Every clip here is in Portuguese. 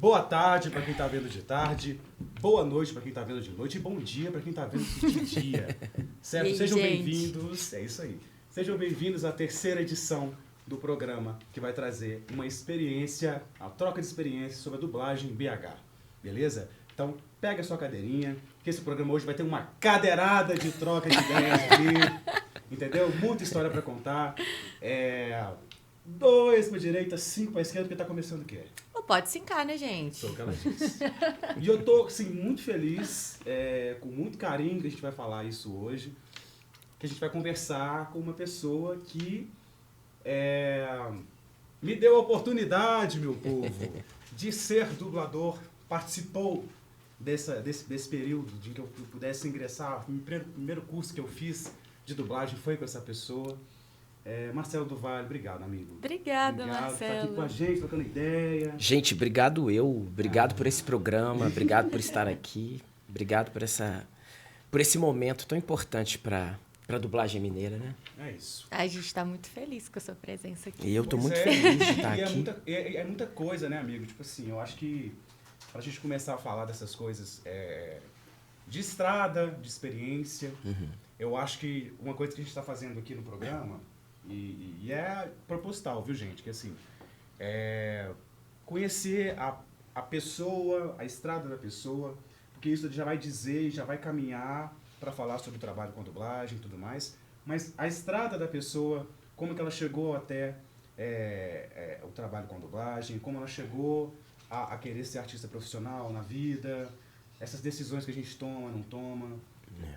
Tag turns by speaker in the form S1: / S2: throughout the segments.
S1: Boa tarde para quem está vendo de tarde, boa noite para quem está vendo de noite e bom dia para quem está vendo de dia. Certo?
S2: Aí,
S1: Sejam
S2: gente.
S1: bem-vindos, é isso aí. Sejam bem-vindos à terceira edição do programa que vai trazer uma experiência, a troca de experiências sobre a dublagem em BH. Beleza? Então, pega a sua cadeirinha, que esse programa hoje vai ter uma cadeirada de troca de ideias aqui. Entendeu? Muita história para contar. 2 para direita, 5 para esquerda, porque tá começando o quê?
S2: Pode sincar, né, gente?
S1: Sou o que ela disse. E eu tô, assim, muito feliz, com muito carinho que a gente vai falar isso hoje, que a gente vai conversar com uma pessoa que me deu a oportunidade, meu povo, de ser dublador, participou desse período de que eu pudesse ingressar. O primeiro curso que eu fiz de dublagem foi com essa pessoa. Marcelo do Vale, obrigado, amigo.
S2: Obrigada,
S1: Obrigado por estar aqui
S2: Marcelo.
S1: com a gente, trocando ideia.
S3: Gente, obrigado obrigado por esse programa, obrigado por estar aqui, obrigado por esse momento tão importante para a dublagem mineira, né?
S1: É isso.
S2: A gente está muito feliz com a sua presença aqui.
S3: E eu tô
S1: Pois
S3: muito feliz de estar
S1: E
S3: aqui.
S1: é muita coisa, né, amigo? Tipo assim, eu acho que pra gente começar a falar dessas coisas de estrada, de experiência, eu acho que uma coisa que a gente está fazendo aqui no programa, e é proposital, viu, gente? Que assim, conhecer a pessoa, a estrada da pessoa, porque isso já vai dizer, já vai caminhar para falar sobre o trabalho com dublagem e tudo mais, mas a estrada da pessoa, como que ela chegou até o trabalho com dublagem, como ela chegou a querer ser artista profissional na vida, essas decisões que a gente toma, não toma.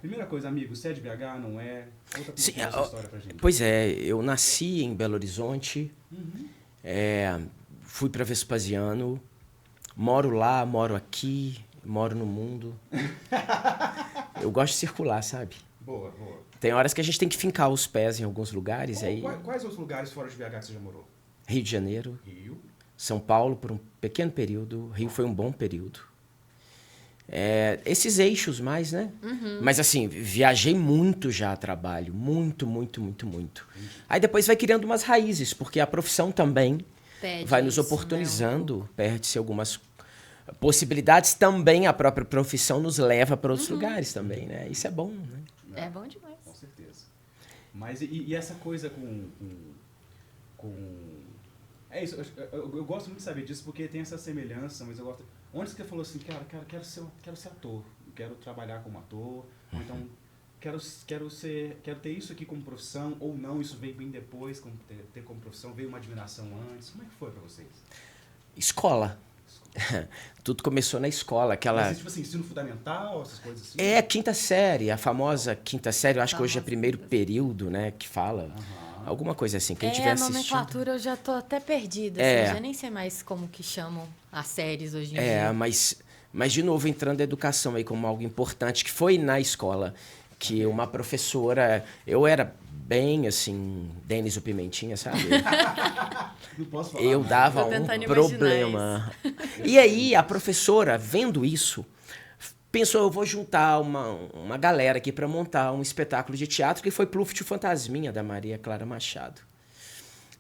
S1: Primeira coisa, amigo, você é de BH, não é? Conta um
S3: Sim,
S1: pouquinho essa história pra gente.
S3: Pois é, eu nasci em Belo Horizonte, fui para Vespasiano, moro lá, moro aqui, moro no mundo. Eu gosto de circular, sabe?
S1: Boa, boa.
S3: Tem horas que a gente tem que fincar os pés em alguns lugares, aí
S1: Quais outros lugares fora de BH que você já morou?
S3: Rio de Janeiro,
S1: Rio.
S3: São Paulo por um pequeno período, Rio foi um bom período. Esses eixos mais, né? Mas assim, viajei muito já a trabalho, muito. Aí depois vai criando umas raízes, porque a profissão também
S2: Pede
S3: vai nos
S2: isso,
S3: oportunizando, perde-se algumas possibilidades, também a própria profissão nos leva para outros lugares também, né? Isso é bom, né?
S2: É bom demais.
S1: Com certeza. Mas e essa coisa com é isso, eu gosto muito de saber disso, porque tem essa semelhança, mas eu gosto... Onde você falou assim, cara, quero ser ator, quero trabalhar como ator, ou então quero ter isso aqui como profissão, ou não, isso veio bem depois, ter como profissão, veio uma admiração antes. Como é que foi pra vocês?
S3: Escola. Tudo começou na escola, aquela...
S1: Mas, tipo assim, ensino fundamental, essas coisas assim?
S3: Quinta série, a famosa quinta série, eu acho que hoje é primeiro período, né, que fala. Alguma coisa assim, quem tiver
S2: A
S3: assistindo.
S2: nomenclatura eu já tô até perdida, assim, já nem sei mais como que chamam as séries hoje em dia.
S3: Mas de novo, entrando a educação aí como algo importante, que foi na escola, que uma professora... Eu era bem, assim, Denis o Pimentinha, sabe?
S1: Não posso falar.
S3: Eu dava
S2: Tô
S3: um
S2: tentando
S3: problema. E aí, a professora, vendo isso, pensou, eu vou juntar uma galera aqui para montar um espetáculo de teatro, que foi Pluft o Fantasminha, da Maria Clara Machado.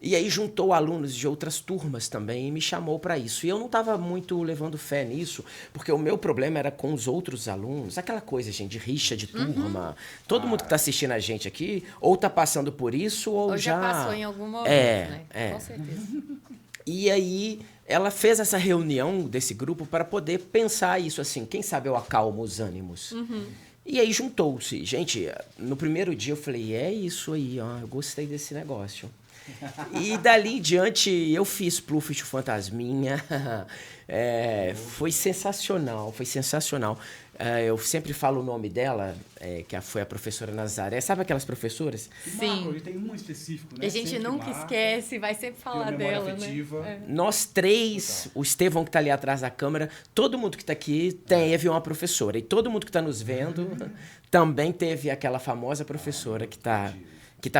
S3: E aí juntou alunos de outras turmas também e me chamou para isso. E eu não estava muito levando fé nisso, porque o meu problema era com os outros alunos, aquela coisa, gente, de rixa de turma. Todo mundo que está assistindo a gente aqui, ou está passando por isso, ou
S2: já passou em algum momento, né? Com certeza.
S3: E aí ela fez essa reunião desse grupo para poder pensar isso assim, quem sabe eu acalmo os ânimos. E aí juntou-se. Gente, no primeiro dia eu falei, é isso aí, ó, eu gostei desse negócio. E dali em diante eu fiz Pluft o Fantasminha. Foi sensacional, foi sensacional. Eu sempre falo o nome dela, que foi a professora Nazaré. Sabe aquelas professoras?
S2: Sim.
S1: E tem um específico, né?
S2: E a gente
S1: Sempre
S2: nunca
S1: marca,
S2: esquece, vai sempre falar
S1: tem uma memória
S2: dela,
S1: afetiva.
S2: né?
S3: Nós três, o Estevão que está ali atrás da câmera, todo mundo que está aqui teve uma professora. E todo mundo que está nos vendo também teve aquela famosa professora que tá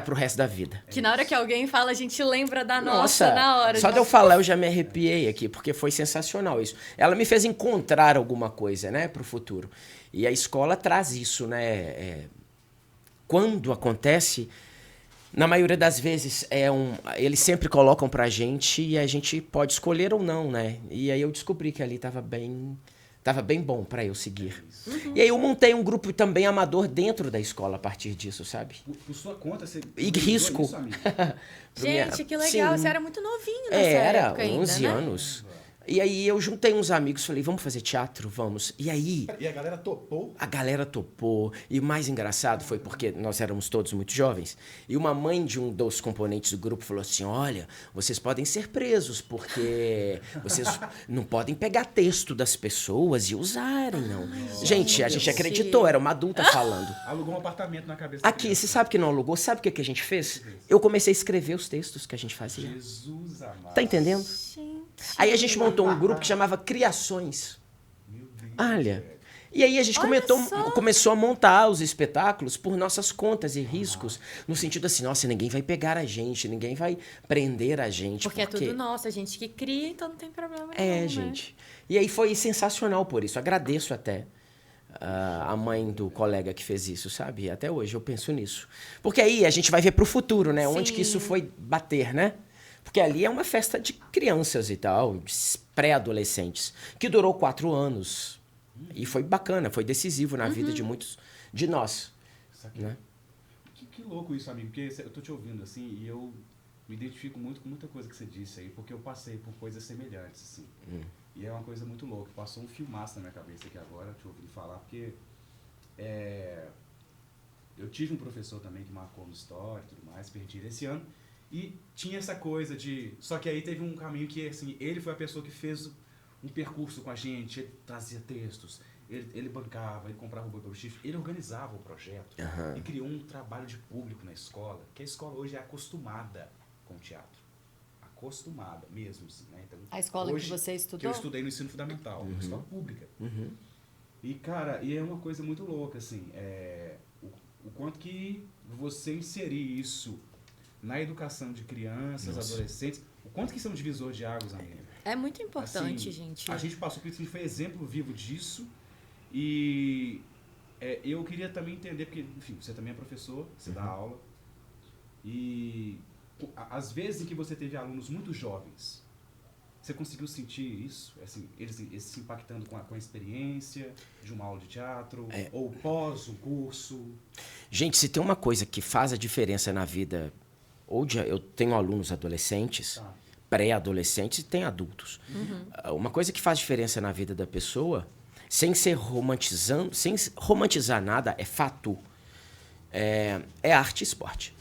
S3: pro resto da vida.
S2: Que na hora que alguém fala, a gente lembra da nossa na hora.
S3: Só de eu falar eu já me arrepiei aqui, porque foi sensacional isso. Ela me fez encontrar alguma coisa, né, pro futuro. E a escola traz isso, né? Quando acontece, Na maioria das vezes, eles sempre colocam pra gente e a gente pode escolher ou não, né? E aí eu descobri que ali tava bem bom pra eu seguir. E aí eu montei um grupo também amador dentro da escola a partir disso, sabe?
S1: Por sua conta, você...
S3: E risco.
S1: Isso, amigo?
S2: Gente, que legal.
S3: Sim.
S2: Você era muito novinho nessa época ainda,
S3: 11
S2: né?
S3: anos. E aí eu juntei uns amigos, falei, vamos fazer teatro? Vamos. E aí...
S1: E a galera topou?
S3: A galera topou. E o mais engraçado foi porque nós éramos todos muito jovens. E uma mãe de um dos componentes do grupo falou assim, olha, vocês podem ser presos, porque vocês não podem pegar texto das pessoas e usarem, não. Gente, a gente acreditou, era uma adulta falando.
S1: Alugou um apartamento na cabeça
S3: Aqui, você sabe que não alugou? Sabe o que a gente fez? Eu comecei a escrever os textos que a gente fazia.
S1: Jesus amado.
S3: Tá entendendo?
S2: Gente.
S3: Aí a gente montou um grupo que chamava Criações.
S1: Meu Deus.
S3: Olha. E aí a gente começou a montar os espetáculos por nossas contas e riscos. No sentido assim, nossa, ninguém vai pegar a gente, ninguém vai prender a gente.
S2: Porque é tudo nosso, a gente que cria, então não tem problema nenhum,
S3: gente.
S2: Né?
S3: E aí foi sensacional por isso. Agradeço até a mãe do colega que fez isso, sabe? Até hoje eu penso nisso. Porque aí a gente vai ver pro futuro, né?
S2: Sim.
S3: Onde que isso foi bater, né? Porque ali é uma festa de crianças e tal, pré-adolescentes, que durou 4 anos. E foi bacana, foi decisivo na vida de muitos de nós. Né?
S1: Que louco isso, amigo, porque eu tô te ouvindo assim e eu me identifico muito com muita coisa que você disse aí, porque eu passei por coisas semelhantes, assim. E é uma coisa muito louca. Passou um filmaço na minha cabeça aqui agora, te ouvindo falar, porque eu tive um professor também que marcou no história e tudo mais, perdi ele esse ano. E tinha essa coisa de... Só que aí teve um caminho que, assim, ele foi a pessoa que fez um percurso com a gente, ele trazia textos, ele bancava, ele comprava o boi pelo chifre, ele organizava o projeto e criou um trabalho de público na escola, que a escola hoje é acostumada com o teatro. Acostumada mesmo, assim, né? Então,
S2: A escola
S1: hoje,
S2: que você estudou?
S1: Que eu estudei no ensino fundamental, uma escola pública. E, cara, e é uma coisa muito louca, assim, o quanto que você inserir isso na educação de crianças, adolescentes, o quanto que isso é um divisor de águas, amigo?
S2: É muito importante,
S1: assim,
S2: gente.
S1: A gente passou por isso, a gente foi exemplo vivo disso. E eu queria também entender, porque, enfim, você também é professor, você dá aula. E às vezes em que você teve alunos muito jovens, você conseguiu sentir isso? Assim, eles se impactando com a experiência de uma aula de teatro, ou pós o curso?
S3: Gente, se tem uma coisa que faz a diferença na vida... eu tenho alunos adolescentes, pré-adolescentes e tem adultos. Uma coisa que faz diferença na vida da pessoa, sem romantizar nada, é fato, é arte e esporte.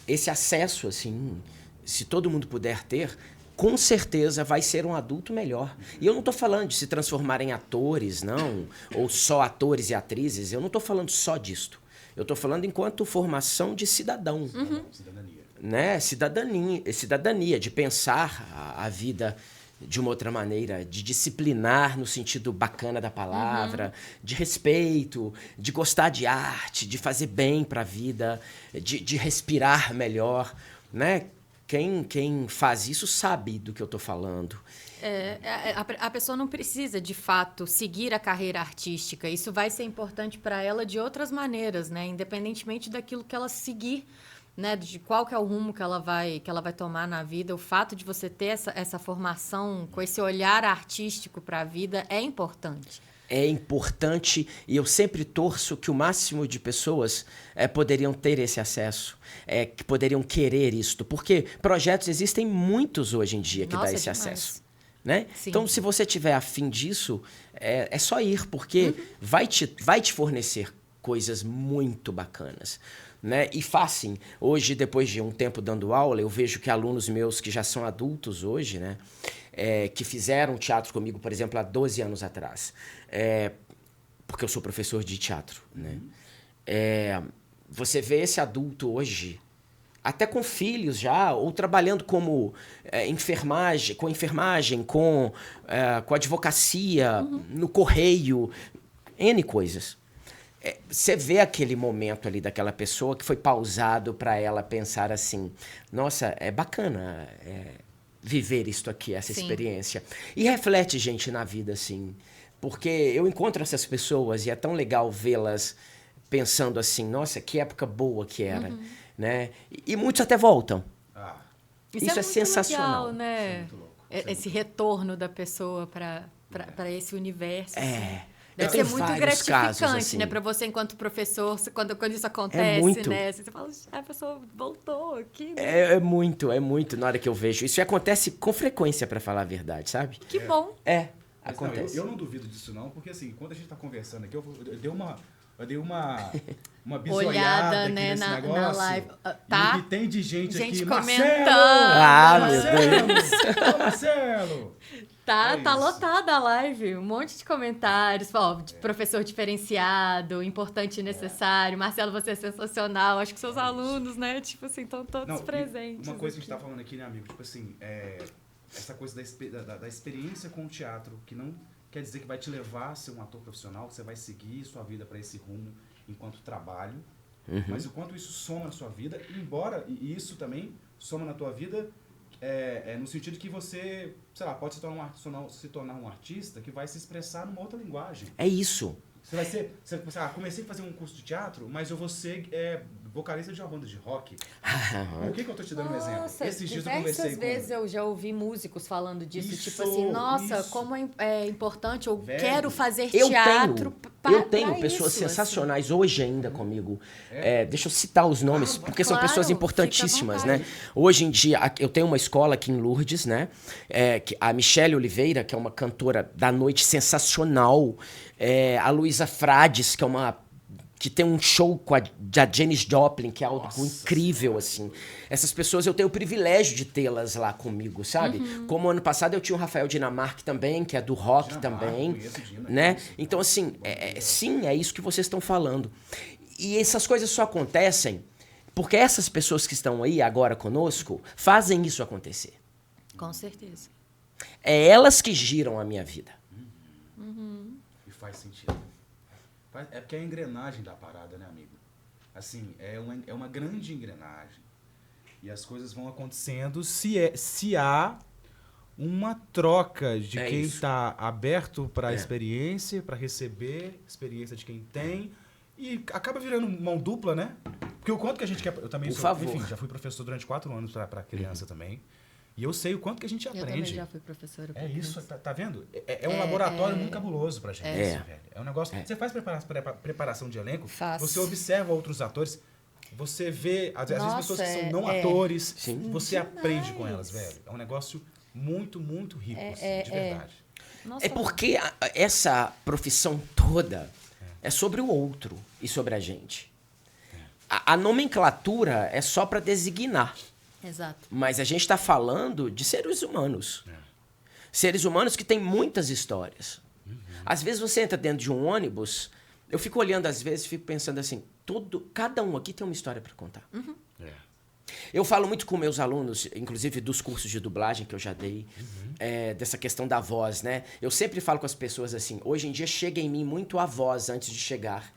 S3: Esse acesso, assim, se todo mundo puder ter, com certeza vai ser um adulto melhor. E eu não estou falando de se transformar em atores, não, ou só atores e atrizes, eu não estou falando só disto. Eu estou falando enquanto formação de cidadão.
S1: Cidadania.
S3: Né? Cidadania, de pensar a vida de uma outra maneira, de disciplinar no sentido bacana da palavra, de respeito, de gostar de arte, de fazer bem para a vida, de respirar melhor. Né? Quem faz isso sabe do que eu estou falando.
S2: A pessoa não precisa, de fato, seguir a carreira artística. Isso vai ser importante para ela de outras maneiras, né? Independentemente daquilo que ela seguir, né? De qual que é o rumo que ela vai tomar na vida. O fato de você ter essa formação com esse olhar artístico para a vida é importante.
S3: É importante e eu sempre torço que o máximo de pessoas poderiam ter esse acesso, que poderiam querer isto. Porque projetos existem muitos hoje em dia que dá esse acesso. Né? Então, se você tiver afim disso, é só ir, porque vai te fornecer coisas muito bacanas. Né? E fácil. Hoje, depois de um tempo dando aula, eu vejo que alunos meus que já são adultos hoje, né? Que fizeram teatro comigo, por exemplo, há 12 anos atrás, porque eu sou professor de teatro. Né? Você vê esse adulto hoje, até com filhos já, ou trabalhando como enfermagem, com advocacia, no correio, N coisas. Você vê aquele momento ali daquela pessoa que foi pausado para ela pensar assim, nossa, é bacana viver isto aqui, essa experiência. E reflete, gente, na vida, assim, porque eu encontro essas pessoas e é tão legal vê-las pensando assim, nossa, que época boa que era, né? E muitos até voltam.
S1: Ah,
S3: Isso é
S2: muito
S3: sensacional.
S2: legal, né?
S1: isso é muito louco. Isso é
S2: Esse
S1: muito
S2: retorno da pessoa para esse universo. Assim.
S3: Eu
S2: Deve ser
S3: tenho
S2: muito
S3: vários
S2: gratificante,
S3: casos, assim.
S2: né? Para você, enquanto professor, quando isso acontece,
S3: muito.
S2: né? Assim, você fala, a pessoa voltou aqui, né?
S3: É muito na hora que eu vejo. Isso acontece com frequência, pra falar a verdade, sabe?
S2: Que bom.
S3: É,
S1: Mas não,
S3: acontece.
S1: eu não duvido disso não, porque assim, quando a gente tá conversando aqui, eu dei uma bisoiada
S2: Olhada,
S1: aqui
S2: né,
S1: nesse
S2: na
S1: negócio.
S2: live.
S1: E
S2: Tá?
S1: o que tem de gente aqui,
S2: comentando.
S1: Marcelo!
S3: Meu Deus.
S1: Marcelo! Ô, Marcelo!
S2: Tá
S1: É isso.
S2: lotada a live. Um monte de comentários. Ó, de professor diferenciado, importante e necessário. Marcelo, você é sensacional. Acho que seus alunos, né? Tipo assim, estão todos
S1: Não, e
S2: presentes.
S1: uma coisa que a gente
S2: aqui.
S1: tá falando aqui, né, amigo? Tipo assim, essa coisa da experiência com o teatro, que não quer dizer que vai te levar a ser um ator profissional, que você vai seguir sua vida para esse rumo enquanto trabalho, mas o quanto isso soma na sua vida, embora e isso também soma na tua vida no sentido que você, sei lá, pode se tornar um artista que vai se expressar numa outra linguagem.
S3: É isso.
S1: Você vai ser, comecei a fazer um curso de teatro, mas eu vou ser vocalista de uma banda de rock. Por que eu tô te dando um exemplo?
S2: Nossa,
S1: Esses dias eu
S2: diversas
S1: conversei
S2: vezes
S1: com...
S2: eu já ouvi músicos falando disso.
S1: Isso,
S2: Tipo assim, nossa,
S1: isso.
S2: como é importante, eu
S1: Velho,
S2: quero fazer
S3: Eu
S2: teatro.
S3: tenho pessoas
S2: isso, assim.
S3: sensacionais hoje ainda comigo. Deixa eu citar os nomes, porque são
S2: claro,
S3: pessoas
S2: fica à
S3: importantíssimas, né?
S2: vontade.
S3: Hoje em dia, eu tenho uma escola aqui em Lourdes, né? A Michele Oliveira, que é uma cantora da noite sensacional. A Luísa Frades, que tem um show com a Janis Joplin, que é algo incrível, assim. Essas pessoas, eu tenho o privilégio de tê-las lá comigo, sabe? Como ano passado eu tinha o Rafael Dinamarque também, que é do rock
S1: Dinamarque,
S3: também,
S1: conheço o Dina,
S3: né?
S1: conheço.
S3: Então, assim, sim, é isso que vocês estão falando. E essas coisas só acontecem porque essas pessoas que estão aí agora conosco fazem isso acontecer.
S2: Com certeza.
S3: É elas que giram a minha vida.
S1: E faz sentido. É porque é a engrenagem da parada, né, amigo? Assim, é uma grande engrenagem. E as coisas vão acontecendo se há uma troca de quem
S3: isso.
S1: está aberto para a experiência, para receber experiência de quem tem. E acaba virando mão dupla, né? Porque o quanto que a gente quer... Eu também
S3: Por favor.
S1: Enfim, já fui professor durante 4 anos para criança também. E eu sei o quanto que a gente
S2: Eu também
S1: aprende.
S2: já fui professora.
S1: É isso, tá vendo? É um laboratório muito cabuloso pra gente, velho. É um negócio... Você faz preparação de elenco,
S2: Faço.
S1: você observa outros atores, você vê, às vezes,
S2: Nossa,
S1: pessoas que são não atores,
S3: Sim.
S1: você aprende com elas, velho. É um negócio muito, muito rico, assim, de verdade.
S2: Nossa,
S3: É porque essa profissão toda é sobre o outro e sobre a gente. A nomenclatura é só para designar.
S2: Exato.
S3: Mas a gente está falando de seres humanos. Seres humanos que têm muitas histórias. Às vezes você entra dentro de um ônibus, eu fico olhando às vezes e fico pensando assim, cada um aqui tem uma história para contar. Eu falo muito com meus alunos, inclusive dos cursos de dublagem que eu já dei, dessa questão da voz, né? Eu sempre falo com as pessoas assim, hoje em dia chega em mim muito a voz antes de chegar.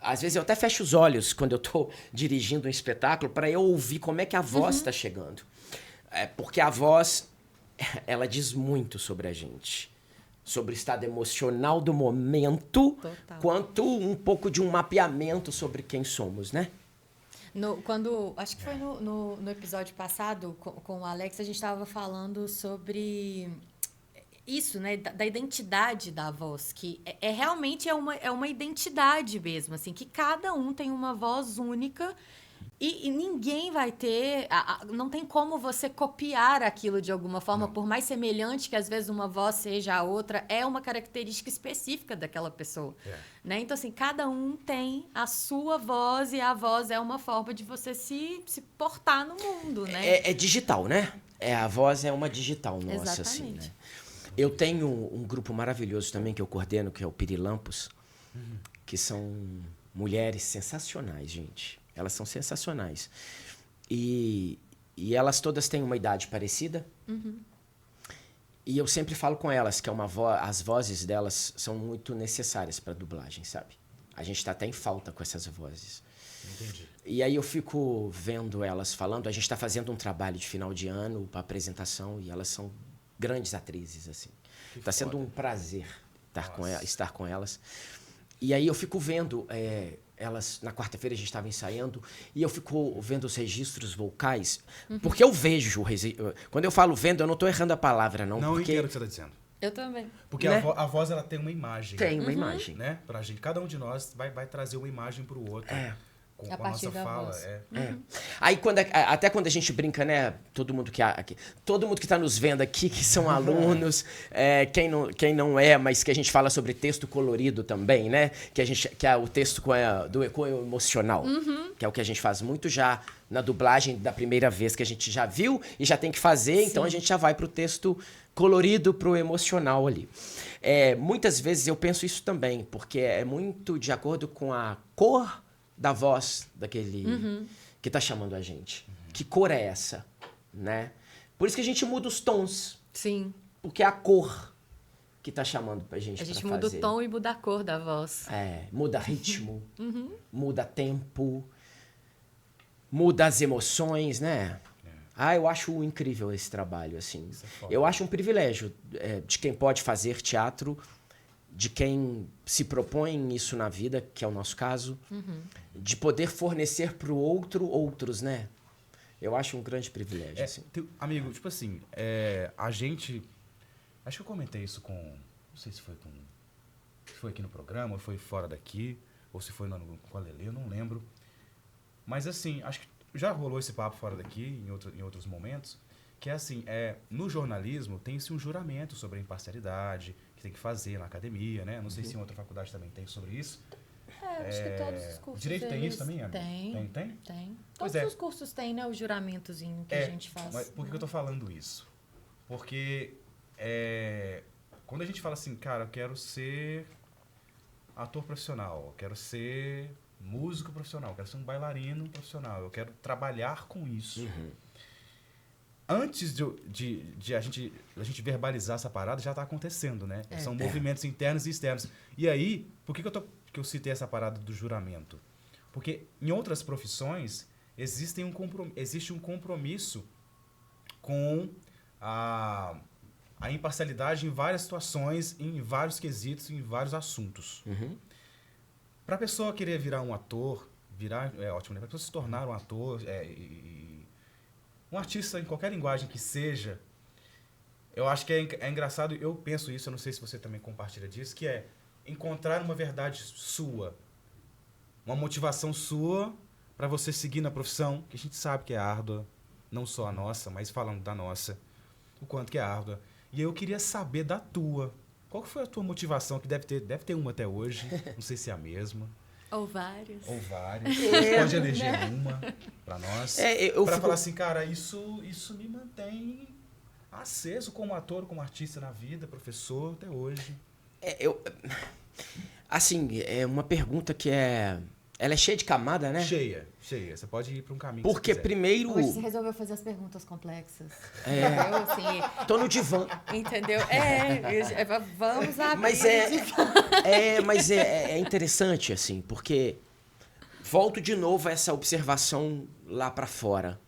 S3: Às vezes eu até fecho os olhos quando eu estou dirigindo um espetáculo para eu ouvir como é que a voz está chegando. Porque a voz, ela diz muito sobre a gente. Sobre o estado emocional do momento,
S2: Total.
S3: quanto um pouco de um mapeamento sobre quem somos, né?
S2: Acho que foi no episódio passado com o Alex, a gente estava falando sobre isso, né, da identidade da voz, que realmente é uma identidade mesmo, assim, que cada um tem uma voz única e ninguém vai ter, não tem como você copiar aquilo de alguma forma, por mais semelhante que às vezes uma voz seja a outra, é uma característica específica daquela pessoa, né? Então, assim, cada um tem a sua voz e a voz é uma forma de você se portar no mundo, né?
S3: É digital, né? A voz é uma digital nossa, assim,
S2: Exatamente.
S3: né? Eu tenho um grupo maravilhoso também que eu coordeno, que é o Pirilampos, que são mulheres sensacionais, gente. Elas são sensacionais. E elas todas têm uma idade parecida. E eu sempre falo com elas que as vozes delas são muito necessárias para dublagem, sabe? A gente está até em falta com essas vozes.
S1: Entendi.
S3: E aí eu fico vendo elas falando. A gente está fazendo um trabalho de final de ano para apresentação e elas são grandes atrizes, assim. Está sendo um prazer estar com elas. E aí eu fico vendo na quarta-feira a gente estava ensaiando, e eu fico vendo os registros vocais, porque eu vejo, quando eu falo vendo, eu não estou errando a palavra, não.
S1: Não
S3: porque
S1: entendo o que você está dizendo.
S2: Eu também.
S1: Porque
S3: Né?
S1: a voz, ela tem uma imagem.
S3: Tem uma imagem.
S1: Né? Pra gente. Cada um de nós vai trazer uma imagem pro outro. Com
S2: A
S1: a
S2: partir
S1: nossa
S2: da
S1: fala.
S2: voz.
S3: Aí até quando a gente brinca, né? Todo mundo que tá nos vendo aqui, que são alunos, quem não é, mas que a gente fala sobre texto colorido também, né? Que é o texto do eco emocional, que é o que a gente faz muito já na dublagem da primeira vez que a gente já viu e já tem que fazer, então a gente já vai pro texto colorido, pro emocional ali. Muitas vezes eu penso isso também, porque é muito de acordo com a cor da voz daquele que tá chamando a gente. Que cor é essa, né? Por isso que a gente muda os tons.
S2: Sim.
S3: Porque é a cor que tá chamando pra gente
S2: A gente
S3: pra
S2: muda
S3: fazer.
S2: o tom e muda a cor da voz.
S3: Muda ritmo, muda tempo, muda as emoções, né? Eu acho incrível esse trabalho, assim. Eu acho um privilégio de quem pode fazer teatro, de quem se propõe isso na vida, que é o nosso caso, de poder fornecer pro outro outros, né? Eu acho um grande privilégio, assim.
S1: Amigo, tipo assim, a gente... Acho que eu comentei isso com... Não sei se foi aqui no programa, ou foi fora daqui, ou se foi com a Lelê, eu não lembro. Mas assim, acho que já rolou esse papo fora daqui, em outros momentos, que é assim, no jornalismo tem-se um juramento sobre a imparcialidade, que tem que fazer na academia, né? Não sei se em outra faculdade também tem sobre isso.
S2: Acho que todos os cursos.
S1: Direito tem isso também, amigo?
S2: Tem.
S1: Pois
S2: Todos os cursos têm, né? O juramentozinho que a gente faz.
S1: Mas por que eu tô falando isso? Porque quando a gente fala assim, cara, eu quero ser ator profissional, eu quero ser músico profissional, eu quero ser um bailarino profissional, eu quero trabalhar com isso. Antes de a gente verbalizar essa parada, já está acontecendo, né? São movimentos internos e externos. E aí, por que eu citei essa parada do juramento? Porque em outras profissões existe um compromisso com a imparcialidade em várias situações, em vários quesitos, em vários assuntos. Para a pessoa querer virar um ator, ótimo, né? Para a pessoa se tornar um ator, um artista em qualquer linguagem que seja, eu acho que é engraçado, eu penso isso, eu não sei se você também compartilha disso, que é encontrar uma verdade sua, uma motivação sua para você seguir na profissão, que a gente sabe que é árdua, não só a nossa, mas falando da nossa, o quanto que é árdua. E eu queria saber da tua. Qual foi a tua motivação? Que deve ter uma até hoje, não sei se é a mesma.
S2: Ou várias.
S1: Você pode eleger uma para nós. Para falar assim, cara, isso me mantém aceso como ator, como artista na vida, professor, até hoje.
S3: Assim, é uma pergunta que ela é cheia de camada, né?
S1: Cheia. Você pode ir para um caminho.
S3: Porque primeiro...
S2: Hoje você resolveu fazer as perguntas complexas.
S3: Entendeu?
S2: Assim,
S3: tô no divã.
S2: Entendeu? Vamos abrir.
S3: Mas é interessante, assim, porque volto de novo a essa observação lá para fora.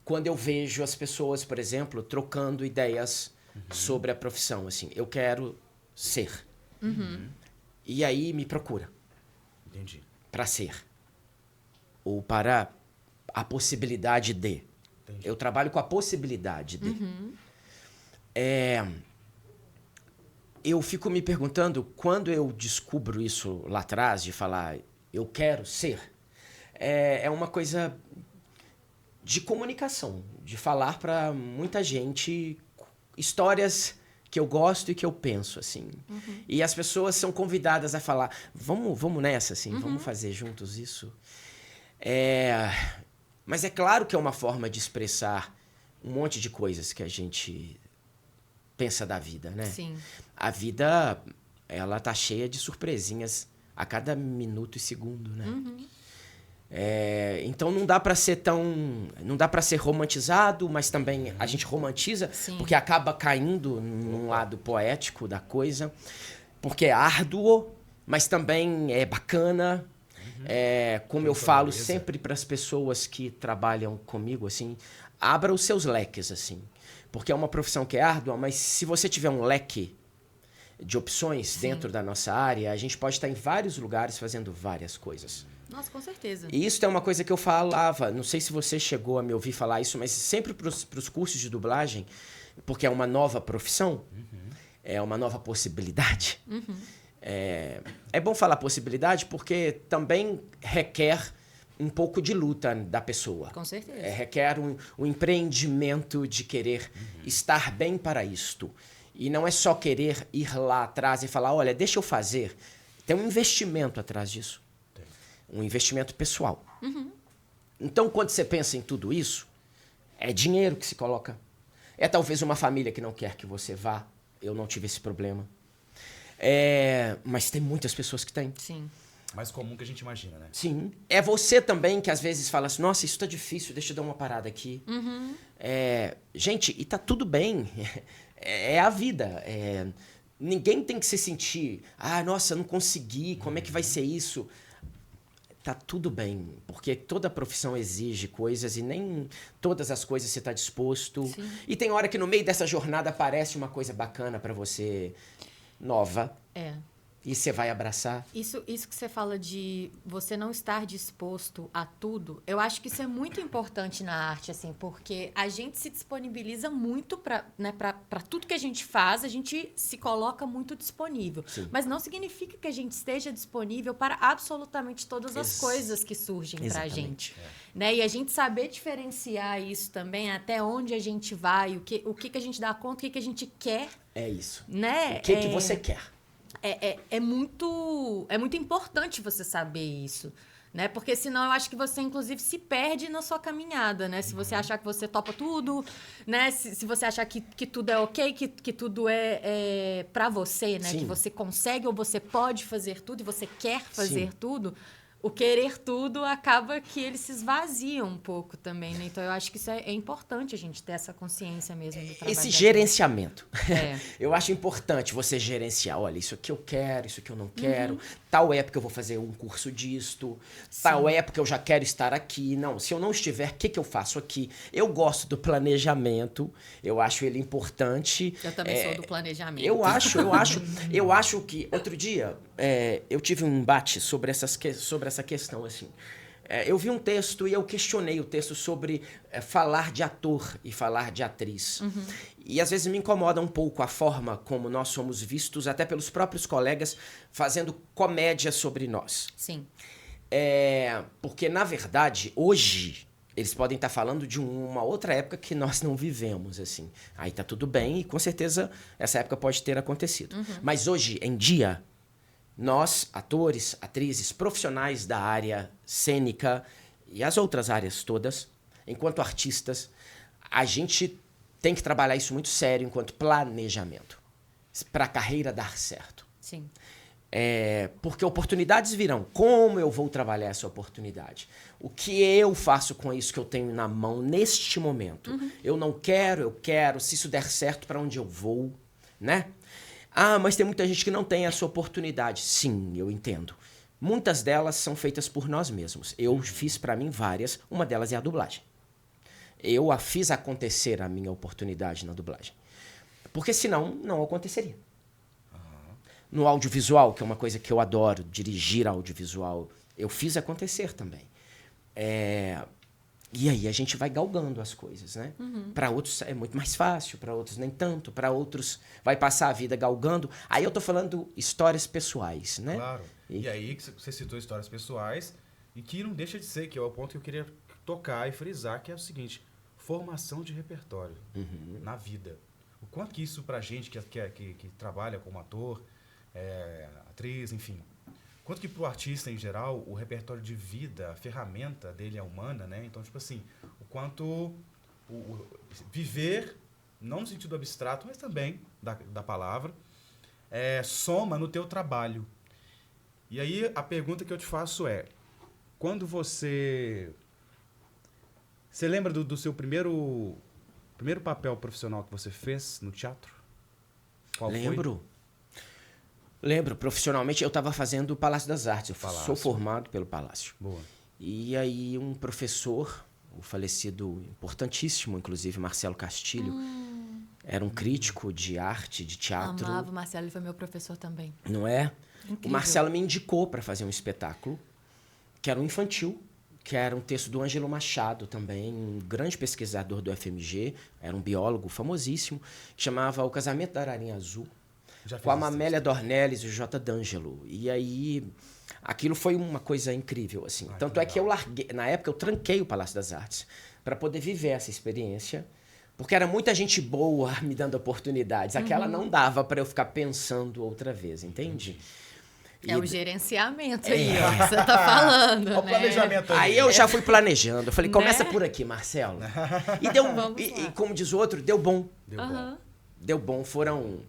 S3: Quando eu vejo as pessoas, por exemplo, trocando ideias sobre a profissão, assim, eu quero ser. E aí me procura.
S1: Entendi.
S3: Para ser. Ou para a possibilidade de. Entendi. Eu trabalho com a possibilidade de. Eu fico me perguntando, quando eu descubro isso lá atrás, de falar, eu quero ser, é uma coisa de comunicação, de falar para muita gente histórias que eu gosto e que eu penso, assim. E as pessoas são convidadas a falar, vamos nessa, assim, vamos fazer juntos isso. Mas é claro que é uma forma de expressar um monte de coisas que a gente pensa da vida, né?
S2: Sim.
S3: A vida, ela tá cheia de surpresinhas a cada minuto e segundo, né? Então não dá para ser romantizado, mas também a gente romantiza. Sim. Porque acaba caindo num lado poético da coisa, porque é árduo, mas também é bacana. Como eu falo sempre para as pessoas que trabalham comigo, assim, abra os seus leques, assim, porque é uma profissão que é árdua, mas se você tiver um leque de opções dentro da nossa área, a gente pode estar em vários lugares fazendo várias coisas.
S2: Nossa, com certeza.
S3: E isso é uma coisa que eu falava, não sei se você chegou a me ouvir falar isso, mas sempre para os cursos de dublagem, porque é uma nova profissão, é uma nova possibilidade. É bom falar possibilidade porque também requer um pouco de luta da pessoa.
S2: Com certeza.
S3: Requer um empreendimento de querer estar bem para isto. E não é só querer ir lá atrás e falar, olha, deixa eu fazer. Tem um investimento atrás disso. Um investimento pessoal. Então, quando você pensa em tudo isso, é dinheiro que se coloca. É talvez uma família que não quer que você vá. Eu não tive esse problema. Mas tem muitas pessoas que têm.
S2: Sim.
S1: Mais comum que a gente imagina, né?
S3: Sim. É você também que às vezes fala assim, nossa, isso tá difícil, deixa eu dar uma parada aqui. Gente, e tá tudo bem. É a vida. Ninguém tem que se sentir, nossa, não consegui, como é que vai ser isso? Tá tudo bem, porque toda profissão exige coisas e nem todas as coisas você tá disposto.
S2: Sim.
S3: E tem hora que no meio dessa jornada aparece uma coisa bacana pra você, nova, e você vai abraçar.
S2: Isso que você fala de você não estar disposto a tudo, eu acho que isso é muito importante na arte, assim, porque a gente se disponibiliza muito para tudo que a gente faz, a gente se coloca muito disponível.
S3: Sim.
S2: Mas não significa que a gente esteja disponível para absolutamente todas as coisas que surgem para a gente. Né? E a gente saber diferenciar isso também, até onde a gente vai, o que a gente dá conta, o que a gente quer.
S3: É isso.
S2: Né?
S3: O que você quer?
S2: É muito importante você saber isso, né? Porque senão eu acho que você, inclusive, se perde na sua caminhada, né? Se você achar que você topa tudo, né? Se você achar que tudo é ok, que tudo é pra você, né?
S3: Sim.
S2: Que você consegue ou você pode fazer tudo e você quer fazer
S3: Sim.
S2: tudo, o querer tudo acaba que ele se esvazia um pouco também, né? Então, eu acho que isso é importante a gente ter essa consciência mesmo do trabalho.
S3: Esse
S2: da
S3: gerenciamento.
S2: É.
S3: Eu acho importante você gerenciar. Olha, isso aqui eu quero, isso aqui eu não quero. Tal época eu vou fazer um curso disto. Tal época eu já quero estar aqui. Não, se eu não estiver, o que eu faço aqui? Eu gosto do planejamento. Eu acho ele importante.
S2: Eu também sou do planejamento.
S3: Eu acho que... Outro dia, eu tive um embate sobre essa questão, assim. Eu vi um texto e eu questionei o texto sobre falar de ator e falar de atriz. E às vezes me incomoda um pouco a forma como nós somos vistos, até pelos próprios colegas, fazendo comédia sobre nós.
S2: Sim.
S3: Porque, na verdade, hoje, eles podem estar falando de uma outra época que nós não vivemos, assim. Aí tá tudo bem e, com certeza, essa época pode ter acontecido. Mas hoje em dia... Nós, atores, atrizes, profissionais da área cênica e as outras áreas todas, enquanto artistas, a gente tem que trabalhar isso muito sério enquanto planejamento para a carreira dar certo.
S2: Sim.
S3: Porque oportunidades virão. Como eu vou trabalhar essa oportunidade? O que eu faço com isso que eu tenho na mão neste momento? Eu não quero, eu quero. Se isso der certo, para onde eu vou? Né? Mas tem muita gente que não tem essa oportunidade. Sim, eu entendo. Muitas delas são feitas por nós mesmos. Eu fiz para mim várias. Uma delas é a dublagem. Eu fiz acontecer a minha oportunidade na dublagem. Porque senão não aconteceria. No audiovisual, que é uma coisa que eu adoro, dirigir audiovisual, eu fiz acontecer também. E aí a gente vai galgando as coisas, né? Para outros é muito mais fácil, para outros nem tanto, para outros vai passar a vida galgando. Aí eu tô falando histórias pessoais, né?
S1: Claro. E aí que você citou histórias pessoais e que não deixa de ser, que é o ponto que eu queria tocar e frisar, que é o seguinte: formação de repertório na vida. O quanto que isso pra gente que trabalha como ator, atriz, enfim... Quanto que pro artista, em geral, o repertório de vida, a ferramenta dele é humana, né? Então, tipo assim, o quanto viver, não no sentido abstrato, mas também da palavra, soma no teu trabalho. E aí, a pergunta que eu te faço é, quando você lembra do seu primeiro papel profissional que você fez no teatro? Qual
S3: Lembro. Lembro, profissionalmente eu estava fazendo o Palácio das Artes. Eu sou formado pelo Palácio.
S1: Boa.
S3: E aí um professor, o falecido, importantíssimo, inclusive, Marcelo Castilho, era um crítico de arte, de teatro.
S2: Amava o Marcelo, ele foi meu professor também.
S3: Não é?
S2: Incrível.
S3: O Marcelo me indicou para fazer um espetáculo que era um infantil, que era um texto do Ângelo Machado também, um grande pesquisador do FMG, era um biólogo famosíssimo, que chamava O Casamento da Ararinha Azul, com a Mamélia Dornelles e o J. D'Angelo. E aí, aquilo foi uma coisa incrível, assim. Tanto é que eu larguei, na época eu tranquei o Palácio das Artes para poder viver essa experiência, porque era muita gente boa me dando oportunidades. Aquela não dava para eu ficar pensando outra vez, entende?
S2: É o gerenciamento aí, ó, que você tá falando,
S1: O planejamento
S3: Aí eu já fui planejando. Eu falei, começa por aqui, Marcelo. E deu, e como diz o outro, deu bom. Deu bom. Foram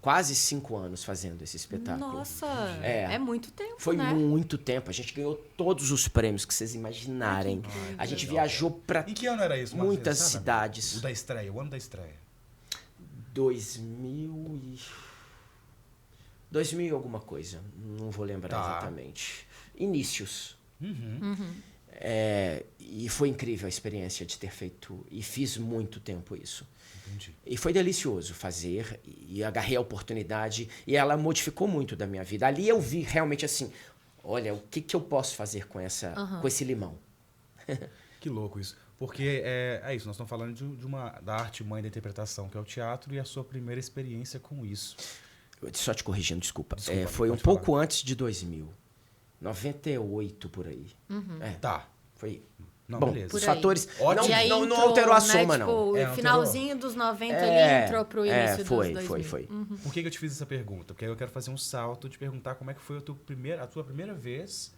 S3: quase 5 anos fazendo esse espetáculo.
S2: Nossa, é muito tempo,
S3: Foi
S2: né?
S3: muito tempo. A gente ganhou todos os prêmios que vocês imaginarem. A gente viajou para
S4: Em que ano era isso, Marcelo?
S3: muitas
S4: Sabe?
S3: cidades.
S4: O da estreia, o ano da estreia.
S3: 2000 e alguma coisa. Não vou lembrar exatamente. Inícios. E foi incrível a experiência de ter feito. E fiz muito tempo isso.
S4: Entendi.
S3: E foi delicioso fazer. E agarrei a oportunidade. E ela modificou muito da minha vida. Ali eu vi realmente assim, olha, o que eu posso fazer com esse limão?
S4: Que louco isso. Porque é isso, nós estamos falando da arte mãe da interpretação, que é o teatro, e a sua primeira experiência com isso.
S3: Só te corrigindo, desculpa.
S4: Desculpa,
S3: Foi um
S4: pode falar.
S3: pouco antes de 2000. 98 por aí.
S4: Tá.
S3: Foi.
S4: Não,
S3: Bom,
S4: beleza.
S3: os
S2: Por aí.
S3: fatores
S4: Ótimo.
S2: E aí
S3: não
S2: entrou,
S3: alterou a
S2: né,
S3: soma,
S2: tipo,
S3: não.
S2: o
S4: É, não
S2: finalzinho dos 90 ali entrou pro início dos 2000.
S3: Foi.
S4: Por que eu te fiz essa pergunta? Porque aí eu quero fazer um salto de perguntar como é que foi a tua primeira vez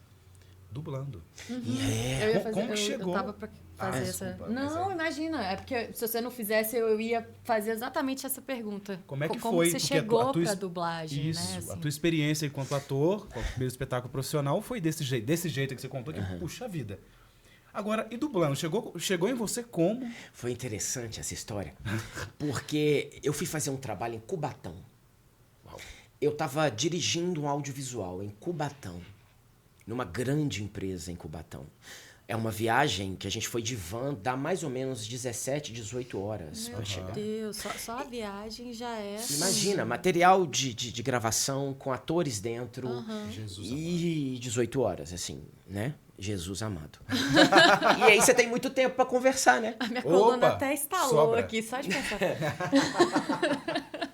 S4: dublando.
S2: Eu ia fazer,
S4: Como que chegou?
S2: Eu tava pra fazer essa...
S4: desculpa, mas
S2: Não, imagina. É porque se você não fizesse, eu ia fazer exatamente essa pergunta.
S4: Como é que
S2: Como
S4: foi?
S2: você
S4: Porque
S2: chegou
S4: tua
S2: pra dublagem,
S4: isso,
S2: né?
S4: a
S2: assim.
S4: tua experiência enquanto ator, com o primeiro espetáculo profissional, foi desse jeito que você contou, que puxa vida. Agora, e dublando? Chegou em você como?
S3: Foi interessante essa história, porque eu fui fazer um trabalho em Cubatão. Eu estava dirigindo um audiovisual em Cubatão, numa grande empresa em Cubatão. É uma viagem que a gente foi de van, dá mais ou menos 17, 18 horas para chegar.
S2: Meu Deus, só a viagem já é...
S3: Imagina, material de gravação com atores dentro
S4: Jesus
S3: e 18 horas, assim, né? Jesus amado. E aí você tem muito tempo para conversar, né?
S2: A minha coluna
S4: Opa,
S2: até estalou
S4: sobra.
S2: aqui, só de pensar.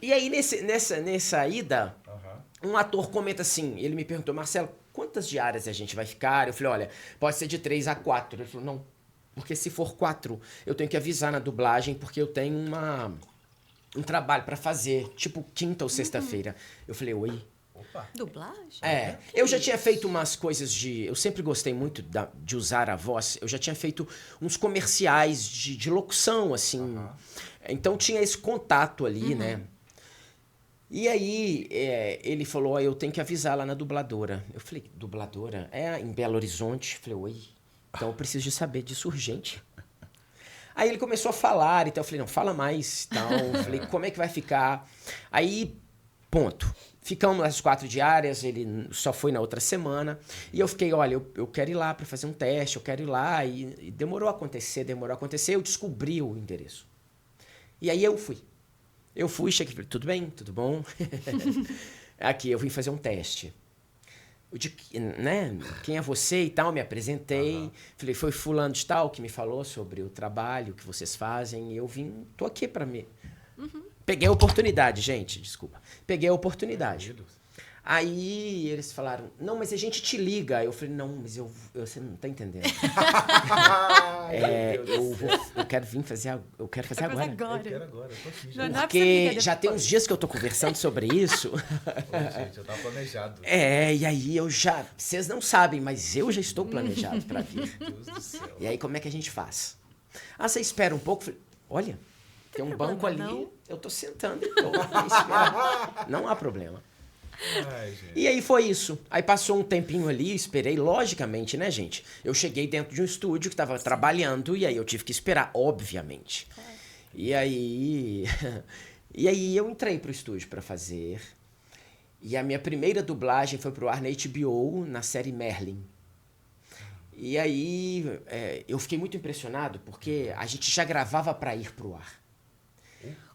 S3: E aí nessa ida, um ator comenta assim, ele me perguntou, Marcelo, quantas diárias a gente vai ficar? Eu falei, olha, pode ser de 3 a 4. Ele falou, não, porque se for 4, eu tenho que avisar na dublagem, porque eu tenho um trabalho para fazer, tipo quinta ou sexta-feira. Eu falei, oi?
S2: Dublagem?
S3: Eu já tinha feito umas coisas eu sempre gostei muito de usar a voz. Eu já tinha feito uns comerciais de locução, assim. Então tinha esse contato ali, né? E aí ele falou, eu tenho que avisar lá na dubladora. Eu falei, dubladora? Em Belo Horizonte. Eu falei, oi? Então eu preciso de saber disso urgente. Aí ele começou a falar, então eu falei, não, fala mais. Então, eu falei, como é que vai ficar? Aí, ponto. Ficamos as 4 diárias, ele só foi na outra semana. E eu fiquei, olha, eu quero ir lá para fazer um teste, eu quero ir lá. E demorou a acontecer. Eu descobri o endereço. E aí eu fui. Cheguei, falei, tudo bem? Tudo bom? Aqui, eu vim fazer um teste. Né? Quem é você e tal? Me apresentei. Falei, foi fulano de tal que me falou sobre o trabalho que vocês fazem. E eu tô aqui para me... Peguei a oportunidade, gente, desculpa. Peguei a oportunidade. Aí eles falaram, não, mas a gente te liga. Eu falei, não, mas você não tá entendendo. Eu quero vir fazer, eu quero fazer agora.
S4: Eu quero agora, eu tô aqui já.
S3: Porque já tem uns dias que eu tô conversando sobre isso.
S4: Gente, eu tava planejado.
S3: E aí vocês não sabem, mas eu já estou planejado para vir.
S4: Meu Deus do céu.
S3: E aí como é que a gente faz? Você espera um pouco? Falei, olha, tem um banco ali,
S2: não?
S3: eu tô sentando e tô esperando. Não há problema.
S4: Ai, gente.
S3: E aí foi isso. Aí passou um tempinho ali, esperei, logicamente, né, gente? Eu cheguei dentro de um estúdio que estava trabalhando e aí eu tive que esperar, obviamente. E aí eu entrei pro estúdio para fazer. E a minha primeira dublagem foi pro ar na HBO, na série Merlin. E aí eu fiquei muito impressionado porque a gente já gravava para ir pro ar.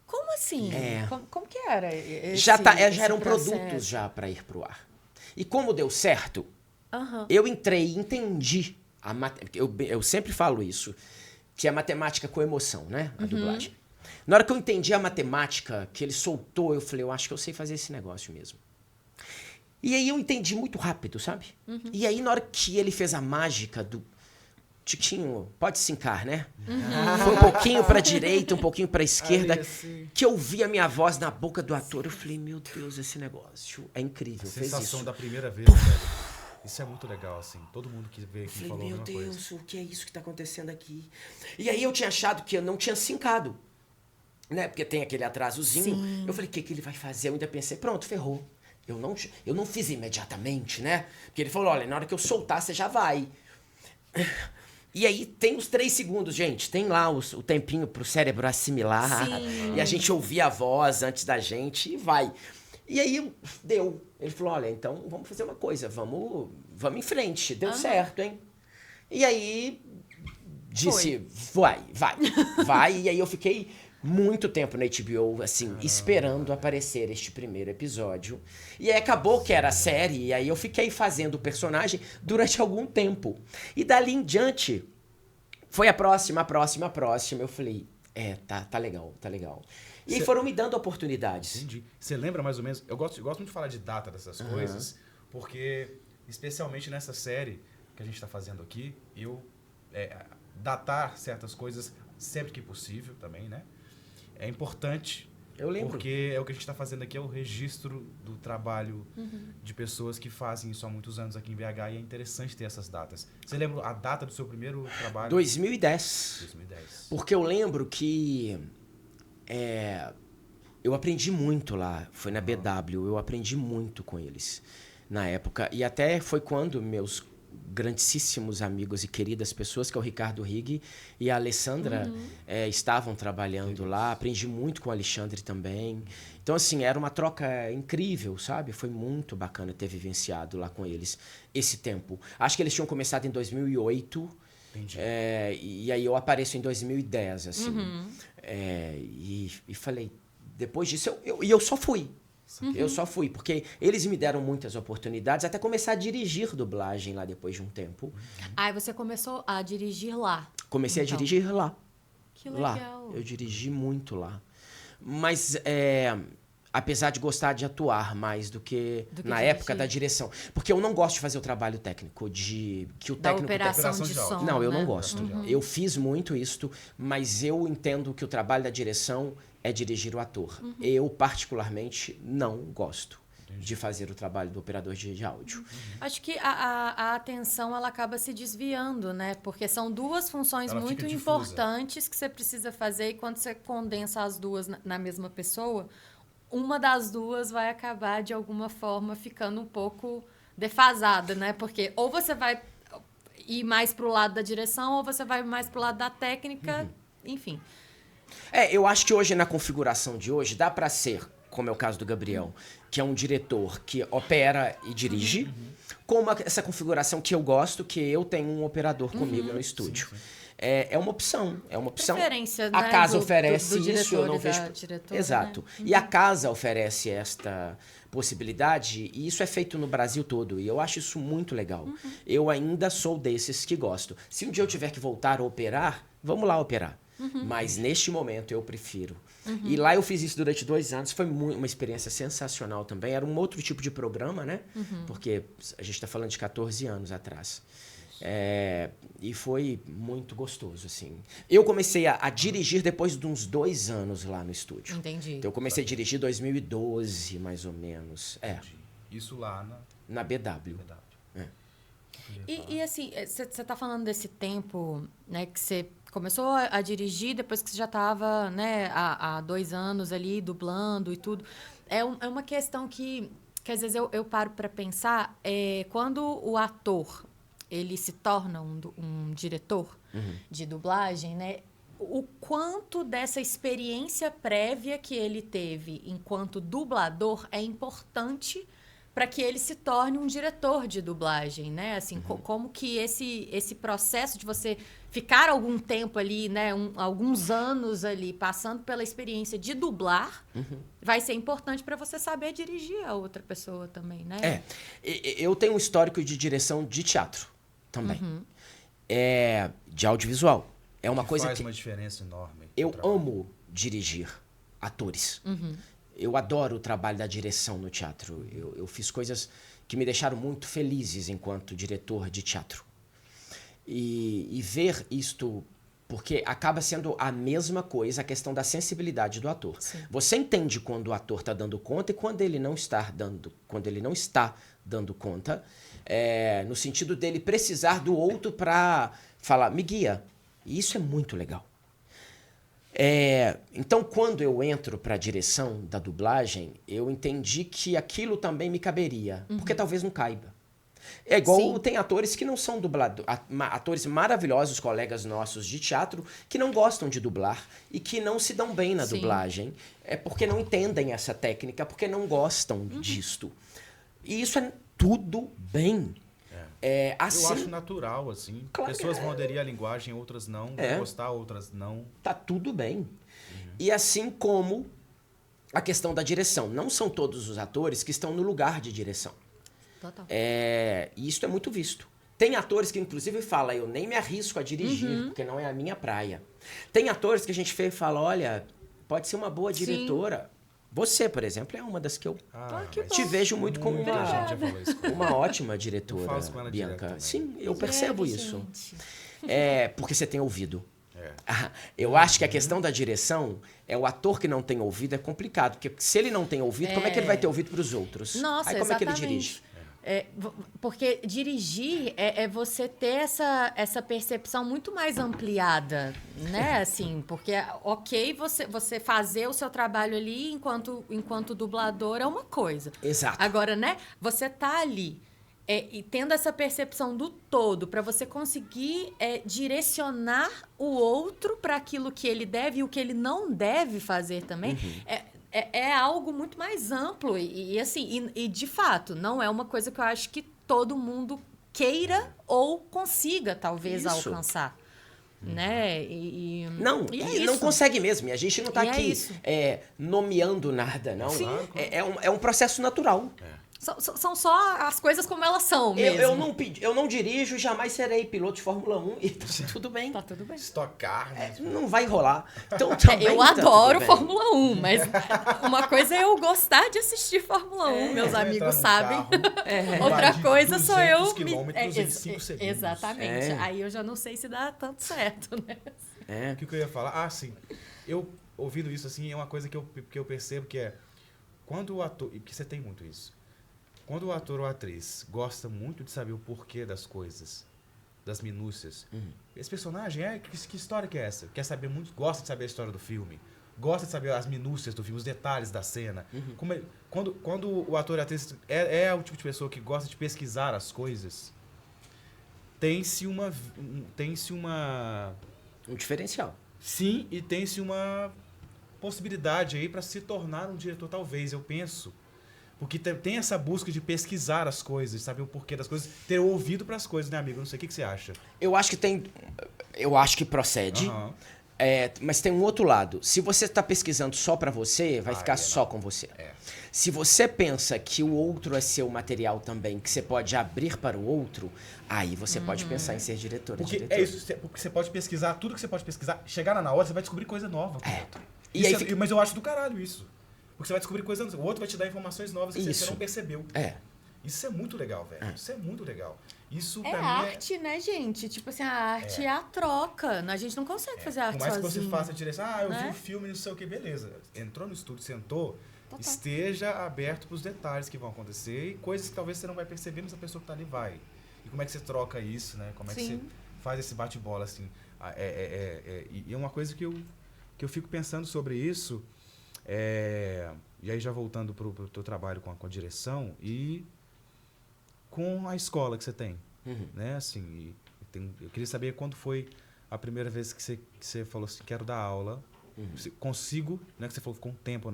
S2: Como assim? Como que era
S3: Já
S2: esse
S3: eram
S2: processo?
S3: produtos já para ir pro ar. E como deu certo,
S2: Aham.
S3: Eu entrei e entendi. Eu sempre falo isso, que é matemática com emoção, né? A dublagem. Na hora que eu entendi a matemática que ele soltou, eu falei, eu acho que eu sei fazer esse negócio mesmo. E aí eu entendi muito rápido, sabe? E aí na hora que ele fez a mágica do Tiquinho, pode sincar, né? Foi um pouquinho pra direita, um pouquinho pra esquerda,
S4: Ali, assim.
S3: que eu vi a minha voz na boca do ator. Eu falei, meu Deus, esse negócio é incrível.
S4: A
S3: Fez
S4: sensação
S3: isso.
S4: da primeira vez, velho. Isso é muito legal, assim. Todo mundo que veio aqui
S3: Falei,
S4: falou a
S3: meu
S4: mesma
S3: Deus,
S4: coisa.
S3: o que é isso que tá acontecendo aqui? E aí eu tinha achado que eu não tinha sincado, né? Porque tem aquele atrasozinho.
S2: Sim.
S3: Eu falei, o que, que ele vai fazer? Eu ainda pensei, pronto, ferrou. Eu não fiz imediatamente, né? Porque ele falou, olha, na hora que eu soltar, você já vai. E aí tem os 3 segundos, gente. Tem lá o tempinho pro cérebro assimilar.
S2: Sim.
S3: E a gente ouvir a voz antes da gente e vai. E aí deu. Ele falou, olha, então vamos fazer uma coisa. Vamos em frente. Deu certo, hein? E aí disse, vai. E aí eu fiquei muito tempo na HBO, assim, esperando aparecer este primeiro episódio. E aí acabou que era a série, e aí eu fiquei fazendo o personagem durante algum tempo. E dali em diante, foi a próxima. Eu falei, tá legal. E aí foram me dando oportunidades.
S4: Entendi. Você lembra mais ou menos... Eu gosto muito de falar de data dessas coisas, porque, especialmente nessa série que a gente está fazendo aqui, datar certas coisas sempre que possível também, né? É importante.
S3: Eu lembro.
S4: Porque é o que a gente está fazendo aqui, é o registro do trabalho de pessoas que fazem isso há muitos anos aqui em BH, e é interessante ter essas datas. Você lembra a data do seu primeiro trabalho?
S3: 2010.
S4: 2010.
S3: Porque eu lembro que eu aprendi muito lá. Foi na BW, eu aprendi muito com eles na época. E até foi quando meus grandíssimos amigos e queridas pessoas, que é o Ricardo Rigg e a Alessandra, estavam trabalhando lá. Aprendi muito com o Alexandre também. Então, assim, era uma troca incrível, sabe? Foi muito bacana ter vivenciado lá com eles esse tempo. Acho que eles tinham começado em 2008.
S4: Entendi.
S3: E aí eu apareço em 2010, assim. E falei, depois disso, eu só fui. Eu só fui, porque eles me deram muitas oportunidades, até começar a dirigir dublagem lá depois de um tempo.
S2: Aí você começou a dirigir lá.
S3: Comecei
S2: Então.
S3: a dirigir lá.
S2: Que
S3: Lá.
S2: legal.
S3: Eu dirigi muito lá. Mas, apesar de gostar de atuar mais do que na
S2: dirigir.
S3: época da direção. Porque eu não gosto de fazer o trabalho técnico, que o
S2: Da
S3: técnico...
S2: operação
S4: operação
S2: de
S4: de áudio.
S2: som.
S3: Não, eu
S2: né?
S3: não gosto. Eu fiz muito isto, mas eu entendo que o trabalho da direção é dirigir o ator. Eu, particularmente, não gosto de fazer o trabalho do operador de áudio.
S2: Acho que a atenção ela acaba se desviando, né? Porque são duas funções
S4: Ela
S2: muito
S4: fica difusa.
S2: importantes que você precisa fazer, e quando você condensa as duas na mesma pessoa, uma das duas vai acabar, de alguma forma, ficando um pouco defasada, né? Porque ou você vai ir mais pro lado da direção, ou você vai mais pro lado da técnica, enfim.
S3: Eu acho que hoje, na configuração de hoje, dá pra ser, como é o caso do Gabriel, que é um diretor que opera e dirige, com essa configuração que eu gosto, que eu tenho um operador comigo no estúdio. É uma opção,
S2: Preferência,
S3: A
S2: né,
S3: casa
S2: do
S3: oferece
S2: diretor
S3: isso, eu não
S2: e da
S3: vejo...
S2: diretora,
S3: Exato.
S2: né?
S3: E a casa oferece esta possibilidade, e isso é feito no Brasil todo, e eu acho isso muito legal. Eu ainda sou desses que gosto. Se um dia eu tiver que voltar a operar, vamos lá operar. Mas neste momento eu prefiro. E lá eu fiz isso durante 2 anos, foi uma experiência sensacional também. Era um outro tipo de programa, né? Porque a gente está falando de 14 anos atrás. E foi muito gostoso, assim. Eu comecei a dirigir depois de uns 2 anos lá no estúdio.
S2: Entendi.
S3: Então eu comecei a dirigir em 2012, mais ou menos.
S4: Isso lá
S3: Na BW.
S2: E assim, você está falando desse tempo, né, que você começou a dirigir depois que você já estava, né, há 2 anos ali dublando e tudo. É uma questão que às vezes eu paro para pensar, quando o ator ele se torna um diretor de dublagem, né, o quanto dessa experiência prévia que ele teve enquanto dublador é importante para que ele se torne um diretor de dublagem, né? Assim, como que esse processo de você ficar algum tempo ali, né? Alguns anos ali, passando pela experiência de dublar, vai ser importante para você saber dirigir a outra pessoa também, né?
S3: Eu tenho um histórico de direção de teatro também. De audiovisual. É uma
S4: Que
S3: coisa
S4: faz
S3: que
S4: uma diferença enorme.
S3: eu
S4: no trabalho.
S3: amo dirigir atores. Eu adoro o trabalho da direção no teatro. Eu fiz coisas que me deixaram muito felizes enquanto diretor de teatro. E ver isto, porque acaba sendo a mesma coisa, a questão da sensibilidade do ator.
S2: Sim.
S3: Você entende quando o ator está dando conta e quando ele não está dando conta, no sentido dele precisar do outro para falar, me guia. E isso é muito legal. Então, quando eu entro para a direção da dublagem, eu entendi que aquilo também me caberia, porque talvez não caiba. É igual
S2: Sim.
S3: tem atores que não são dubladores, atores maravilhosos, colegas nossos de teatro, que não gostam de dublar e que não se dão bem na
S2: Sim.
S3: dublagem, porque não entendem essa técnica, porque não gostam disto. E isso é tudo bem. Assim,
S4: Eu acho natural, assim.
S3: Claro,
S4: Pessoas vão aderir à linguagem, outras não. Vão gostar, outras não.
S3: tá tudo bem. E assim como a questão da direção. Não são todos os atores que estão no lugar de direção.
S2: Total.
S3: E isso é muito visto. Tem atores que, inclusive, falam, eu nem me arrisco a dirigir, porque não é a minha praia. Tem atores que a gente vê e fala, olha, pode ser uma boa
S2: Sim.
S3: diretora. Você, por exemplo, é uma das que eu
S2: que
S4: mas
S3: te vejo muito como
S4: muita gente já falou isso.
S3: uma ótima diretora,
S4: Eu faço com ela direto
S3: Bianca.
S4: também.
S3: Sim, eu percebo isso.
S2: Gente.
S3: Porque você tem ouvido. Eu acho que a questão da direção é o ator que não tem ouvido é complicado, porque se ele não tem ouvido, como é que ele vai ter ouvido para os outros?
S2: Nossa,
S3: Aí como é que ele
S2: exatamente.
S3: dirige?
S2: Porque dirigir é você ter essa percepção muito mais ampliada, né? Assim, porque, ok, você fazer o seu trabalho ali enquanto dublador é uma coisa.
S3: Exato.
S2: Agora, né? Você tá ali e tendo essa percepção do todo para você conseguir direcionar o outro para aquilo que ele deve e o que ele não deve fazer também. É algo muito mais amplo e assim, e de fato, não é uma coisa que eu acho que todo mundo queira ou consiga, talvez,
S3: Isso.
S2: alcançar. Né?
S3: Não,
S2: e
S3: e não consegue mesmo. E a gente não está
S2: E é
S3: aqui
S2: isso.
S3: nomeando nada, não.
S2: Sim.
S3: É um processo natural.
S2: São só as coisas como elas são mesmo.
S3: Eu não dirijo, jamais serei piloto de Fórmula 1 e tá tudo bem.
S2: Tá tudo bem.
S4: Estocar, né?
S3: Não vai rolar. Então, também
S2: Eu
S3: tá
S2: adoro
S3: tudo bem.
S2: Fórmula 1, mas uma coisa é eu gostar de assistir Fórmula 1, meus
S4: Vai
S2: amigos
S4: entrar
S2: sabem.
S4: num carro,
S2: Outra
S4: vai de
S2: coisa sou eu.
S4: 200 quilômetros em 5 segundos.
S2: Exatamente. Aí eu já não sei se dá tanto certo, né?
S4: O que eu ia falar? Sim. Eu, ouvindo isso, assim, é uma coisa que eu percebo que quando o ator... E que você tem muito isso. Quando o ator ou a atriz gosta muito de saber o porquê das coisas, das minúcias, esse personagem, que história que é essa? Quer saber muito, gosta de saber a história do filme, gosta de saber as minúcias do filme, os detalhes da cena. Quando o ator ou a atriz é o tipo de pessoa que gosta de pesquisar as coisas, tem-se um
S3: diferencial.
S4: Sim, e tem-se uma possibilidade aí para se tornar um diretor, talvez, eu penso. Porque tem essa busca de pesquisar as coisas, saber o porquê das coisas, ter ouvido para as coisas, né, amigo? Não sei o que você acha.
S3: Eu acho que procede. Mas tem um outro lado. Se você está pesquisando só para você, vai ficar só com você. Se você pensa que o outro é seu material também, que você pode abrir para o outro, aí você pode pensar em ser diretor.
S4: Porque é isso, porque você pode pesquisar, tudo que você pode pesquisar, chegar na hora, você vai descobrir coisa nova com o outro. Mas eu acho do caralho isso. Porque você vai descobrir coisas novas. O outro vai te dar informações novas que você não percebeu. Isso é muito legal, velho. Isso é muito legal. Isso, pra mim,
S2: arte, né, gente? Tipo assim, a arte é a troca. A gente não consegue fazer arte sozinho.
S4: Por mais que você faça a direção, eu vi o filme, não sei o que, beleza. Entrou no estúdio, sentou, esteja aberto pros detalhes que vão acontecer e coisas que talvez você não vai perceber, mas a pessoa que tá ali vai. E como é que você troca isso, né? Como é que você faz esse bate-bola, assim. E é uma coisa que eu fico pensando sobre isso, e aí já voltando pro teu trabalho com a direção e com a escola que você tem, né? Assim, eu queria saber quando foi a primeira vez que você falou assim, quero dar aula, consigo, né? Que você falou que ficou um tempo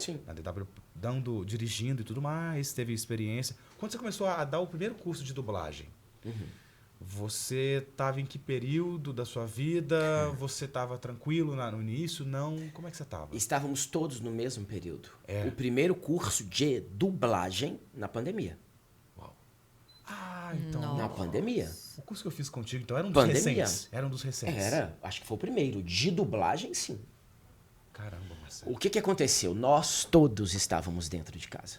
S3: Sim.
S4: Na DW, dirigindo e tudo mais, teve experiência. Quando você começou a dar o primeiro curso de dublagem, você estava em que período da sua vida? Você estava tranquilo no início? Não? Como é que você estava?
S3: Estávamos todos no mesmo período.
S4: É.
S3: O primeiro curso de dublagem na pandemia.
S4: Ah, então...
S3: Na pandemia.
S4: O curso que eu fiz contigo, então, era um dos
S3: Pandemia.
S4: recentes. Era um dos recentes.
S3: Era, acho que foi o primeiro. De dublagem, sim.
S4: Caramba, Marcelo.
S3: O que aconteceu? Nós todos estávamos dentro de casa.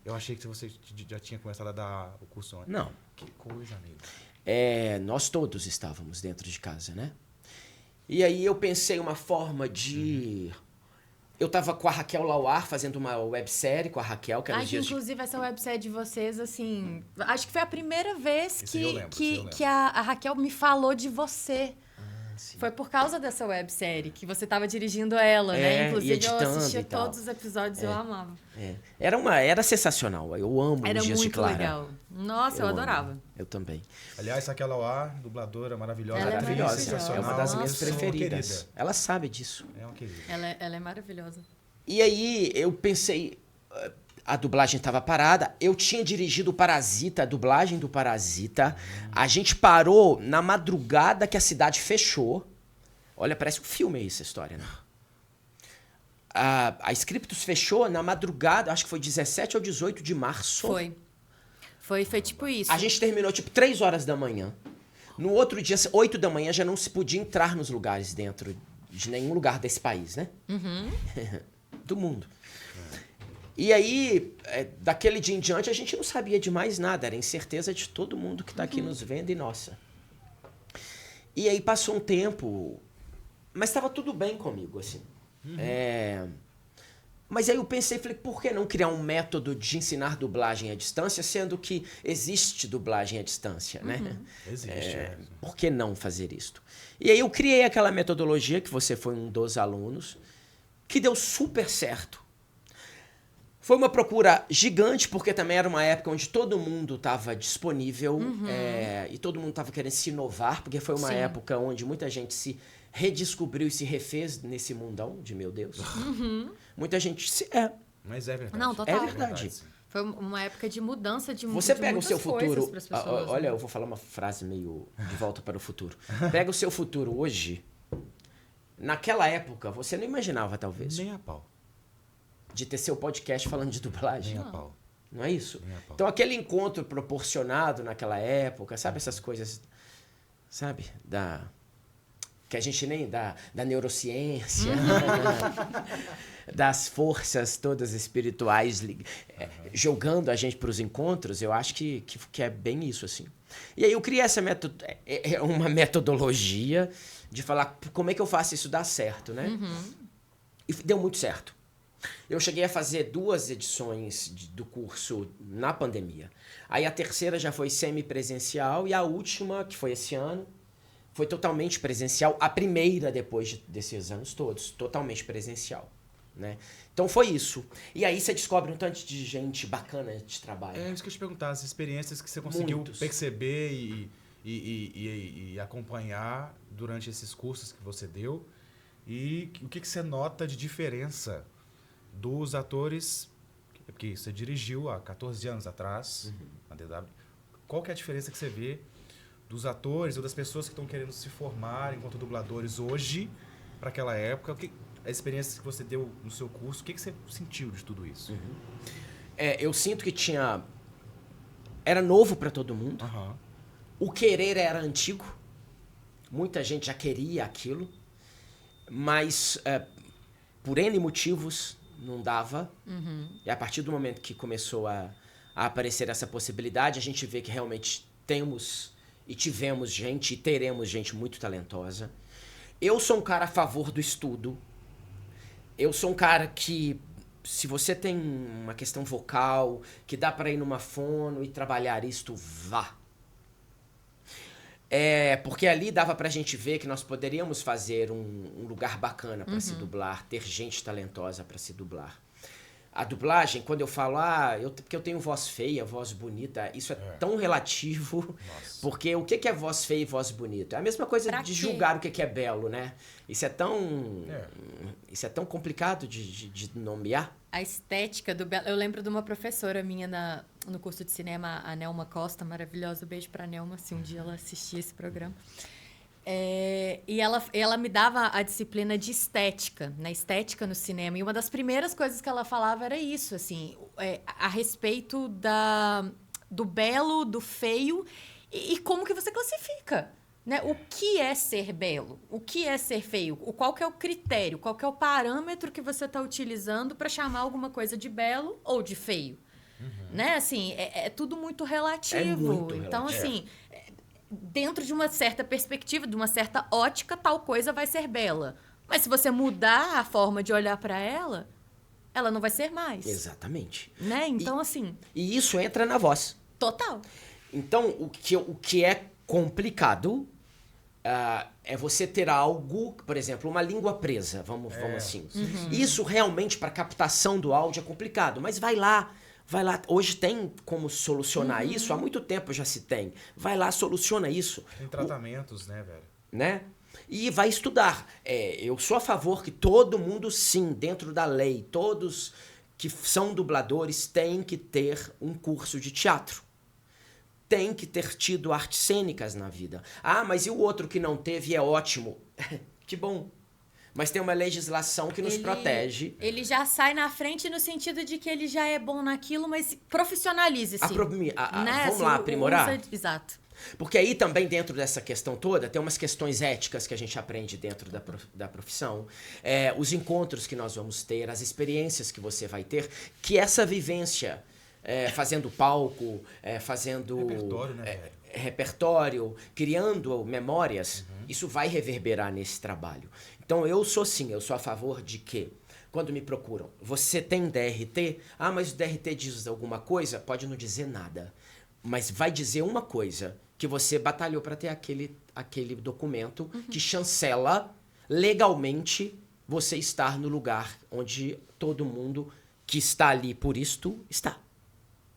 S4: Eu achei que você já tinha começado a dar o curso antes.
S3: Não.
S4: Que coisa, amigo.
S3: Nós todos estávamos dentro de casa, né? E aí eu pensei uma forma de... Eu tava com a Raquel Lauar fazendo uma websérie com a Raquel, que era os dias de...
S2: Inclusive, essa websérie de vocês, assim... Acho que foi a primeira vez
S4: Esse eu lembro.
S2: que a Raquel me falou de você.
S3: Sim.
S2: Foi por causa dessa websérie que você estava dirigindo ela, né?
S3: E
S2: Inclusive, eu
S3: editando
S2: assistia
S3: e tal.
S2: todos os episódios, eu amava.
S3: Era sensacional. Eu amo
S2: Era
S3: os dias de
S2: muito
S3: Clara.
S2: legal. Nossa, eu
S3: amo.
S2: adorava.
S3: Eu também.
S4: Aliás, Raquel Lauar, dubladora maravilhosa.
S2: Ela é
S4: atriz
S2: maravilhosa.
S4: sensacional.
S3: É uma das minhas
S2: Nossa.
S3: preferidas.
S4: Querida.
S3: Ela sabe disso.
S4: É uma querida.
S2: Ela é maravilhosa.
S3: E aí eu pensei, a dublagem estava parada, eu tinha dirigido o Parasita, a dublagem do Parasita. A gente parou na madrugada que a cidade fechou. Olha, parece um filme essa história, né? A Scriptus fechou na madrugada, acho que foi 17 ou 18 de março.
S2: Foi tipo isso.
S3: A gente terminou tipo 3 horas da manhã. No outro dia, 8 da manhã, já não se podia entrar nos lugares dentro de nenhum lugar desse país, né? Do mundo. E aí, daquele dia em diante, a gente não sabia de mais nada. Era incerteza de todo mundo que está aqui nos vendo e nossa. E aí passou um tempo, mas estava tudo bem comigo, assim. Mas aí eu pensei, falei, por que não criar um método de ensinar dublagem à distância, sendo que existe dublagem à distância, né?
S4: Existe,
S3: Por que não fazer isto? E aí eu criei aquela metodologia, que você foi um dos alunos, que deu super certo. Foi uma procura gigante, porque também era uma época onde todo mundo estava disponível e todo mundo estava querendo se inovar, porque foi uma época onde muita gente se redescobriu e se refez nesse mundão de meu Deus. Muita gente se...
S4: Mas é verdade.
S2: Não, total.
S3: É verdade.
S2: Foi uma época de mudança de
S3: Você
S2: de
S3: pega o
S2: muitas
S3: seu
S2: coisas
S3: futuro...
S2: pras pessoas,
S3: olha,
S2: né?
S3: eu vou falar uma frase meio de volta para o futuro. Pega o seu futuro hoje. Naquela época, você não imaginava, talvez,
S4: Nem a pau.
S3: de ter seu podcast falando de dublagem.
S4: Nem a pau.
S3: Não é isso?
S4: Nem a pau.
S3: Então, aquele encontro proporcionado naquela época, sabe essas coisas, sabe? Que a gente nem... Da neurociência, das forças todas espirituais jogando a gente para os encontros, eu acho que é bem isso, assim. E aí eu criei essa uma metodologia de falar como é que eu faço isso dar certo, né? E deu muito certo. Eu cheguei a fazer 2 edições do curso na pandemia. Aí a terceira já foi semipresencial e a última, que foi esse ano, foi totalmente presencial. A primeira, depois desses anos todos, totalmente presencial, né? Então foi isso. E aí você descobre um tanto de gente bacana de trabalho.
S4: É isso que eu te perguntar, as experiências que você conseguiu
S3: Muitos.
S4: perceber e acompanhar durante esses cursos que você deu. E o que você nota de diferença dos atores, porque você dirigiu há 14 anos atrás, na DW. Qual que é a diferença que você vê dos atores ou das pessoas que estão querendo se formar enquanto dubladores hoje para aquela época? A experiência que você deu no seu curso, o que você sentiu de tudo isso?
S3: Eu sinto que era novo para todo mundo. O querer era antigo. Muita gente já queria aquilo. Mas, por N motivos, não dava. E a partir do momento que começou a aparecer essa possibilidade, a gente vê que realmente temos e tivemos gente e teremos gente muito talentosa. Eu sou um cara a favor do estudo. Eu sou um cara que, se você tem uma questão vocal, que dá para ir numa fono e trabalhar isto, vá. Porque ali dava pra gente ver que nós poderíamos fazer um lugar bacana para se dublar, ter gente talentosa para se dublar. A dublagem, quando eu falo, porque eu tenho voz feia, voz bonita, isso é tão relativo.
S4: Nossa.
S3: Porque o que é voz feia e voz bonita? É a mesma coisa
S2: Pra
S3: de
S2: quê?
S3: julgar o que é belo, né? Isso é tão complicado de nomear.
S2: A estética do belo. Eu lembro de uma professora minha no curso de cinema, a Nelma Costa, maravilhosa. Beijo pra Nelma, se um dia ela assistir esse programa. E ela me dava a disciplina de estética, né? Estética no cinema. E uma das primeiras coisas que ela falava era isso, assim, a respeito do belo, do feio e como que você classifica, né? O que é ser belo? O que é ser feio? Qual que é o critério? Qual que é o parâmetro que você está utilizando para chamar alguma coisa de belo ou de feio? Né? Assim, é tudo muito relativo.
S3: É muito
S2: então,
S3: relativo.
S2: assim, dentro de uma certa perspectiva, de uma certa ótica, tal coisa vai ser bela. Mas se você mudar a forma de olhar para ela, ela não vai ser mais.
S3: Exatamente.
S2: Né? Então, assim,
S3: E isso entra na voz.
S2: total.
S3: Então, o que é complicado é você ter algo, por exemplo, uma língua presa, vamos assim. Isso realmente, para captação do áudio, é complicado. Mas vai lá. Hoje tem como solucionar isso, há muito tempo já se tem. Vai lá, soluciona isso.
S4: Tem tratamentos, né, velho?
S3: Né? E vai estudar. Eu sou a favor que todo mundo, sim, dentro da lei, todos que são dubladores têm que ter um curso de teatro. Tem que ter tido artes cênicas na vida. Mas e o outro que não teve é ótimo. Que bom. Mas tem uma legislação que nos protege.
S2: Ele já sai na frente no sentido de que ele já é bom naquilo, mas profissionalize-se. Né?
S3: Vamos lá aprimorar?
S2: Exato.
S3: Porque aí também dentro dessa questão toda tem umas questões éticas que a gente aprende dentro da profissão. Os encontros que nós vamos ter, as experiências que você vai ter, que essa vivência, fazendo palco, fazendo
S4: Repertório, né, velho?
S3: repertório, criando memórias, isso vai reverberar nesse trabalho. Então eu sou a favor de que, quando me procuram, você tem DRT? Mas o DRT diz alguma coisa? Pode não dizer nada. Mas vai dizer uma coisa, que você batalhou para ter aquele documento que chancela legalmente você estar no lugar onde todo mundo que está ali por isto está.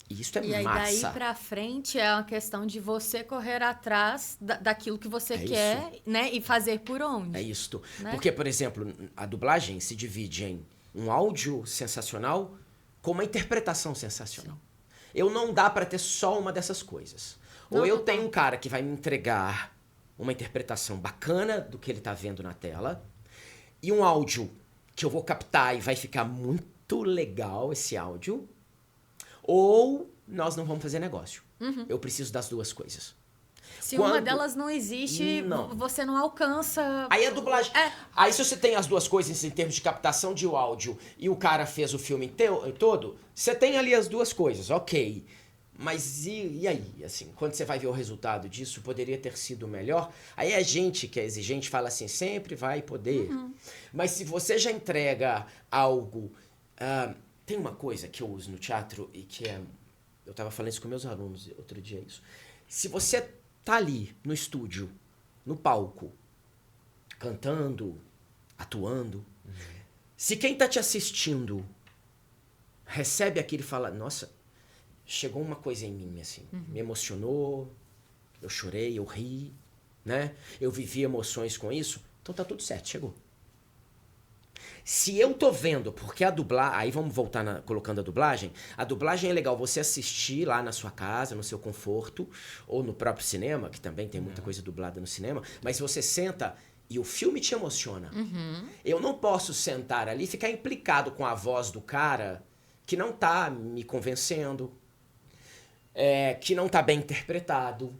S3: E isso é
S2: E aí,
S3: massa.
S2: daí pra frente, é uma questão de você correr atrás daquilo que você quer, né? E fazer por onde.
S3: É isto.
S2: Né?
S3: Porque, por exemplo, a dublagem se divide em um áudio sensacional com uma interpretação sensacional. Não dá pra ter só uma dessas coisas. Ou eu tenho um cara que vai me entregar uma interpretação bacana do que ele tá vendo na tela, e um áudio que eu vou captar e vai ficar muito legal esse áudio, ou nós não vamos fazer negócio. Eu preciso das duas coisas.
S2: Se uma delas não existe, você não alcança...
S3: Aí a dublagem... Aí se você tem as duas coisas em termos de captação de áudio e o cara fez o filme todo, você tem ali as duas coisas, ok. Mas e aí? Assim, quando você vai ver o resultado disso, poderia ter sido melhor? Aí a gente que é exigente fala assim, sempre vai poder. Mas se você já entrega algo... tem uma coisa que eu uso no teatro e que é... Eu estava falando isso com meus alunos outro dia, isso. Se você tá ali no estúdio, no palco, cantando, atuando, se quem tá te assistindo recebe aquilo e fala, nossa, chegou uma coisa em mim, assim, me emocionou, eu chorei, eu ri, né? Eu vivi emoções com isso, então tá tudo certo, chegou. Se eu tô vendo, porque a dublagem... Aí vamos voltar colocando a dublagem é legal você assistir lá na sua casa, no seu conforto, ou no próprio cinema, que também tem muita coisa dublada no cinema, mas você senta e o filme te emociona. Eu não posso sentar ali e ficar implicado com a voz do cara que não tá me convencendo, que não tá bem interpretado.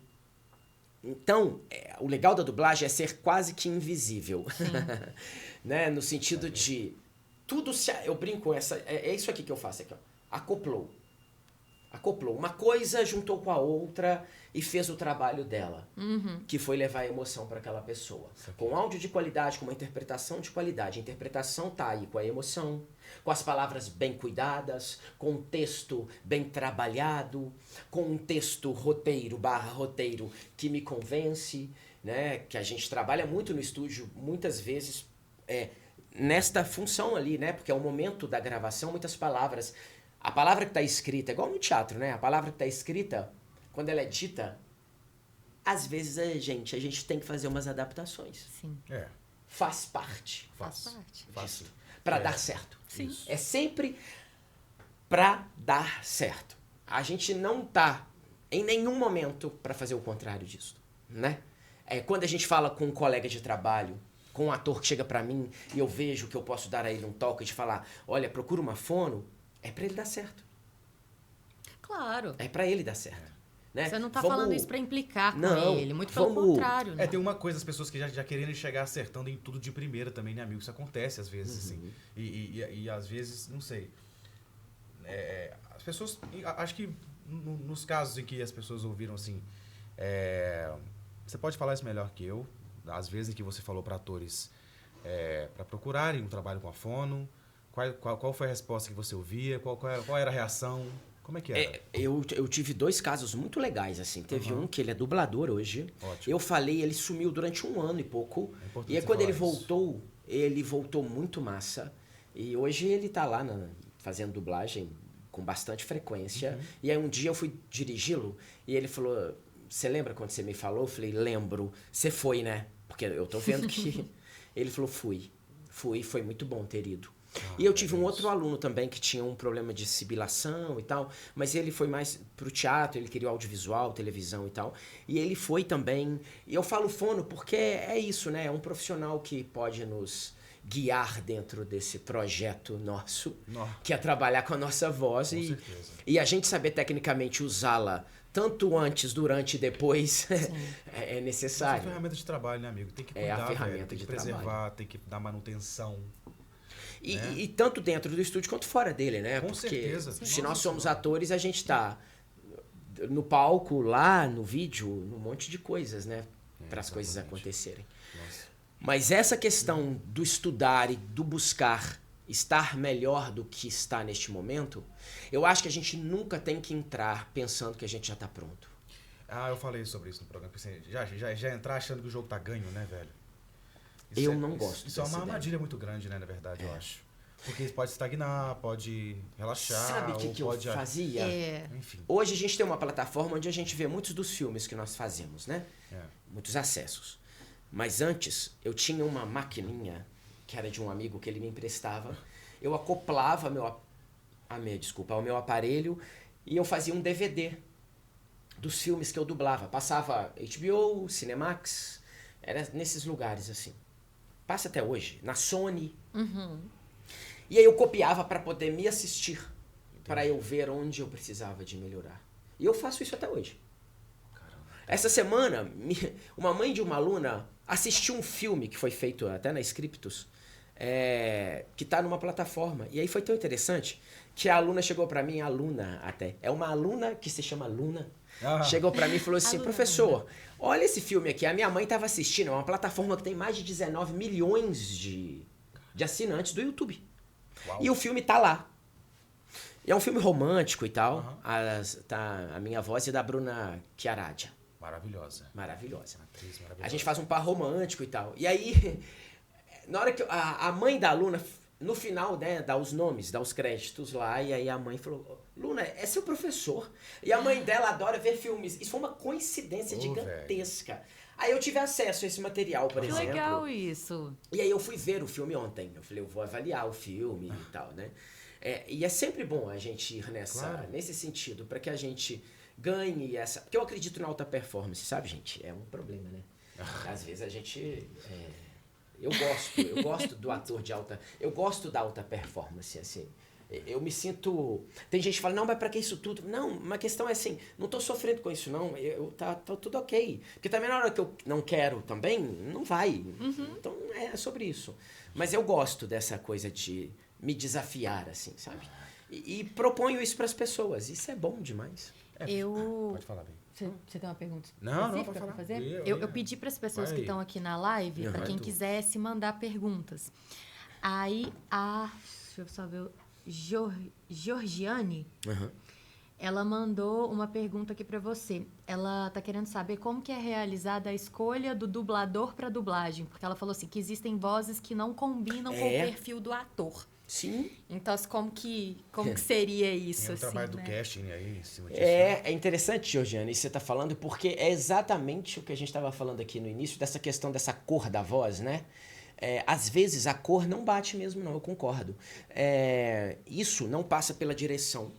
S3: Então, o legal da dublagem é ser quase que invisível. Né? No sentido de... Eu brinco com essa... É isso aqui que eu faço. Aqui, ó. Acoplou. Uma coisa juntou com a outra e fez o trabalho dela. Que foi levar a emoção para aquela pessoa. Com áudio de qualidade, com uma interpretação de qualidade. A interpretação tá aí com a emoção, com as palavras bem cuidadas, com um texto bem trabalhado, com um texto roteiro que me convence, né? Que a gente trabalha muito no estúdio, muitas vezes nesta função ali, né? Porque é o momento da gravação, muitas palavras. A palavra que está escrita, igual no teatro, né? A palavra que está escrita, quando ela é dita, às vezes a gente tem que fazer umas adaptações.
S2: Sim.
S3: Faz parte.
S2: Faz parte.
S4: Fácil.
S3: Para dar certo.
S2: Sim.
S4: Isso.
S3: É sempre para dar certo. A gente não tá em nenhum momento para fazer o contrário disso, né? Quando a gente fala com um colega de trabalho, com um ator que chega para mim e eu vejo que eu posso dar a ele um toque de falar, olha, procura uma fono, é para ele dar certo.
S2: Claro.
S3: É para ele dar certo. Né?
S2: Você não tá
S3: Vamos-
S2: falando isso pra implicar com
S3: Não,
S2: ele, muito pelo
S3: vamos-
S2: contrário, né?
S4: Tem uma coisa, as pessoas que já querendo chegar acertando em tudo de primeira também, né, amigo? Isso acontece às vezes, assim. E às vezes, não sei. As pessoas. Acho que nos casos em que as pessoas ouviram assim. Você pode falar isso melhor que eu. Às vezes em que você falou para atores para procurarem um trabalho com a fono. Qual foi a resposta que você ouvia? Qual era a reação? Como é que era?
S3: Eu tive 2 casos muito legais, assim. Teve um que ele é dublador hoje.
S4: Ótimo.
S3: Eu falei, ele sumiu durante 1 ano e pouco.
S4: É importante
S3: E aí
S4: você
S3: quando ele
S4: falar isso.
S3: ele voltou muito massa. E hoje ele tá lá fazendo dublagem com bastante frequência. E aí um dia eu fui dirigi-lo e ele falou, você lembra quando você me falou? Eu falei, lembro. Você foi, né? Porque eu tô vendo que... Ele falou, fui. Foi muito bom ter ido. E eu tive um outro aluno também que tinha um problema de sibilação e tal, mas ele foi mais pro teatro, ele queria o audiovisual, televisão e tal. E ele foi também. E eu falo fono porque é isso, né? É um profissional que pode nos guiar dentro desse projeto nosso, que é trabalhar com a nossa voz
S4: certeza.
S3: e a gente saber tecnicamente usá-la tanto antes, durante e depois é
S4: Essa é a
S3: necessário.
S4: ferramenta de trabalho, né, amigo? Tem que
S3: É a
S4: cuidar,
S3: ferramenta
S4: velho, tem que
S3: de
S4: preservar,
S3: trabalho.
S4: tem que dar manutenção.
S3: E tanto dentro do estúdio quanto fora dele, né?
S4: Com
S3: Porque
S4: certeza.
S3: se nós
S4: Nossa
S3: somos
S4: Senhora.
S3: atores, a gente tá no palco, lá no vídeo, num monte de coisas, né? Para as coisas
S4: exatamente.
S3: acontecerem.
S4: Nossa.
S3: Mas essa questão do estudar e do buscar estar melhor do que está neste momento, eu acho que a gente nunca tem que entrar pensando que a gente já está pronto.
S4: Eu falei sobre isso no programa. Assim, já entrar achando que o jogo tá ganho, né, velho?
S3: Eu não gosto
S4: Isso é
S3: dessa
S4: uma
S3: ideia.
S4: armadilha muito grande, né, na verdade, eu acho. Porque pode estagnar, pode relaxar,
S3: Sabe o
S4: ou
S3: que eu
S4: pode...
S3: fazia?
S4: Enfim.
S3: Hoje a gente tem uma plataforma onde a gente vê muitos dos filmes que nós fazemos, né? Muitos acessos. Mas antes, eu tinha uma maquininha, que era de um amigo que ele me emprestava. Eu acoplava ao meu aparelho e eu fazia um DVD dos filmes que eu dublava. Passava HBO, Cinemax, era nesses lugares assim. Passa até hoje, na Sony. E aí eu copiava para poder me assistir, para eu ver onde eu precisava de melhorar. E eu faço isso até hoje. Essa semana, uma mãe de uma aluna assistiu um filme que foi feito até na Scriptus, que está numa plataforma. E aí foi tão interessante que a aluna chegou para mim, é uma aluna que se chama Luna, chegou para mim e falou assim, professor, olha esse filme aqui, a minha mãe estava assistindo, é uma plataforma que tem mais de 19 milhões de assinantes do YouTube.
S4: Uau.
S3: E o filme tá lá. E é um filme romântico e tal. A minha voz é da Bruna Chiaradia.
S4: Maravilhosa.
S3: Maravilhosa.
S4: Atriz maravilhosa.
S3: A gente faz um par romântico e tal. E aí, na hora que a mãe da aluna, no final, né, dá os nomes, dá os créditos lá, e aí a mãe falou, Luna, é seu professor. E a mãe dela adora ver filmes. Isso foi uma coincidência gigantesca. Aí eu tive acesso a esse material, por
S2: Que
S3: exemplo.
S2: legal isso.
S3: E aí eu fui ver o filme ontem. Eu falei, eu vou avaliar o filme e tal, né? E é sempre bom a gente ir nesse sentido, para que a gente ganhe essa... Porque eu acredito na alta performance, sabe, gente? É um problema, né? Às vezes a gente... Eu gosto do ator de alta... Eu gosto da alta performance, assim. Eu me sinto... Tem gente que fala, não, mas pra que isso tudo? Não, uma questão é assim, não tô sofrendo com isso, não. Tá tudo ok. Porque também na hora que eu não quero também, não vai. Então é sobre isso. Mas eu gosto dessa coisa de me desafiar, assim, sabe? E proponho isso pras pessoas. Isso é bom demais.
S4: Pode falar bem.
S2: Você tem uma pergunta
S4: Não,
S2: específica
S4: pode falar.
S2: pra fazer?
S4: Eu
S2: Eu pedi para as pessoas
S4: Vai
S2: que
S4: aí.
S2: estão aqui na live, para quem quisesse mandar perguntas. Aí deixa eu só ver, Georgiane, Ela mandou uma pergunta aqui pra você. Ela tá querendo saber como que é realizada a escolha do dublador pra dublagem. Porque ela falou assim, que existem vozes que não combinam com o perfil do ator.
S3: Sim.
S2: Então, assim, como que seria isso?
S4: Tem o
S2: assim,
S4: trabalho do
S2: né?
S4: casting aí em cima disso.
S3: É interessante, Georgiana, isso que você está falando, porque é exatamente o que a gente estava falando aqui no início, dessa questão dessa cor da voz, né? Às vezes a cor não bate mesmo, não, eu concordo. Isso não passa pela direção.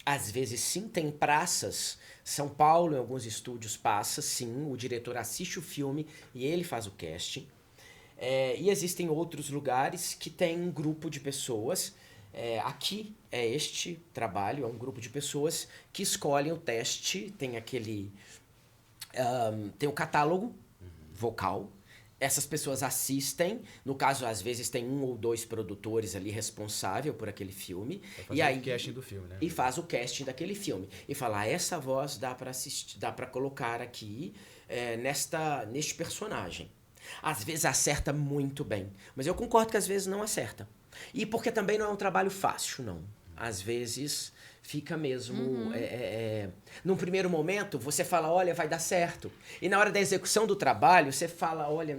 S3: Às vezes sim, tem praças. São Paulo, em alguns estúdios, passa, sim. O diretor assiste o filme e ele faz o casting. E existem outros lugares que tem um grupo de pessoas. Aqui é este trabalho, é um grupo de pessoas que escolhem o teste. Tem tem o catálogo vocal. Essas pessoas assistem, no caso, às vezes tem 1 ou 2 produtores ali responsável por aquele filme.
S4: E aí o casting do filme, né?
S3: E faz o casting daquele filme. E fala, essa voz dá pra assistir, dá para colocar aqui neste personagem. Às vezes acerta muito bem, mas eu concordo que às vezes não acerta. E porque também não é um trabalho fácil, não. Às vezes fica mesmo... num primeiro momento, você fala, olha, vai dar certo. E na hora da execução do trabalho, você fala, olha,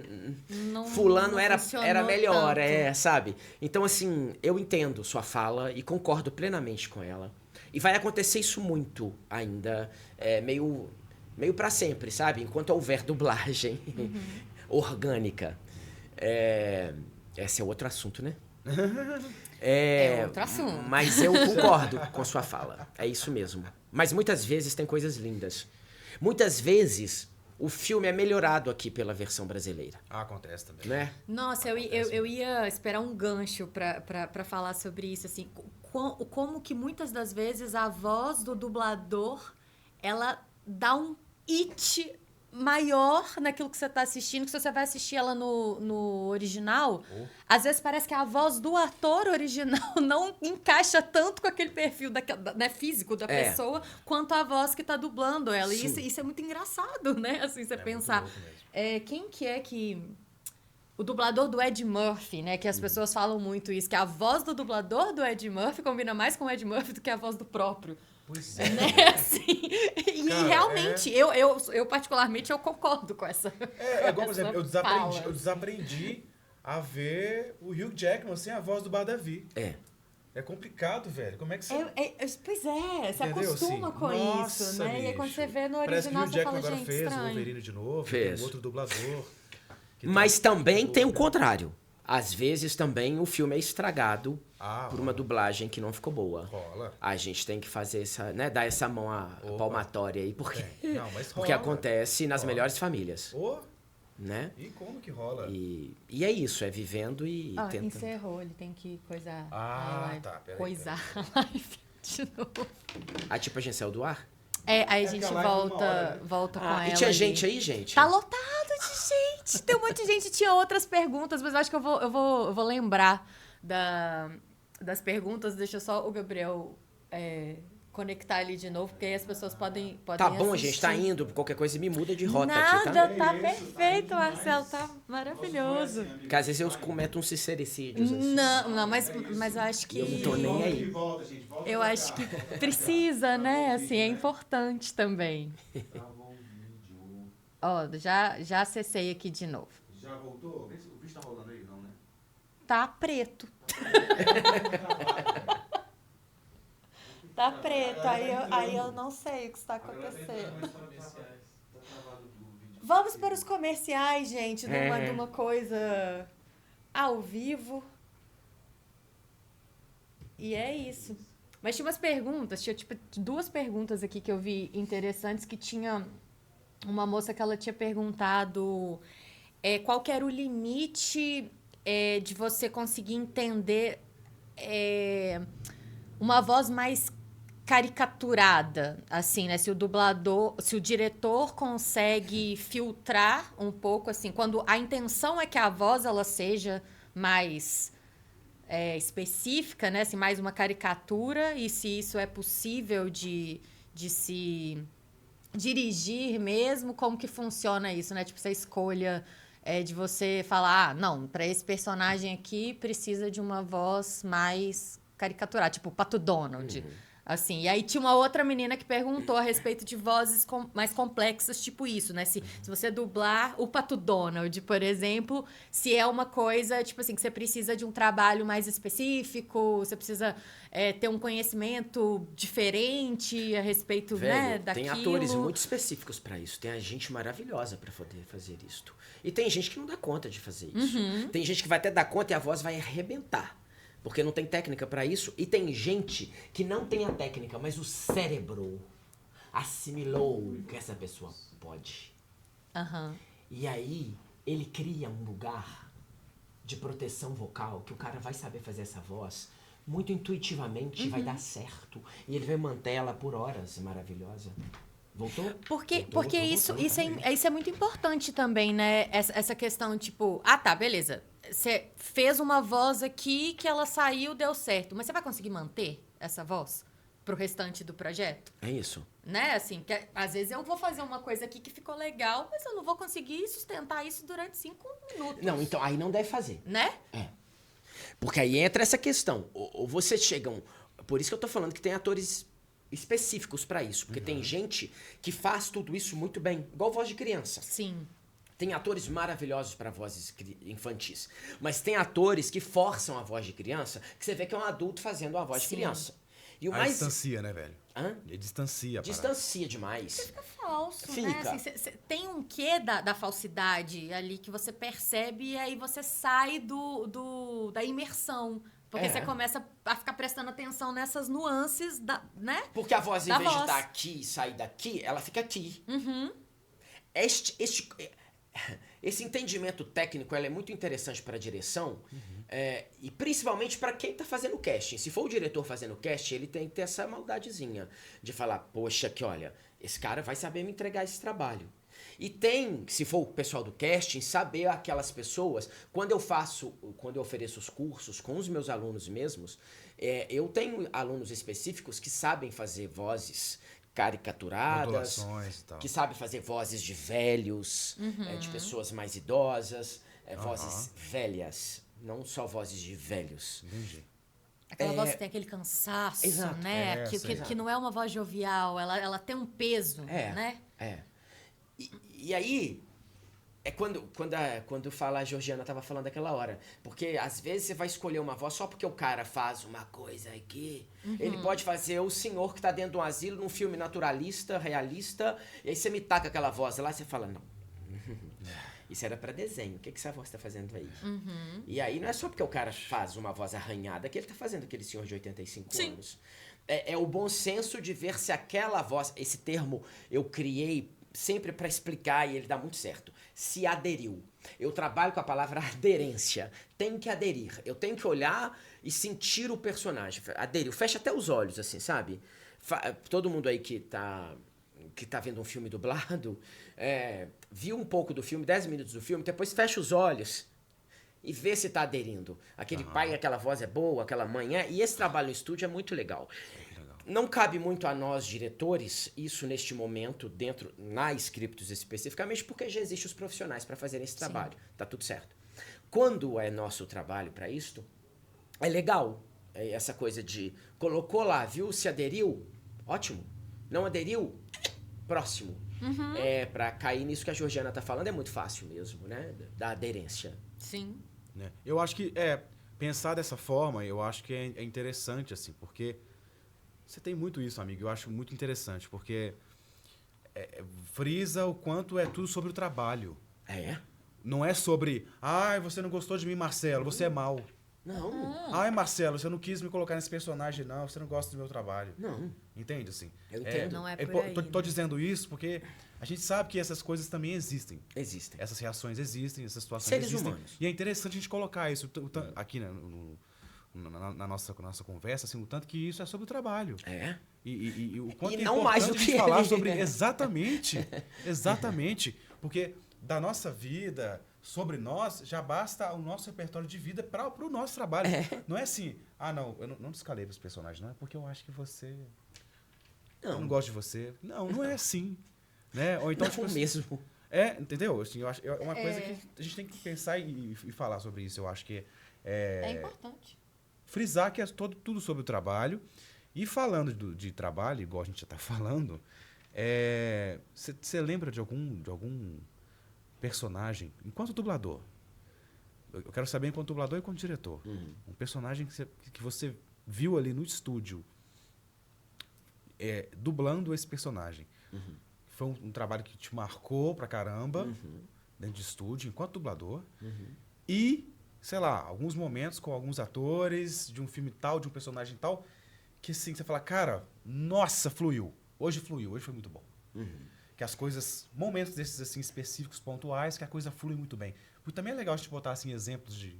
S3: fulano era melhor, sabe? Então, assim, eu entendo sua fala e concordo plenamente com ela. E vai acontecer isso muito ainda, meio pra sempre, sabe? Enquanto houver dublagem orgânica. Esse é outro assunto, né?
S2: É outro assunto.
S3: Mas eu concordo com sua fala. É isso mesmo. Mas muitas vezes tem coisas lindas. Muitas vezes o filme é melhorado aqui pela versão brasileira.
S4: Acontece também.
S3: Né?
S2: Nossa, eu ia esperar um gancho pra falar sobre isso, assim. Como que muitas das vezes a voz do dublador, ela dá um it maior naquilo que você tá assistindo, que se você vai assistir ela no original, às vezes parece que a voz do ator original não encaixa tanto com aquele perfil físico da pessoa, quanto a voz que tá dublando ela. E isso é muito engraçado, né? Assim, você pensar. Quem que é que... O dublador do Ed Murphy, né? Que as pessoas falam muito isso, que a voz do dublador do Ed Murphy combina mais com o Ed Murphy do que a voz do próprio.
S4: Pois é.
S2: Né? Assim, e cara, realmente, eu particularmente, eu concordo com essa.
S4: Igual, por exemplo, eu desaprendi a ver o Hugh Jackman sem a voz do Badavi. É complicado, velho. Como é que você...
S2: Pois é, você
S4: entendeu?
S2: Acostuma
S4: assim,
S2: com
S4: nossa,
S2: isso, né?
S4: Bicho.
S2: E aí quando você vê no
S4: Parece
S2: original,
S4: que o
S2: você fala,
S4: Jackman agora
S2: gente,
S4: fez
S2: estranho.
S4: o Wolverine de novo,
S3: Fez.
S4: tem outro dublador.
S3: Mas também tem o contrário. Às vezes também o filme é estragado por uma dublagem que não ficou boa.
S4: Rola.
S3: A gente tem que fazer essa, né, dar essa mão à palmatória aí, porque,
S4: Não, mas
S3: porque
S4: rola.
S3: acontece nas melhores famílias. Né?
S4: E como que rola?
S3: E é isso, é vivendo e tentando.
S2: Encerrou, ele tem que coisar
S4: Ah,
S2: a live.
S4: tá, peraí,
S2: Coisar a live de novo.
S3: Tipo, a gente saiu do ar?
S2: Aí a gente
S1: que a live é uma hora, né?
S2: volta com ela.
S3: E tinha
S2: ali.
S3: gente aí, gente?
S2: Tá lotado de gente. Tem um monte de gente. Tinha outras perguntas, mas eu acho que eu vou lembrar das perguntas. Deixa só o Gabriel conectar ali de novo, porque aí as pessoas podem
S3: Tá bom,
S2: assistir.
S3: a gente tá indo. Qualquer coisa me muda de rota aqui,
S2: Nada,
S3: tá?
S2: tá perfeito, Marcelo. Tá maravilhoso.
S3: Porque às vezes eu cometo uns sincericídios. Assim.
S2: Não, mas eu acho que...
S3: Eu não tô nem aí.
S1: Volta, gente. Volta
S2: Eu
S1: pra
S2: acho
S1: cá.
S2: que precisa, né? Assim, é importante também.
S1: Travou o vídeo.
S2: Ó, já acessei aqui de novo.
S1: Já voltou? Vê se o vídeo tá rolando aí, não, né?
S2: Tá preto. Tá preto. Aí eu não sei o que está acontecendo. Vamos para os comerciais, gente, de uma coisa ao vivo. E é isso. Mas tinha umas perguntas, tinha tipo 2 perguntas aqui que eu vi interessantes, que tinha uma moça que ela tinha perguntado qual que era o limite de você conseguir entender uma voz mais caricaturada, assim, né? Se o diretor consegue filtrar um pouco, assim, quando a intenção é que a voz ela seja mais específica, né? Assim, mais uma caricatura, e se isso é possível de se dirigir mesmo, como que funciona isso, né? Tipo, essa escolha de você falar, não, para esse personagem aqui precisa de uma voz mais caricaturada, tipo o Pato Donald. Assim, e aí tinha uma outra menina que perguntou a respeito de vozes mais complexas, tipo isso, né? Se você dublar o Pato Donald, por exemplo, se é uma coisa, tipo assim, que você precisa de um trabalho mais específico, você precisa ter um conhecimento diferente a respeito, né,
S3: Velho,
S2: daquilo.
S3: tem atores muito específicos pra isso. Tem a gente maravilhosa pra poder fazer isto. E tem gente que não dá conta de fazer isso. Tem gente que vai até dar conta e a voz vai arrebentar. Porque não tem técnica pra isso. E tem gente que não tem a técnica, mas o cérebro assimilou que essa pessoa pode.
S2: Aham.
S3: E aí, ele cria um lugar de proteção vocal que o cara vai saber fazer essa voz muito intuitivamente, vai dar certo. E ele vai manter ela por horas, maravilhosa. Voltou?
S2: Porque
S3: Voltou,
S2: isso
S3: também.
S2: é muito importante também, né? Essa questão, tipo, tá, beleza. Você fez uma voz aqui que ela saiu, deu certo. Mas você vai conseguir manter essa voz pro restante do projeto?
S3: É isso.
S2: Né? Assim, que às vezes eu vou fazer uma coisa aqui que ficou legal, mas eu não vou conseguir sustentar isso durante 5 minutos.
S3: Não, então aí não deve fazer.
S2: Né?
S3: Porque aí entra essa questão. Ou você chega Por isso que eu tô falando que tem atores específicos pra isso. Porque tem gente que faz tudo isso muito bem. Igual voz de criança.
S2: Sim.
S3: Tem atores maravilhosos para vozes infantis. Mas tem atores que forçam a voz de criança, que você vê que é um adulto fazendo a voz de criança. E o
S4: Aí
S3: mais...
S4: distancia, né, velho?
S3: Hã?
S4: Ele distancia a parada.
S3: Distancia demais.
S2: Fica falso,
S3: Fica.
S2: né? Assim, tem um quê da falsidade ali que você percebe e aí você sai da imersão. Porque você começa a ficar prestando atenção nessas nuances, né?
S3: Porque a voz, em
S2: Da
S3: vez de
S2: voz.
S3: estar aqui e sair daqui, ela fica aqui.
S2: Uhum.
S3: Esse entendimento técnico ela é muito interessante para a direção e principalmente para quem está fazendo o casting. Se for o diretor fazendo o casting, ele tem que ter essa maldadezinha de falar, poxa, que olha, esse cara vai saber me entregar esse trabalho. E tem, se for o pessoal do casting, saber aquelas pessoas. Quando eu ofereço os cursos com os meus alunos mesmos, eu tenho alunos específicos que sabem fazer vozes caricaturadas,
S4: Modulações e tal.
S3: que sabem fazer vozes de velhos, de pessoas mais idosas, vozes velhas, não só vozes de velhos.
S4: Entendi.
S2: Aquela voz que tem aquele cansaço,
S3: Exato.
S2: né?
S4: Essa,
S2: Que não é uma voz jovial, ela tem um peso, né?
S3: E aí, quando fala, a Georgiana estava falando aquela hora. Porque às vezes você vai escolher uma voz só porque o cara faz uma coisa aqui. Ele pode fazer o senhor que está dentro de um asilo num filme naturalista, realista, e aí você me taca aquela voz lá e você fala, não. Isso era para desenho. O que essa voz está fazendo aí? E aí não é só porque o cara faz uma voz arranhada que ele está fazendo aquele senhor de 85 anos. É o bom senso de ver se aquela voz, esse termo eu criei sempre para explicar e ele dá muito certo. Se aderiu. Eu trabalho com a palavra aderência. Tem que aderir. Eu tenho que olhar e sentir o personagem. Aderiu. Fecha até os olhos, assim, sabe? Todo mundo aí que tá vendo um filme dublado, viu um pouco do filme, 10 minutos do filme, depois fecha os olhos e vê se tá aderindo. Aquele pai, aquela voz é boa, aquela mãe é. E esse trabalho no estúdio é muito legal. Não cabe muito a nós, diretores, isso neste momento, na Scriptus especificamente, porque já existem os profissionais para fazerem esse trabalho. Tá tudo certo. Quando é nosso trabalho para isto, é legal. Essa coisa de colocou lá, viu, se aderiu, ótimo. Não aderiu, próximo. Para cair nisso que a Georgiana tá falando é muito fácil mesmo, né? Da aderência.
S2: Sim.
S4: Né? Eu acho que, pensar dessa forma, eu acho que é interessante, assim, porque você tem muito isso, amigo. Eu acho muito interessante, porque frisa o quanto é tudo sobre o trabalho. Não é sobre, você não gostou de mim, Marcelo, você é mau.
S3: Não.
S4: Marcelo, você não quis me colocar nesse personagem, não, você não gosta do meu trabalho.
S3: Não.
S4: Entende, assim?
S3: Eu entendo.
S2: Não é por aí,
S4: tô
S2: né?
S4: dizendo isso porque a gente sabe que essas coisas também existem.
S3: Existem.
S4: Essas reações existem, essas situações
S3: Seres
S4: existem.
S3: humanos.
S4: E é interessante a gente colocar isso aqui na nossa conversa, assim, o tanto que isso é sobre o trabalho. E o quanto
S3: E
S4: é
S3: não mais
S4: importante
S3: do
S4: a gente
S3: que
S4: falar
S3: ele.
S4: sobre... Exatamente. Porque da nossa vida, sobre nós, já basta o nosso repertório de vida para o nosso trabalho. Não é assim, eu não descalei os personagens, não é porque eu acho que você... Eu não gosto de você. Não é assim. Né? Ou então,
S3: Não
S4: tipo,
S3: mesmo.
S4: Entendeu? Assim, eu acho, é uma coisa que a gente tem que pensar e falar sobre isso. Eu acho que
S2: É importante.
S4: frisar que é tudo sobre o trabalho E falando de trabalho, igual a gente já está falando, você lembra de algum personagem, enquanto dublador? Eu quero saber enquanto dublador e enquanto diretor. Um personagem que você viu ali no estúdio dublando esse personagem. Foi um trabalho que te marcou pra caramba dentro de estúdio, enquanto dublador. E, sei lá, alguns momentos com alguns atores de um filme tal, de um personagem tal, que assim, você fala, cara, nossa, fluiu. Hoje foi muito bom. Que as coisas, momentos desses assim específicos, pontuais, que a coisa flui muito bem. Porque também é legal a gente botar assim exemplos de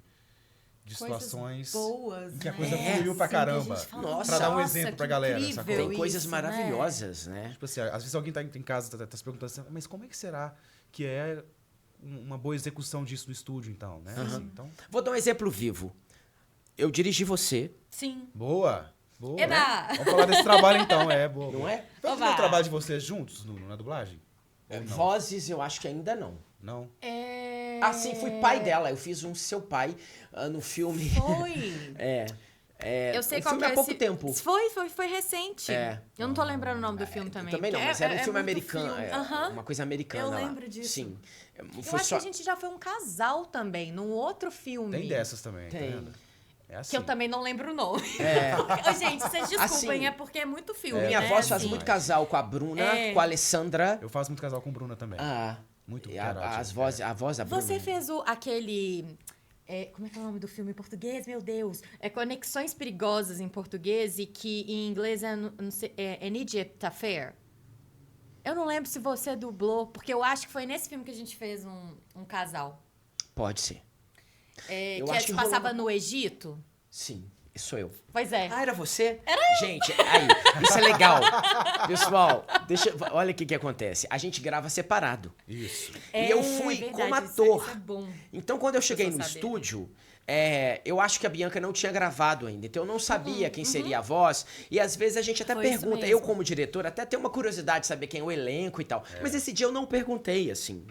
S4: situações
S5: boas,
S4: em que a
S5: né?
S4: coisa fluiu pra
S5: Assim, que a
S4: caramba.
S5: gente fala,
S3: Nossa,
S4: pra dar um
S5: nossa,
S4: exemplo
S5: que
S4: pra galera.
S5: incrível
S4: Sacou?
S3: Tem coisas
S5: isso,
S3: maravilhosas, né?
S4: Tipo assim, às vezes alguém tá em casa, tá se perguntando assim, mas como é que será que é uma boa execução disso no estúdio, então, né? Assim, então,
S3: Vou dar um exemplo vivo. Eu dirigi você,
S5: Sim.
S4: boa.
S5: Eba!
S4: Vamos falar desse trabalho então, boa.
S3: não
S4: boa.
S3: é?
S4: Foi o
S5: Oba!
S4: primeiro trabalho de vocês juntos na dublagem? Ou não?
S3: Vozes, eu acho que ainda não.
S4: Não?
S3: Ah, sim, fui pai dela. Eu fiz um Seu Pai no filme.
S5: Foi.
S2: Eu sei
S3: o
S2: qual
S3: filme
S2: que é
S3: há pouco
S2: esse...
S3: tempo.
S2: Foi recente.
S3: É.
S2: Eu não tô lembrando o nome do filme também.
S3: Também não,
S2: que
S3: mas era um filme
S5: muito
S3: americano.
S5: filme.
S3: Uma coisa americana
S5: Eu
S3: lá.
S5: lembro disso.
S3: Sim.
S2: Eu
S3: Foi
S2: acho
S3: só...
S2: que a gente já foi um casal também, num outro filme.
S4: Tem dessas também, tá
S3: Tem.
S4: vendo? É assim.
S2: Que eu também não lembro o nome.
S5: Ô, gente, vocês desculpem,
S3: Assim,
S5: é porque é muito filme,
S3: Minha
S5: né?
S3: voz faz
S5: Assim.
S3: muito casal com a Bruna, com a Alessandra.
S4: Eu faço muito casal com Bruna também. Muito
S3: E
S4: erótico,
S3: a voz da Bruna.
S2: Você fez aquele... como é que é o nome do filme em português? Meu Deus. Conexões Perigosas em português e que em inglês não sei, An Egypt Affair. Eu não lembro se você dublou, porque eu acho que foi nesse filme que a gente fez um casal.
S3: Pode ser. Eu
S2: Que
S3: acho
S2: se
S3: que
S2: passava
S3: rolou-
S2: no Egito.
S3: Sim, sou eu.
S2: Pois é.
S3: Ah, era você? Gente, aí, isso é legal. Pessoal, olha o que acontece. A gente grava separado.
S4: Isso.
S3: E eu fui
S2: verdade,
S3: como
S2: isso
S3: ator.
S2: é bom.
S3: Então, quando eu cheguei no
S2: saber.
S3: estúdio, eu acho que a Bianca não tinha gravado ainda. Então, eu não sabia quem seria a voz. E, às vezes, a gente até
S2: Foi isso
S3: pergunta.
S2: mesmo.
S3: Eu, como diretor, até tenho uma curiosidade de saber quem é o elenco e tal. Mas esse dia eu não perguntei, assim.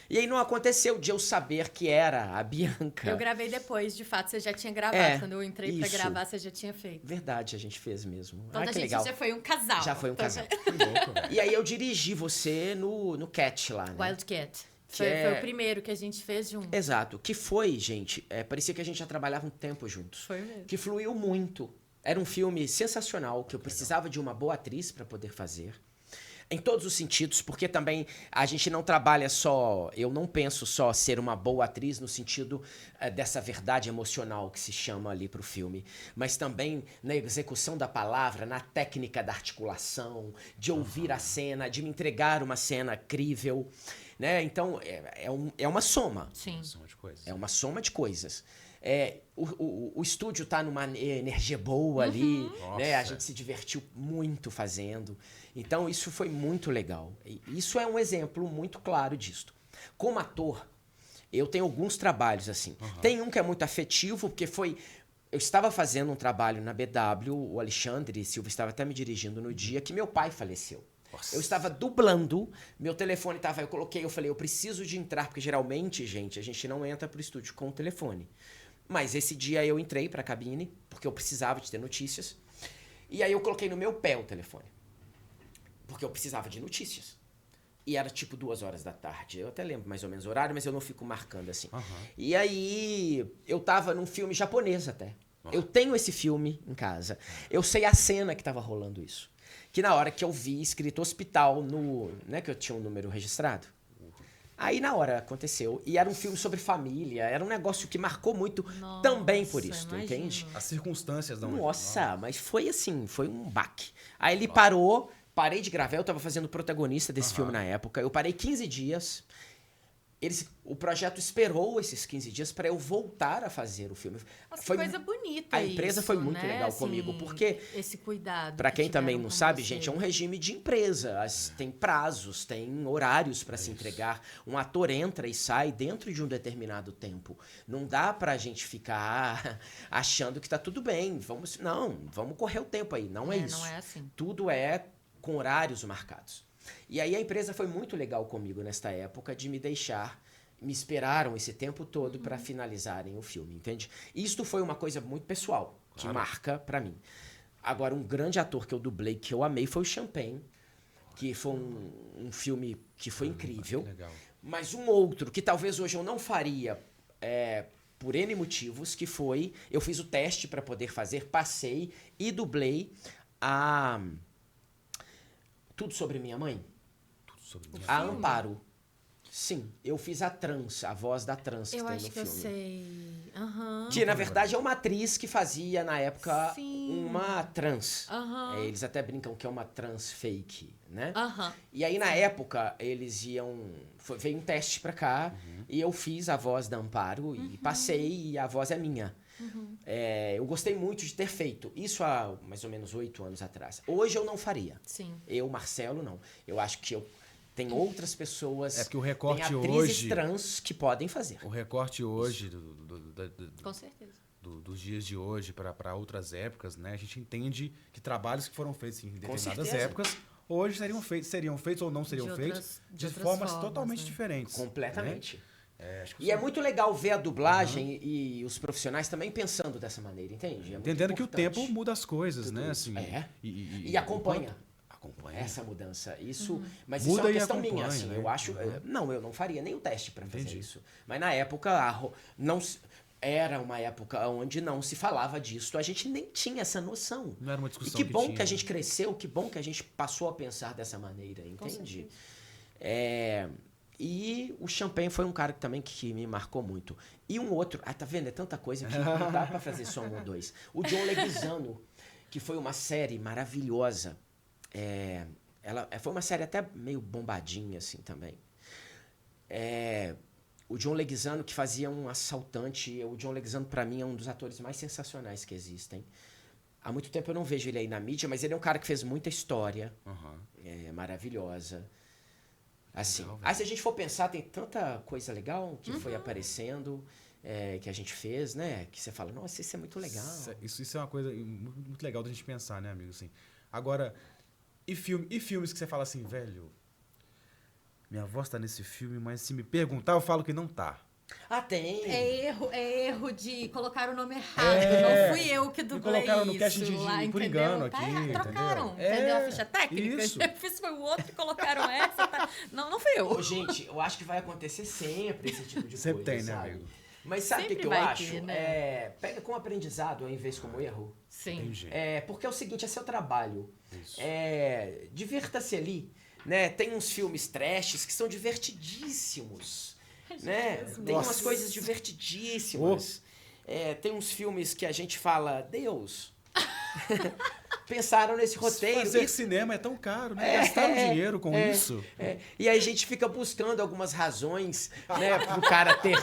S3: E aí, não aconteceu de eu saber que era a Bianca.
S2: Eu gravei depois, de fato, você já tinha gravado. Quando eu entrei pra
S3: isso.
S2: gravar, você já tinha feito.
S3: Verdade, a gente fez mesmo.
S2: Então, a
S3: que
S2: gente
S3: legal.
S2: já foi um casal.
S3: Já foi um
S2: Então,
S3: casal.
S4: Que louco, velho.
S3: E aí, eu dirigi você no Cat lá, né?
S2: Wildcat.
S3: Que
S2: Foi o primeiro que a gente fez junto.
S3: Exato. Que foi, gente, parecia que a gente já trabalhava um tempo juntos.
S2: Foi mesmo.
S3: Que fluiu muito. Era um filme sensacional, que eu precisava de uma boa atriz para poder fazer. Em todos os sentidos, porque também a gente não trabalha só... Eu não penso só ser uma boa atriz no sentido dessa verdade emocional que se chama ali pro filme, mas também na execução da palavra, na técnica da articulação, de ouvir a cena, de me entregar uma cena crível, né? Então, é uma soma.
S2: Sim.
S4: São de coisas.
S3: É uma soma de coisas. O estúdio tá numa energia boa ali, né? A
S4: Nossa.
S3: gente se divertiu muito fazendo. Então, isso foi muito legal. E isso é um exemplo muito claro disso. Como ator, eu tenho alguns trabalhos assim. Tem um que é muito afetivo, porque foi... Eu estava fazendo um trabalho na BW, o Alexandre Silva estava até me dirigindo no dia que meu pai faleceu.
S4: Nossa.
S3: Eu estava dublando, meu telefone estava... Eu falei, eu preciso de entrar, porque geralmente, gente, a gente não entra pro estúdio com o telefone. Mas esse dia eu entrei pra cabine, porque eu precisava de ter notícias. E aí eu coloquei no meu pé o telefone. Porque eu precisava de notícias. E era tipo 2h da tarde. Eu até lembro mais ou menos o horário, mas eu não fico marcando assim. E aí eu tava num filme japonês até. Eu tenho esse filme em casa. Eu sei a cena que tava rolando isso. Que na hora que eu vi escrito hospital né, que eu tinha um número registrado. Aí na hora aconteceu. E era um filme sobre família. Era um negócio que marcou muito também por isso, tu
S2: imagino.
S3: entende?
S4: As circunstâncias dão...
S3: Nossa, mas foi assim, foi um baque. Aí ele parou, parei de gravar, eu tava fazendo protagonista desse filme na época. Eu parei 15 dias. O projeto esperou esses 15 dias para eu voltar a fazer o filme.
S2: Nossa,
S3: Foi
S2: que coisa bonita
S3: A empresa
S2: isso,
S3: foi muito
S2: né?
S3: legal
S2: Assim,
S3: comigo, porque...
S2: Esse cuidado.
S3: Pra
S2: que
S3: quem também
S2: tiveram
S3: não
S2: com
S3: sabe,
S2: você.
S3: gente, é um regime de empresa. Tem prazos, tem horários pra se entregar. Um ator entra e sai dentro de um determinado tempo. Não dá pra gente ficar achando que tá tudo bem. Vamos correr o tempo aí. Não é isso.
S2: Não é assim.
S3: Tudo é com horários marcados. E aí a empresa foi muito legal comigo nesta época de me deixar... Me esperaram esse tempo todo pra finalizarem o filme, entende? Isto foi uma coisa muito pessoal, que marca pra mim. Agora, um grande ator que eu dublei, que eu amei, foi o Champagne, que foi um filme que foi incrível.
S4: Legal.
S3: Mas um outro, que talvez hoje eu não faria por N motivos, que foi... Eu fiz o teste para poder fazer, passei e dublei a... Tudo Sobre Minha Mãe.
S4: Tudo sobre minha
S3: A Amparo. Sim, eu fiz a voz da trans que
S2: Eu
S3: tem
S2: acho
S3: no
S2: que eu
S3: filme.
S2: sei. Aham.
S3: Que, na verdade, é uma atriz que fazia, na época,
S2: Sim.
S3: uma trans.
S2: Aham.
S3: Eles até brincam que é uma trans fake, né?
S2: Aham.
S3: E aí, na época, eles iam... Veio um teste pra cá, e eu fiz a voz da Amparo, e passei, e a voz é minha. Eu gostei muito de ter feito. Isso há mais ou menos 8 anos atrás. Hoje eu não faria.
S2: Sim.
S3: Eu, Marcelo, não. Eu acho que tem outras pessoas...
S4: É porque o recorte
S3: tem atrizes
S4: hoje...
S3: trans que podem fazer.
S4: O recorte hoje
S2: Com certeza.
S4: dos dias de hoje para outras épocas, né? A gente entende que trabalhos que foram feitos em determinadas
S3: certeza.
S4: épocas hoje seriam feitos ou não seriam
S2: De
S4: feitos
S2: outras-
S4: de
S2: de outras
S4: formas
S2: formas,
S4: totalmente
S2: né?
S4: diferentes.
S3: Completamente.
S4: Né? Acho que
S3: E é muito legal ver a dublagem e os profissionais também pensando dessa maneira, entende? É muito
S4: entendendo que o
S3: importante.
S4: tempo muda as coisas,
S3: Tudo
S4: né?
S3: isso.
S4: Assim,
S3: É.
S4: E
S3: E acompanha
S4: Acompanha.
S3: essa mudança. Isso, mas
S4: Muda
S3: isso é uma
S4: e
S3: questão minha,
S4: acompanha,
S3: assim.
S4: né?
S3: Eu acho, não, eu não faria nem o teste para fazer
S4: Entendi.
S3: isso. Mas na época era uma época onde não se falava disso. A gente nem tinha essa noção.
S4: Não era uma
S3: E
S4: discussão
S3: que bom
S4: tinha,
S3: que a
S4: né?
S3: gente cresceu, que bom que a gente passou a pensar dessa maneira, entende? E o Champagne foi um cara também que me marcou muito. E um outro, tá vendo? É tanta coisa que não dá pra fazer só um ou dois. O John Leguizamo, que foi uma série maravilhosa. Ela foi uma série até meio bombadinha, assim, também. O John Leguizamo, que fazia um assaltante. O John Leguizamo, pra mim, é um dos atores mais sensacionais que existem. Há muito tempo eu não vejo ele aí na mídia, mas ele é um cara que fez muita história. Maravilhosa. Assim.
S4: Legal,
S3: Aí se a gente for pensar, tem tanta coisa legal que foi aparecendo, que a gente fez, né? Que você fala, nossa, isso é muito legal.
S4: Isso é uma coisa muito legal da gente pensar, né, amigo? Assim, agora, e filmes que você fala assim, velho, minha voz tá nesse filme, mas se me perguntar, eu falo que não tá.
S3: Ah, tem!
S5: É erro de colocar o nome errado. Não fui eu que dublei
S4: colocaram no
S5: isso
S4: casting
S5: lá,
S4: por
S5: entendeu?
S4: engano
S5: Tá
S4: aqui,
S5: errado.
S4: entendeu?
S5: Trocaram,
S4: É,
S5: entendeu? A ficha técnica.
S4: isso.
S5: Eu fiz foi o outro e colocaram essa. Tá? Não fui eu.
S3: Ô, gente, eu acho que vai acontecer sempre esse tipo de
S4: Sempre
S3: coisa,
S4: tem, né,
S3: sabe?
S4: amigo?
S3: Mas sabe o que,
S5: Sempre
S3: que eu
S5: vai
S3: acho?
S5: ter, né?
S3: Pega como aprendizado ao invés como erro.
S2: Sim.
S4: Entendi.
S3: Porque é o seguinte, é seu trabalho.
S4: Isso.
S3: Divirta-se ali. Né? Tem uns filmes trashes que são divertidíssimos. Né? Tem umas
S4: Nossa.
S3: coisas divertidíssimas. Tem uns filmes que a gente fala, Deus, pensaram nesse roteiro.
S4: Fazer
S3: e-
S4: cinema é tão caro, né? Gastaram dinheiro com isso.
S3: E aí a gente fica buscando algumas razões, né, pro cara ter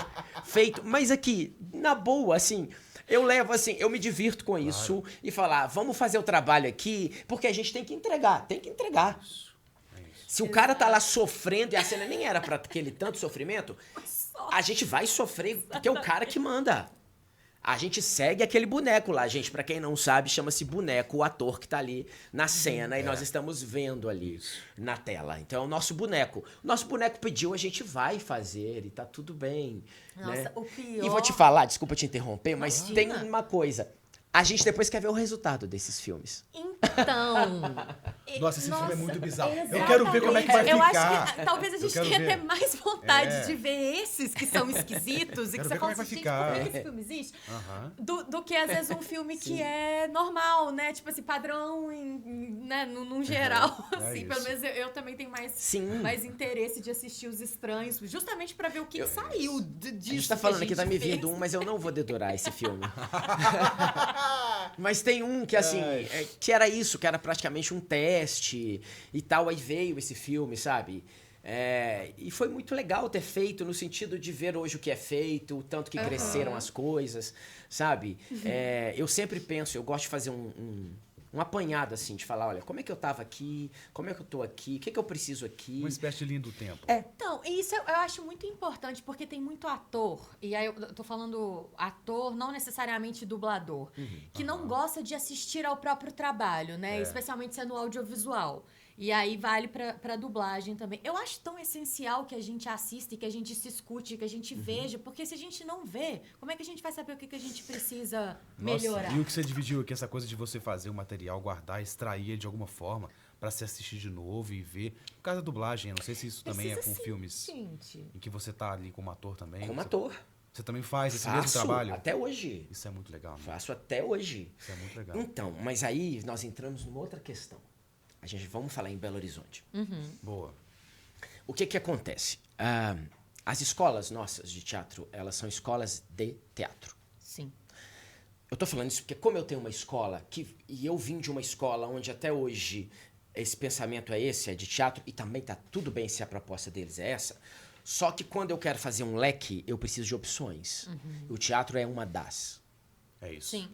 S3: feito. Mas aqui, na boa, assim, eu levo assim, eu me divirto com isso e falar, vamos fazer o trabalho aqui, porque a gente tem que entregar, tem que entregar. Se o cara tá lá sofrendo e a cena nem era pra aquele tanto sofrimento, a gente vai sofrer porque é o cara que manda. A gente segue aquele boneco lá, gente. Pra quem não sabe, chama-se boneco, o ator que tá ali na cena e nós estamos vendo ali na tela. Então é o nosso boneco. Nosso boneco pediu, a gente vai fazer e tá tudo bem.
S5: Nossa,
S3: né?
S5: o pior...
S3: E vou te falar, desculpa te interromper, mas
S5: Imagina.
S3: tem uma coisa. A gente depois quer ver o resultado desses filmes.
S5: Então...
S4: Nossa, esse filme é muito bizarro. Eu
S5: exatamente.
S4: quero ver como é que vai
S5: Eu
S4: ficar.
S5: acho que talvez a
S4: Eu
S5: gente
S4: quero
S5: tenha
S4: ver.
S5: até mais vontade
S4: É.
S5: de ver esses que são esquisitos e
S4: Quero
S5: que
S4: ver
S5: você
S4: como
S5: fala
S4: é que vai
S5: assim, gente,
S4: ficar.
S5: por que esse filme existe?
S4: Aham.
S5: Do que, às vezes, um filme que é normal, né? Tipo assim, padrão, né? Num geral,
S4: É
S5: assim.
S4: isso.
S5: Pelo menos eu também tenho
S3: Sim.
S5: mais interesse de assistir Os Estranhos, justamente pra ver o que saiu disso.
S3: A gente tá falando aqui, tá me vindo um, mas eu não vou dedurar esse filme. Mas tem um que, assim, que era isso, que era praticamente um teste e tal, aí veio esse filme, sabe? E foi muito legal ter feito, no sentido de ver hoje o que é feito, o tanto que cresceram as coisas, sabe? Eu sempre penso, eu gosto de fazer um apanhado, assim, de falar, olha, como é que eu tava aqui, como é que eu tô aqui, o que é que eu preciso aqui.
S4: Uma espécie de linha do tempo.
S5: Então, isso eu acho muito importante, porque tem muito ator, e aí eu tô falando ator, não necessariamente dublador, que não gosta de assistir ao próprio trabalho, né? Especialmente sendo audiovisual. E aí vale pra dublagem também. Eu acho tão essencial que a gente assista e que a gente se escute, que a gente veja, porque se a gente não vê, como é que a gente vai saber o que a gente precisa melhorar?
S4: E o que você dividiu aqui, essa coisa de você fazer o material, guardar, extrair ele de alguma forma pra se assistir de novo e ver. No caso da dublagem, eu não sei se isso também é com filmes
S5: Gente.
S4: em que você tá ali como ator também.
S3: Como
S4: Você-
S3: ator.
S4: Você também faz esse mesmo
S3: Faço
S4: trabalho?
S3: até hoje.
S4: Isso é muito legal, né?
S3: Faço até hoje.
S4: Isso é muito legal.
S3: Então, mas aí nós entramos numa outra questão. Vamos falar em Belo Horizonte.
S4: Boa.
S3: O que acontece? As escolas nossas de teatro, elas são escolas de teatro.
S5: Sim.
S3: Eu tô falando isso porque como eu tenho uma escola, e eu vim de uma escola onde até hoje esse pensamento é esse, é de teatro, e também tá tudo bem se a proposta deles é essa, só que quando eu quero fazer um leque, eu preciso de opções. O teatro é uma das.
S4: É isso.
S5: Sim.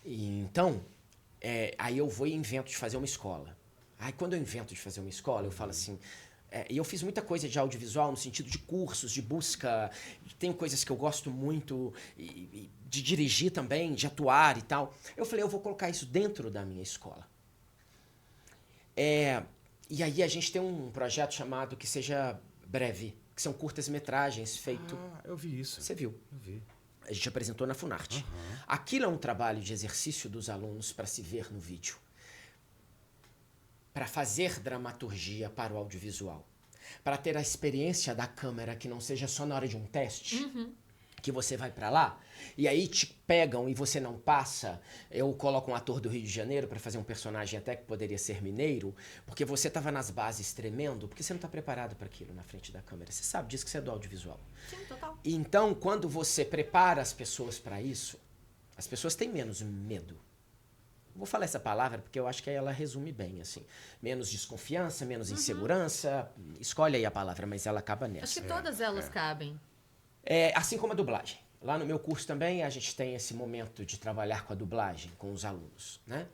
S3: E então, aí eu vou e invento de fazer uma escola. Aí quando eu invento de fazer uma escola, eu falo assim... E eu fiz muita coisa de audiovisual no sentido de cursos, de busca. Tem coisas que eu gosto muito, e de dirigir também, de atuar e tal. Eu falei, eu vou colocar isso dentro da minha escola. E aí a gente tem um projeto chamado Que Seja Breve, que são curtas-metragens feito...
S4: Ah, eu vi isso.
S3: Você viu?
S4: Eu vi.
S3: A gente apresentou na Funarte. Aquilo é um trabalho de exercício dos alunos para se ver no vídeo. Para fazer dramaturgia para o audiovisual. Para ter a experiência da câmera que não seja só na hora de um teste. Que você vai para lá e aí te pegam e você não passa. Eu coloco um ator do Rio de Janeiro para fazer um personagem até que poderia ser mineiro, porque você estava nas bases tremendo, porque você não está preparado para aquilo na frente da câmera. Você sabe disso, que você é do audiovisual.
S5: Sim, total.
S3: Então, quando você prepara as pessoas para isso, as pessoas têm menos medo. Vou falar essa palavra porque eu acho que ela resume bem, assim. Menos desconfiança, menos insegurança. Escolhe aí a palavra, mas ela acaba nessa.
S5: Acho que todas elas cabem.
S3: Assim como a dublagem. Lá no meu curso também a gente tem esse momento de trabalhar com a dublagem, com os alunos, né?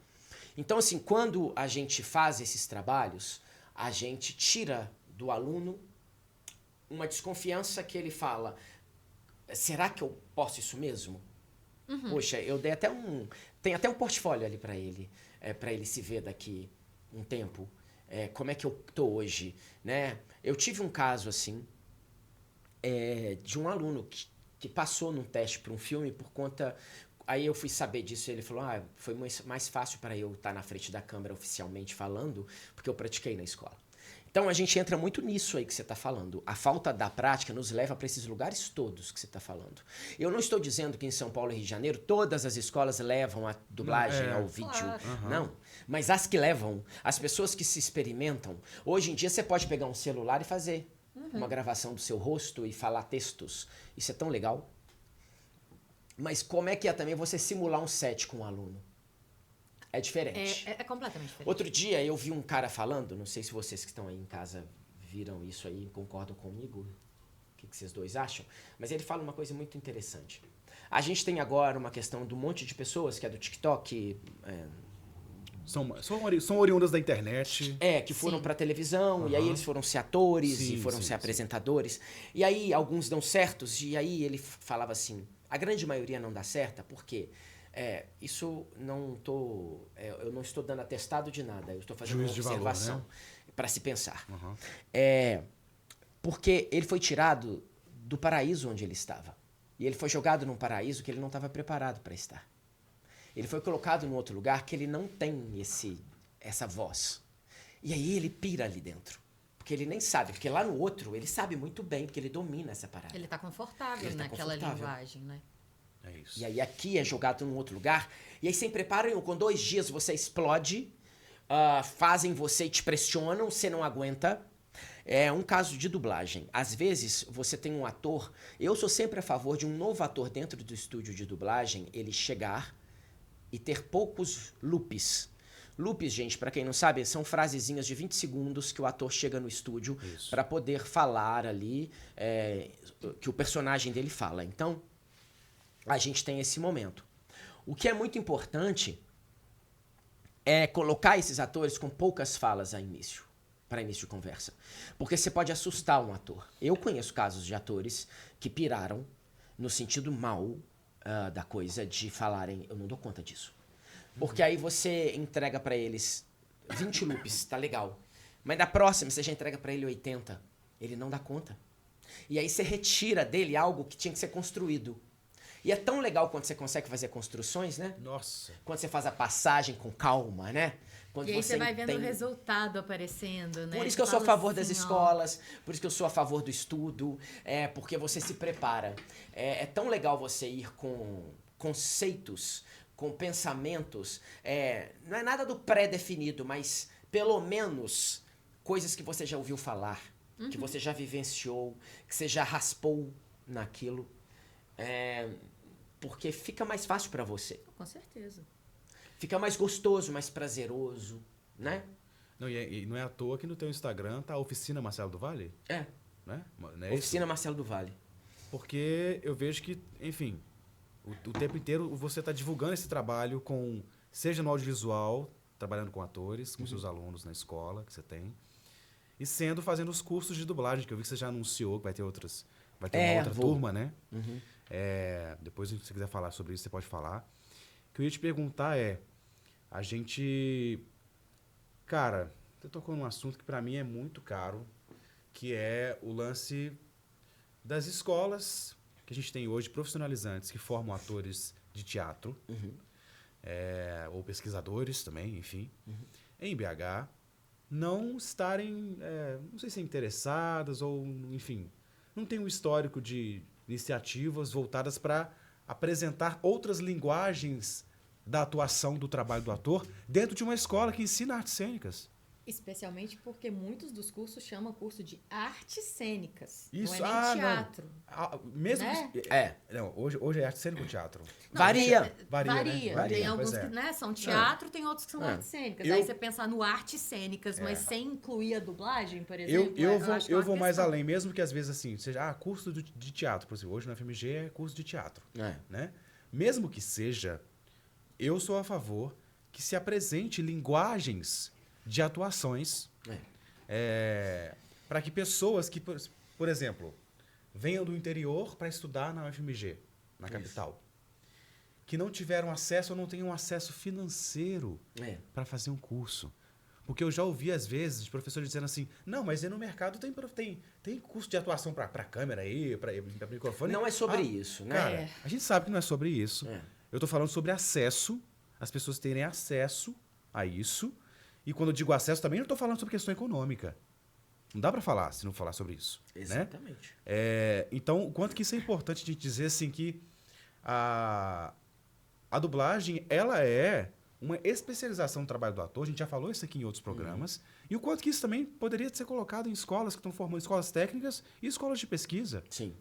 S3: Então, assim, quando a gente faz esses trabalhos, a gente tira do aluno uma desconfiança que ele fala, será que eu posso isso mesmo? Poxa, eu dei até tem até um portfólio ali para ele se ver daqui um tempo. Como é que eu tô hoje, né? Eu tive um caso assim, de um aluno que passou num teste para um filme por conta... Aí eu fui saber disso e ele falou, foi mais fácil para eu estar na frente da câmera oficialmente falando, porque eu pratiquei na escola. Então a gente entra muito nisso aí que você está falando. A falta da prática nos leva para esses lugares todos que você está falando. Eu não estou dizendo que em São Paulo e Rio de Janeiro todas as escolas levam a dublagem ao vídeo.
S5: Claro.
S3: Não. Mas as que levam, as pessoas que se experimentam, hoje em dia você pode pegar um celular e fazer uma gravação do seu rosto e falar textos. Isso é tão legal. Mas como é que é também você simular um set com um aluno? É diferente.
S5: É completamente diferente.
S3: Outro dia eu vi um cara falando, não sei se vocês que estão aí em casa viram isso aí, concordam comigo, o que vocês dois acham, mas ele fala uma coisa muito interessante. A gente tem agora uma questão de um monte de pessoas que é do TikTok,
S4: São oriundas da internet.
S3: que foram pra televisão, e aí eles foram ser atores,
S4: Sim,
S3: e foram
S4: sim,
S3: ser apresentadores, e aí alguns dão certos, e aí ele falava assim, a grande maioria não dá certa, porque isso não eu não estou dando atestado de nada, eu estou fazendo
S4: Juízo
S3: uma
S4: de valor,
S3: observação
S4: né?
S3: para se pensar. Porque ele foi tirado do paraíso onde ele estava, e ele foi jogado num paraíso que ele não estava preparado para estar. Ele foi colocado num outro lugar que ele não tem essa voz. E aí ele pira ali dentro. Porque ele nem sabe. Porque lá no outro, ele sabe muito bem, porque ele domina essa parada.
S5: Ele tá confortável
S3: Ele tá
S5: naquela
S3: confortável.
S5: linguagem, né?
S4: É isso.
S3: E aí aqui é jogado num outro lugar. E aí sem preparo, com 2 dias você explode. Fazem você e te pressionam, você não aguenta. É um caso de dublagem. Às vezes, você tem um ator... Eu sou sempre a favor de um novo ator dentro do estúdio de dublagem, ele chegar e ter poucos loops. Loops, gente, pra quem não sabe, são frasezinhas de 20 segundos que o ator chega no estúdio para poder falar ali que o personagem dele fala. Então, a gente tem esse momento. O que é muito importante é colocar esses atores com poucas falas para início de conversa. Porque você pode assustar um ator. Eu conheço casos de atores que piraram no sentido mal da coisa de falarem, eu não dou conta disso. Porque aí você entrega pra eles 20 loops, tá legal. Mas na próxima você já entrega para ele 80. Ele não dá conta. E aí você retira dele algo que tinha que ser construído. E é tão legal quando você consegue fazer construções, né?
S4: Nossa.
S3: Quando você faz a passagem com calma, né? Quando
S2: E aí você vai vendo o
S3: entende.
S2: resultado aparecendo, né?
S3: Por isso
S2: Você
S3: que eu sou a
S2: fala
S3: favor das
S2: assim, ó,
S3: escolas, por isso que eu sou a favor do estudo, porque você se prepara. É tão legal você ir com conceitos, com pensamentos, não é nada do pré-definido, mas pelo menos coisas que você já ouviu falar, que você já vivenciou, que você já raspou naquilo, porque fica mais fácil para você.
S2: Com certeza.
S3: Fica mais gostoso, mais prazeroso, né?
S4: Não, e não é à toa que no teu Instagram tá a Oficina Marcelo do Vale,
S3: É.
S4: né? Não é isso?
S3: Oficina Marcelo do Vale.
S4: Porque eu vejo que, enfim, o tempo inteiro você está divulgando esse trabalho seja no audiovisual, trabalhando com atores, com seus alunos na escola que você tem, e fazendo os cursos de dublagem, que eu vi que você já anunciou que vai ter uma outra
S3: vou.
S4: turma, né?
S3: Uhum.
S4: Depois, se você quiser falar sobre isso, você pode falar. O que eu ia te perguntar a gente... Cara, você tocou num assunto que para mim é muito caro, que é o lance das escolas que a gente tem hoje, profissionalizantes, que formam atores de teatro, ou pesquisadores também, enfim, em BH, não estarem, não sei se interessadas ou, enfim, não tem um histórico de iniciativas voltadas para apresentar outras linguagens da atuação, do trabalho do ator, dentro de uma escola que ensina artes cênicas.
S2: Especialmente porque muitos dos cursos chamam curso de artes cênicas.
S4: Isso,
S2: não é nem teatro.
S4: Mesmo
S2: Né?
S4: que, não, hoje é arte cênica ou teatro?
S2: Não,
S3: Varia.
S4: Varia, né?
S2: Tem
S4: Varia,
S2: alguns
S4: pois é.
S2: que são teatro, tem outros que são artes cênicas. Aí você pensar no artes cênicas, mas sem incluir a dublagem, por exemplo.
S4: Eu vou mais além, mesmo que às vezes assim, seja curso de teatro, por exemplo, hoje na FMG é curso de teatro, né? Mesmo que seja, eu sou a favor que se apresente linguagens de atuações para que pessoas que, por exemplo, venham do interior para estudar na UFMG, na capital, que não tiveram acesso ou não tenham acesso financeiro para fazer um curso. Porque eu já ouvi, às vezes, de professores dizendo assim, não, mas aí no mercado tem curso de atuação para câmera aí, para microfone.
S3: Não é sobre isso, né?
S4: Cara, a gente sabe que não é sobre isso. Eu estou falando sobre acesso, as pessoas terem acesso a isso. E quando eu digo acesso, também não estou falando sobre questão econômica. Não dá para falar se não falar sobre isso.
S3: Exatamente.
S4: Né? Então, o quanto que isso é importante a gente dizer assim que a dublagem, ela é uma especialização no trabalho do ator. A gente já falou isso aqui em outros programas. E o quanto que isso também poderia ser colocado em escolas que estão formando escolas técnicas e escolas de pesquisa.
S3: Sim.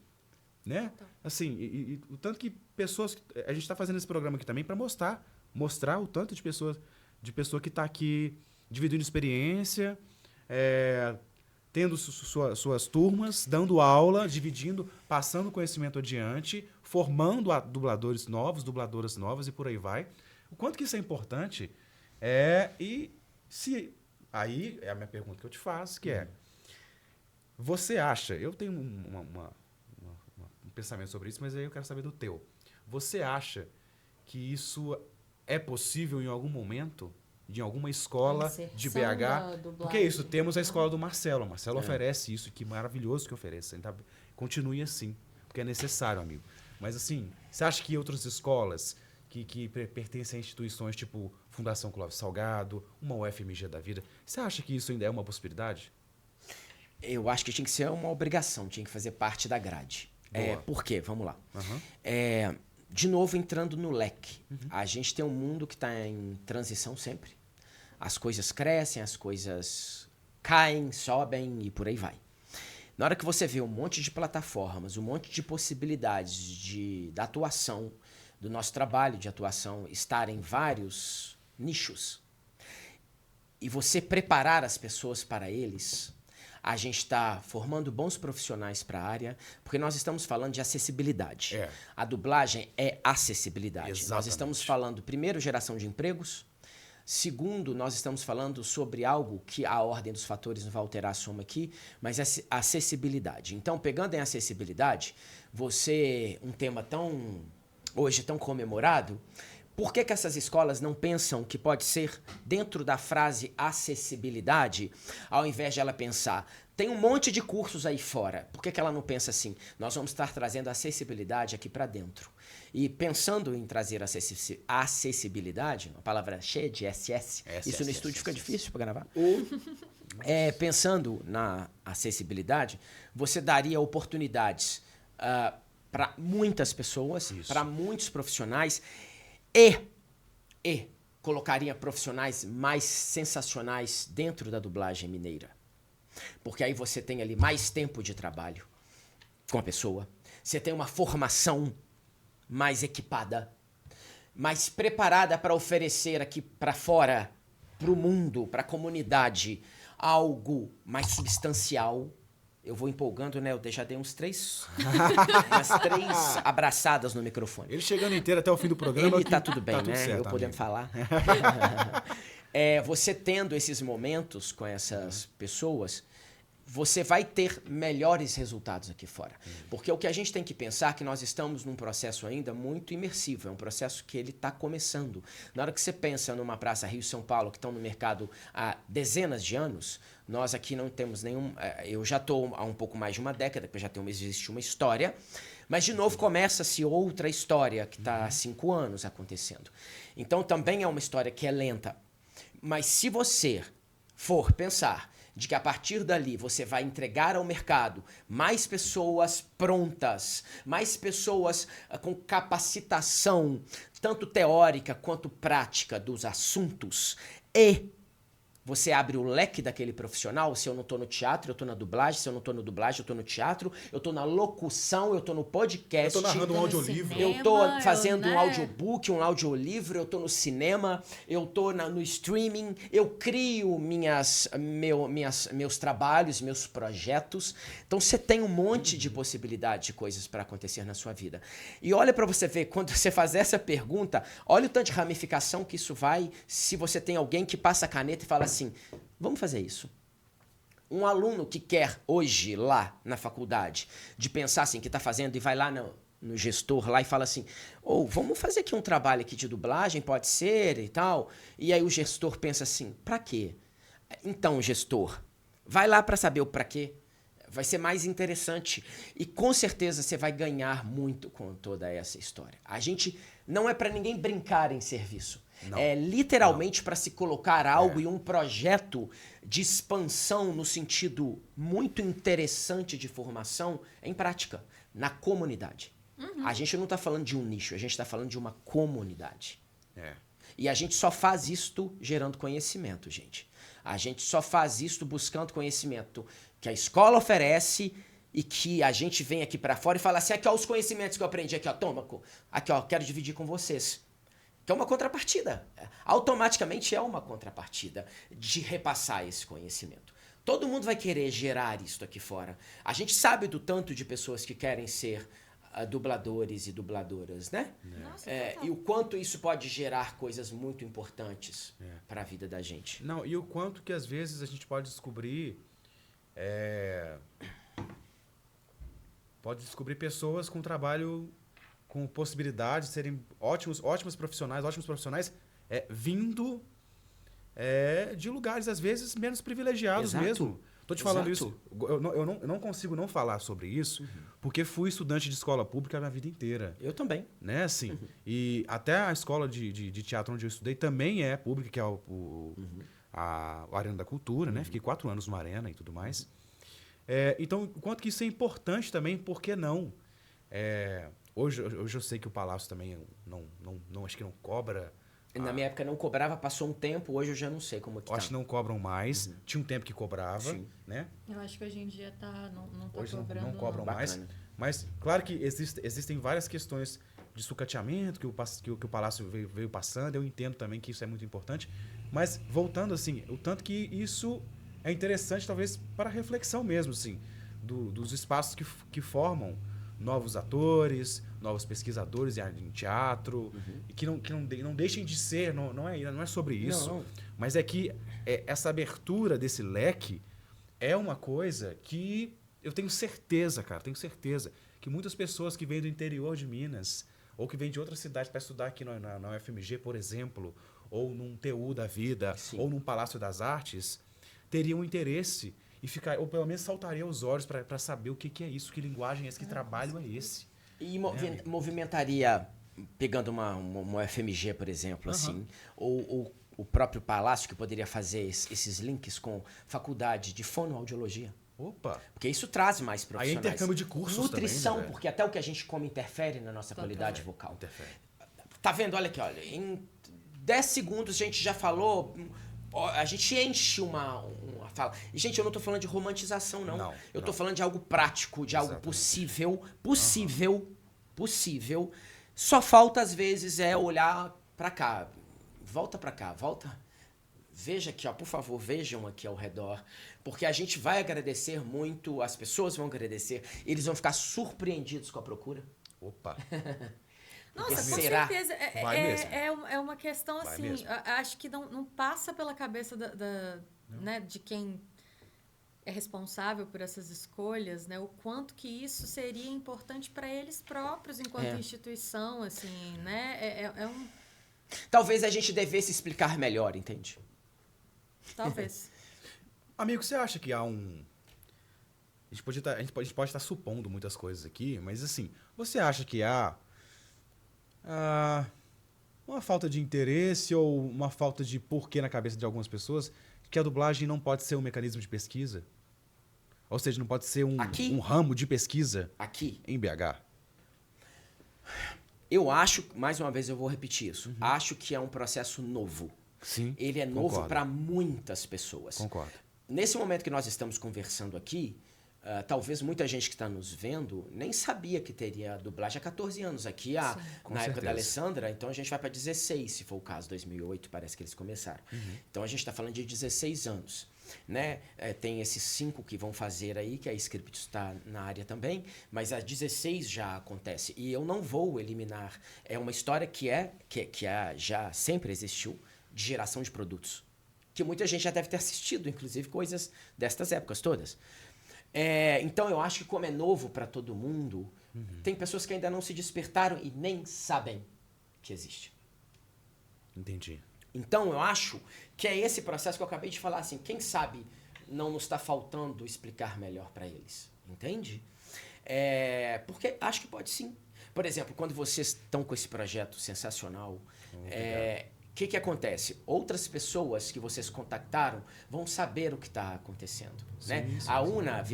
S4: Né? Assim, e o tanto que pessoas... A gente está fazendo esse programa aqui também para mostrar o tanto de pessoa que está aqui dividindo experiência, tendo suas turmas, dando aula, dividindo, passando conhecimento adiante, formando dubladores novos, dubladoras novas e por aí vai. O quanto que isso é importante aí é a minha pergunta que eu te faço, que você acha, eu tenho um pensamento sobre isso, mas aí eu quero saber do teu. Você acha que isso é possível em algum momento, de alguma escola de BH? Porque é isso, temos a escola do Marcelo. O Marcelo oferece isso, que maravilhoso que oferece. Então, continue assim, porque é necessário, amigo. Mas assim, você acha que outras escolas que pertencem a instituições tipo Fundação Clóvis Salgado, uma UFMG da vida, você acha que isso ainda é uma possibilidade?
S3: Eu acho que tinha que ser uma obrigação, tinha que fazer parte da grade. Por quê? Vamos lá. De novo, entrando no leque. A gente tem um mundo que está em transição sempre. As coisas crescem, as coisas caem, sobem e por aí vai. Na hora que você vê um monte de plataformas, um monte de possibilidades da atuação, do nosso trabalho de atuação estar em vários nichos, e você preparar as pessoas para eles, a gente está formando bons profissionais para a área, porque nós estamos falando de acessibilidade. A dublagem é acessibilidade.
S4: Exatamente.
S3: Nós estamos falando, primeiro, geração de empregos. Segundo, nós estamos falando sobre algo que a ordem dos fatores não vai alterar a soma aqui, mas é acessibilidade. Então, pegando em acessibilidade, um tema hoje tão comemorado, Por que essas escolas não pensam que pode ser dentro da frase acessibilidade, ao invés de ela pensar, tem um monte de cursos aí fora, por que ela não pensa assim, nós vamos estar trazendo acessibilidade aqui para dentro? E pensando em trazer acessibilidade, uma palavra cheia de SS, isso no estúdio fica difícil para gravar. Pensando na acessibilidade, você daria oportunidades para muitas pessoas, para muitos profissionais e colocaria profissionais mais sensacionais dentro da dublagem mineira. Porque aí você tem ali mais tempo de trabalho com a pessoa, você tem uma formação mais equipada, mais preparada para oferecer aqui para fora, para o mundo, para a comunidade, algo mais substancial. Eu vou empolgando, né? Eu já dei umas três abraçadas no microfone.
S4: Ele chegando inteiro até o fim do programa.
S3: Ele tá tudo bem,
S4: tá tudo
S3: né?
S4: certo,
S3: eu podendo falar. Você tendo esses momentos com essas pessoas, você vai ter melhores resultados aqui fora. Porque o que a gente tem que pensar é que nós estamos num processo ainda muito imersivo. É um processo que ele está começando. Na hora que você pensa numa Praça Rio e São Paulo, que estão no mercado há dezenas de anos, nós aqui não temos nenhum... Eu já estou há um pouco mais de uma década, porque já existe uma história. Mas, de novo, começa-se outra história que está há 5 anos acontecendo. Então, também é uma história que é lenta. Mas se você for pensar de que a partir dali você vai entregar ao mercado mais pessoas prontas, mais pessoas com capacitação, tanto teórica quanto prática dos assuntos, e você abre o leque daquele profissional. Se eu não estou no teatro, eu estou na dublagem. Se eu não estou no dublagem, eu estou no teatro. Eu estou na locução, eu estou no podcast.
S4: Eu estou narrando um audiolivro.
S3: Eu estou fazendo um audiobook, um audiolivro. Eu estou no cinema. Eu estou no streaming. Eu crio meus trabalhos, meus projetos. Então, você tem um monte de possibilidade de coisas para acontecer na sua vida. E olha para você ver, quando você faz essa pergunta, olha o tanto de ramificação que isso vai, se você tem alguém que passa a caneta e fala assim, vamos fazer isso. Um aluno que quer hoje lá na faculdade, de pensar assim, que está fazendo e vai lá no gestor lá e fala assim, vamos fazer aqui um trabalho aqui de dublagem, pode ser e tal. E aí o gestor pensa assim, para quê? Então, gestor, vai lá para saber o para quê. Vai ser mais interessante. E com certeza você vai ganhar muito com toda essa história. A gente não é para ninguém brincar em serviço. Não. É literalmente para se colocar algo e um projeto de expansão no sentido muito interessante de formação em prática, na comunidade. A gente não está falando de um nicho, a gente está falando de uma comunidade. E a gente só faz isto gerando conhecimento, gente. A gente só faz isto buscando conhecimento que a escola oferece e que a gente vem aqui para fora e fala assim, aqui ó, os conhecimentos que eu aprendi aqui, ó, toma, aqui ó, quero dividir com vocês. Que é uma contrapartida. Automaticamente é uma contrapartida de repassar esse conhecimento. Todo mundo vai querer gerar isso aqui fora. A gente sabe do tanto de pessoas que querem ser dubladores e dubladoras, né?
S5: Nossa,
S3: e o quanto isso pode gerar coisas muito importantes para a vida da gente.
S4: Não, e o quanto que às vezes a gente pode descobrir... Pode descobrir pessoas com trabalho... com possibilidade de serem ótimos profissionais, vindo de lugares, às vezes, menos privilegiados. Exato. Mesmo. Tô te falando isso. Eu não consigo não falar sobre isso, porque fui estudante de escola pública a minha vida inteira.
S3: Eu também.
S4: Né, assim. E até a escola de teatro onde eu estudei também é pública, que é a Arena da Cultura, né? Fiquei 4 anos no Arena e tudo mais. Então, o quanto que isso é importante também, por que não? Hoje eu sei que o Palácio também não acho que não cobra.
S3: Na minha época não cobrava, passou um tempo, hoje eu já não sei como é que tá.
S4: Acho que não cobram mais. Tinha um tempo que cobrava, né?
S5: Eu acho que hoje em dia não tá
S4: hoje
S5: cobrando.
S4: Não cobram mais. Mas, claro que existem várias questões de sucateamento que o Palácio veio passando. Eu entendo também que isso é muito importante. Mas, voltando assim, o tanto que isso é interessante, talvez, para a reflexão mesmo, assim, dos espaços que formam novos atores, novos pesquisadores em teatro, e que não deixem de ser, não é sobre isso, não. Mas é que essa abertura desse leque é uma coisa que eu tenho certeza, cara, que muitas pessoas que vêm do interior de Minas ou que vem de outra cidade para estudar aqui na UFMG, por exemplo, ou num TU da vida,
S3: Sim.
S4: ou num Palácio das Artes, teriam interesse e ficar, ou pelo menos saltaria os olhos para saber o que é isso, que linguagem é esse, que trabalho é esse.
S3: E movimentaria, pegando uma UFMG, por exemplo, assim, ou o próprio Palácio, que poderia fazer esses links com faculdade de fonoaudiologia.
S4: Opa!
S3: Porque isso traz mais
S4: Aí é
S3: profissionais.
S4: intercâmbio de cursos
S3: Nutrição,
S4: também, né,
S3: porque até o que a gente come interfere na nossa qualidade vocal.
S4: Interfere.
S3: Tá vendo? Olha aqui, olha. Em 10 segundos a gente já falou. A gente enche uma fala. E, gente, eu não tô falando de romantização, não. Eu tô falando de algo prático, de algo possível. Só falta, às vezes, olhar pra cá. Volta pra cá, volta. Veja aqui, ó, por favor, vejam aqui ao redor. Porque a gente vai agradecer muito, as pessoas vão agradecer, eles vão ficar surpreendidos com a procura.
S4: Opa!
S5: Nossa, com
S3: será?
S5: certeza.
S4: Vai mesmo.
S5: É uma questão,
S4: Vai
S5: assim,
S4: mesmo.
S5: acho que não passa pela cabeça né, de quem é responsável por essas escolhas, né? O quanto que isso seria importante para eles próprios enquanto instituição, assim, né?
S3: Talvez a gente devesse explicar melhor, entende?
S5: Talvez.
S4: Amigo, você acha que há um... A gente pode estar supondo muitas coisas aqui, mas assim, você acha que há uma falta de interesse ou uma falta de porquê na cabeça de algumas pessoas que a dublagem não pode ser um mecanismo de pesquisa? Ou seja, não pode ser um ramo de pesquisa
S3: Aqui,
S4: em BH?
S3: eu acho, mais uma vez eu vou repetir isso, acho que é um processo novo.
S4: Sim.
S3: Ele é novo
S4: concordo.
S3: para muitas pessoas.
S4: Concordo.
S3: Nesse momento que nós estamos conversando aqui, talvez muita gente que está nos vendo nem sabia que teria dublagem há 14 anos. Aqui,
S4: com
S3: na época
S4: certeza.
S3: da Alessandra, então a gente vai para 16, se for o caso, 2008, parece que eles começaram. Então a gente está falando de 16 anos. Né? Tem esses 5 que vão fazer aí, que a Script está na área também, mas a 16 já acontece. E eu não vou eliminar. É uma história que já sempre existiu, de geração de produtos. Que muita gente já deve ter assistido, inclusive coisas destas épocas todas. Então eu acho que como é novo para todo mundo, tem pessoas que ainda não se despertaram e nem sabem que existe.
S4: Entendi.
S3: Então eu acho que é esse processo que eu acabei de falar, assim, quem sabe não nos está faltando explicar melhor para eles, entende? Porque acho que pode sim. Por exemplo, quando vocês estão com esse projeto sensacional, o que acontece? Outras pessoas que vocês contactaram vão saber o que está acontecendo. Né? A UNA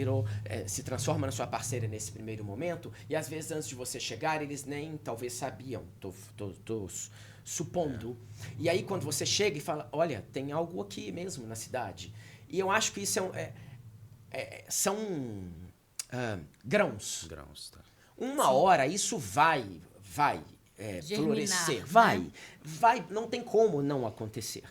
S3: se transforma na sua parceira nesse primeiro momento e às vezes antes de você chegar eles nem talvez sabiam, tô supondo. E aí quando você chega e fala, olha, tem algo aqui mesmo na cidade. E eu acho que isso são grãos.
S4: Grãos, tá.
S3: Uma hora isso vai
S5: Germinar,
S3: florescer,
S5: né?
S3: vai, não tem como não acontecer,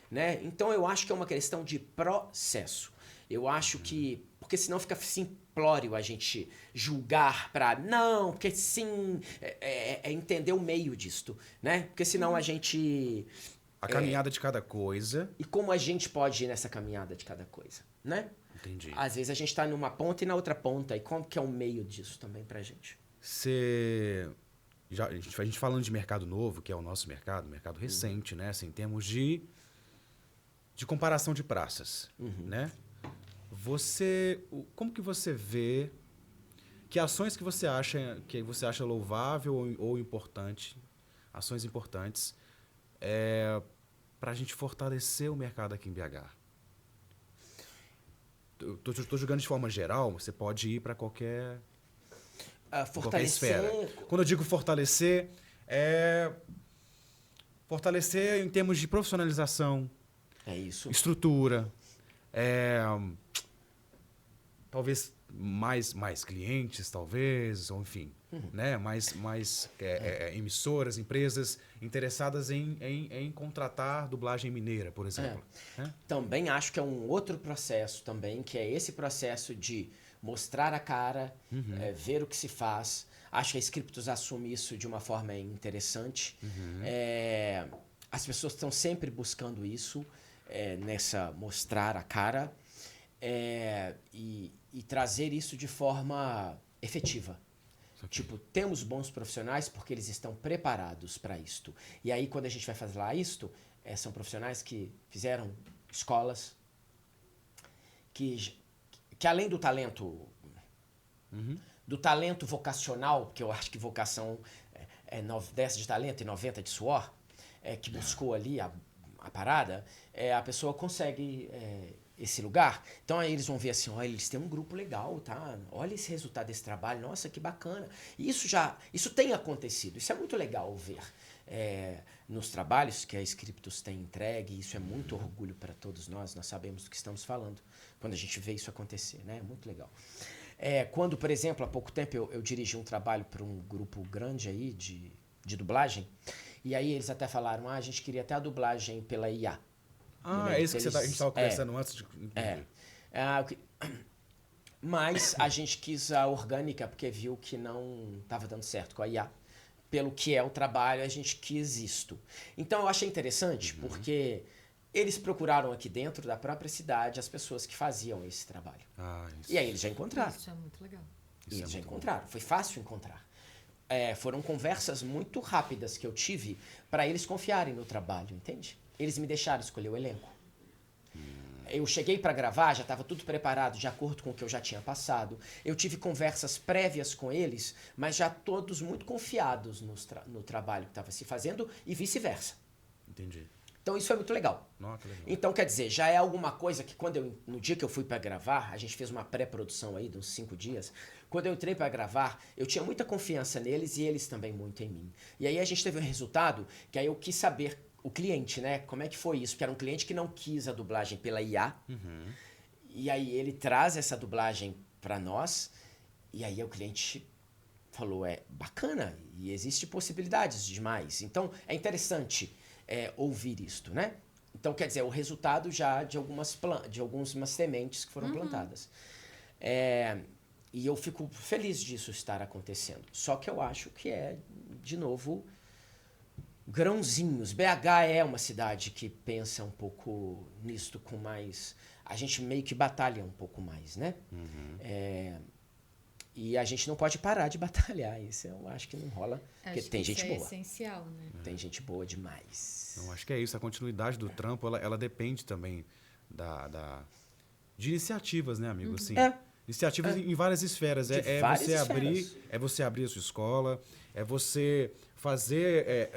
S3: né? Então eu acho que é uma questão de processo. Eu acho que, porque senão fica simplório a gente julgar para não, porque sim, entender o meio disto, né? Porque senão a gente...
S4: A caminhada de cada coisa.
S3: E como a gente pode ir nessa caminhada de cada coisa, né?
S4: Entendi.
S3: Às vezes a gente tá numa ponta e na outra ponta, e como que é o meio disso também pra gente?
S4: A gente falando de mercado novo, que é o nosso mercado recente, né? Assim, em termos de comparação de praças, né? Como que você vê que ações que você acha louvável ou importante, ações importantes, para a gente fortalecer o mercado aqui em BH? Eu tô jogando de forma geral, você pode ir para qualquer esfera. Quando eu digo fortalecer, fortalecer em termos de profissionalização,
S3: isso.
S4: estrutura, talvez mais clientes, talvez, ou enfim, né? mais emissoras, empresas interessadas em contratar dublagem mineira, por exemplo. Né?
S3: Também acho que é um outro processo também, que é esse processo de mostrar a cara, ver o que se faz. Acho que a Scriptus assume isso de uma forma interessante. As pessoas estão sempre buscando isso, mostrar a cara e trazer isso de forma efetiva. Tipo, temos bons profissionais porque eles estão preparados para isto. E aí, quando a gente vai fazer lá isto, são profissionais que fizeram escolas, que além do talento, do talento vocacional, que eu acho que vocação é 10 de talento e 90 de suor, que buscou ali a parada, a pessoa consegue esse lugar. Então aí eles vão ver assim, olha, eles têm um grupo legal, tá? Olha esse resultado desse trabalho, nossa, que bacana. E isso tem acontecido, isso é muito legal ver nos trabalhos que a Scriptus tem entregue, isso é muito orgulho para todos nós sabemos do que estamos falando quando a gente vê isso acontecer, né? É muito legal. Quando, por exemplo, há pouco tempo eu dirigi um trabalho para um grupo grande aí de dublagem, e aí eles até falaram, a gente queria até a dublagem pela IA.
S4: É isso que a gente estava conversando antes de...
S3: Mas a gente quis a orgânica porque viu que não estava dando certo com a IA. Pelo que é o trabalho, a gente quis isto. Então eu achei interessante porque eles procuraram aqui dentro da própria cidade as pessoas que faziam esse trabalho.
S4: Isso.
S3: E aí eles já encontraram.
S5: Isso é muito legal.
S3: E eles já encontraram. Foi fácil encontrar. Foram conversas muito rápidas que eu tive para eles confiarem no trabalho, entende? Eles me deixaram escolher o elenco. Eu cheguei para gravar, já estava tudo preparado de acordo com o que eu já tinha passado. Eu tive conversas prévias com eles, mas já todos muito confiados no trabalho que estava se fazendo e vice-versa.
S4: Entendi.
S3: Então isso é muito legal.
S4: Nossa, legal.
S3: Então, quer dizer, já é alguma coisa que no dia que eu fui para gravar, a gente fez uma pré-produção aí de uns 5 dias. Quando eu entrei para gravar, eu tinha muita confiança neles e eles também muito em mim. E aí a gente teve um resultado que aí eu quis saber, o cliente, né? Como é que foi isso? Porque era um cliente que não quis a dublagem pela IA. E aí ele traz essa dublagem para nós. E aí o cliente falou, bacana. E existe possibilidades demais. Então é interessante ouvir isto, né? Então quer dizer, o resultado já de algumas sementes que foram plantadas. E eu fico feliz disso estar acontecendo. Só que eu acho que de novo... grãozinhos. BH é uma cidade que pensa um pouco nisto com mais... A gente meio que batalha um pouco mais, né? E a gente não pode parar de batalhar. Isso eu acho que não rola. Porque tem gente boa.
S5: É essencial, né?
S3: Tem gente boa demais.
S4: Eu acho que é isso. A continuidade do trampo, ela depende também de iniciativas, né, amigo? Assim, iniciativas em várias esferas. É você abrir a sua escola, é você fazer...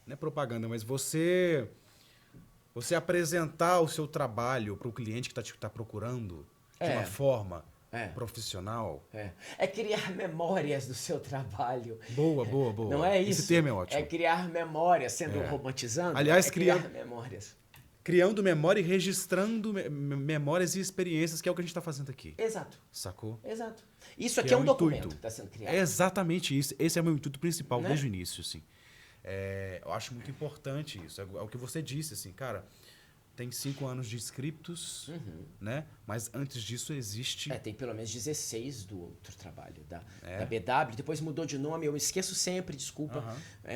S4: não é propaganda, mas você apresentar o seu trabalho para o cliente que está procurando de uma forma profissional.
S3: É criar memórias do seu trabalho.
S4: Boa.
S3: Não é isso?
S4: Esse termo é ótimo.
S3: É criar memórias, sendo romantizando.
S4: Aliás,
S3: criar memórias.
S4: Criando memória e registrando memórias e experiências, que é o que a gente está fazendo aqui.
S3: Exato.
S4: Sacou?
S3: Exato. Isso aqui é um documento que está sendo criado.
S4: É exatamente isso. Esse é o meu intuito principal desde o início, assim. Eu acho muito importante isso. É o que você disse, assim, cara, tem 5 anos de Scriptus, né? Mas antes disso existe...
S3: Tem pelo menos 16 do outro trabalho, da BW. Depois mudou de nome, eu esqueço sempre, desculpa.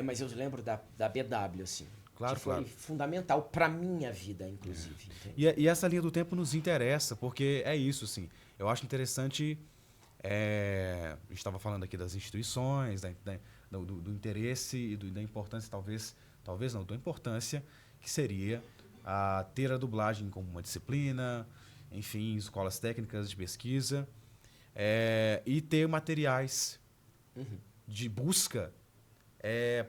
S3: Mas eu lembro da BW, assim.
S4: Claro,
S3: que foi fundamental para minha vida, inclusive.
S4: E essa linha do tempo nos interessa, porque é isso, assim. Eu acho interessante... a gente estava falando aqui das instituições, do interesse e da importância, talvez não, da importância que seria ter a dublagem como uma disciplina, enfim, escolas técnicas de pesquisa, e ter materiais de busca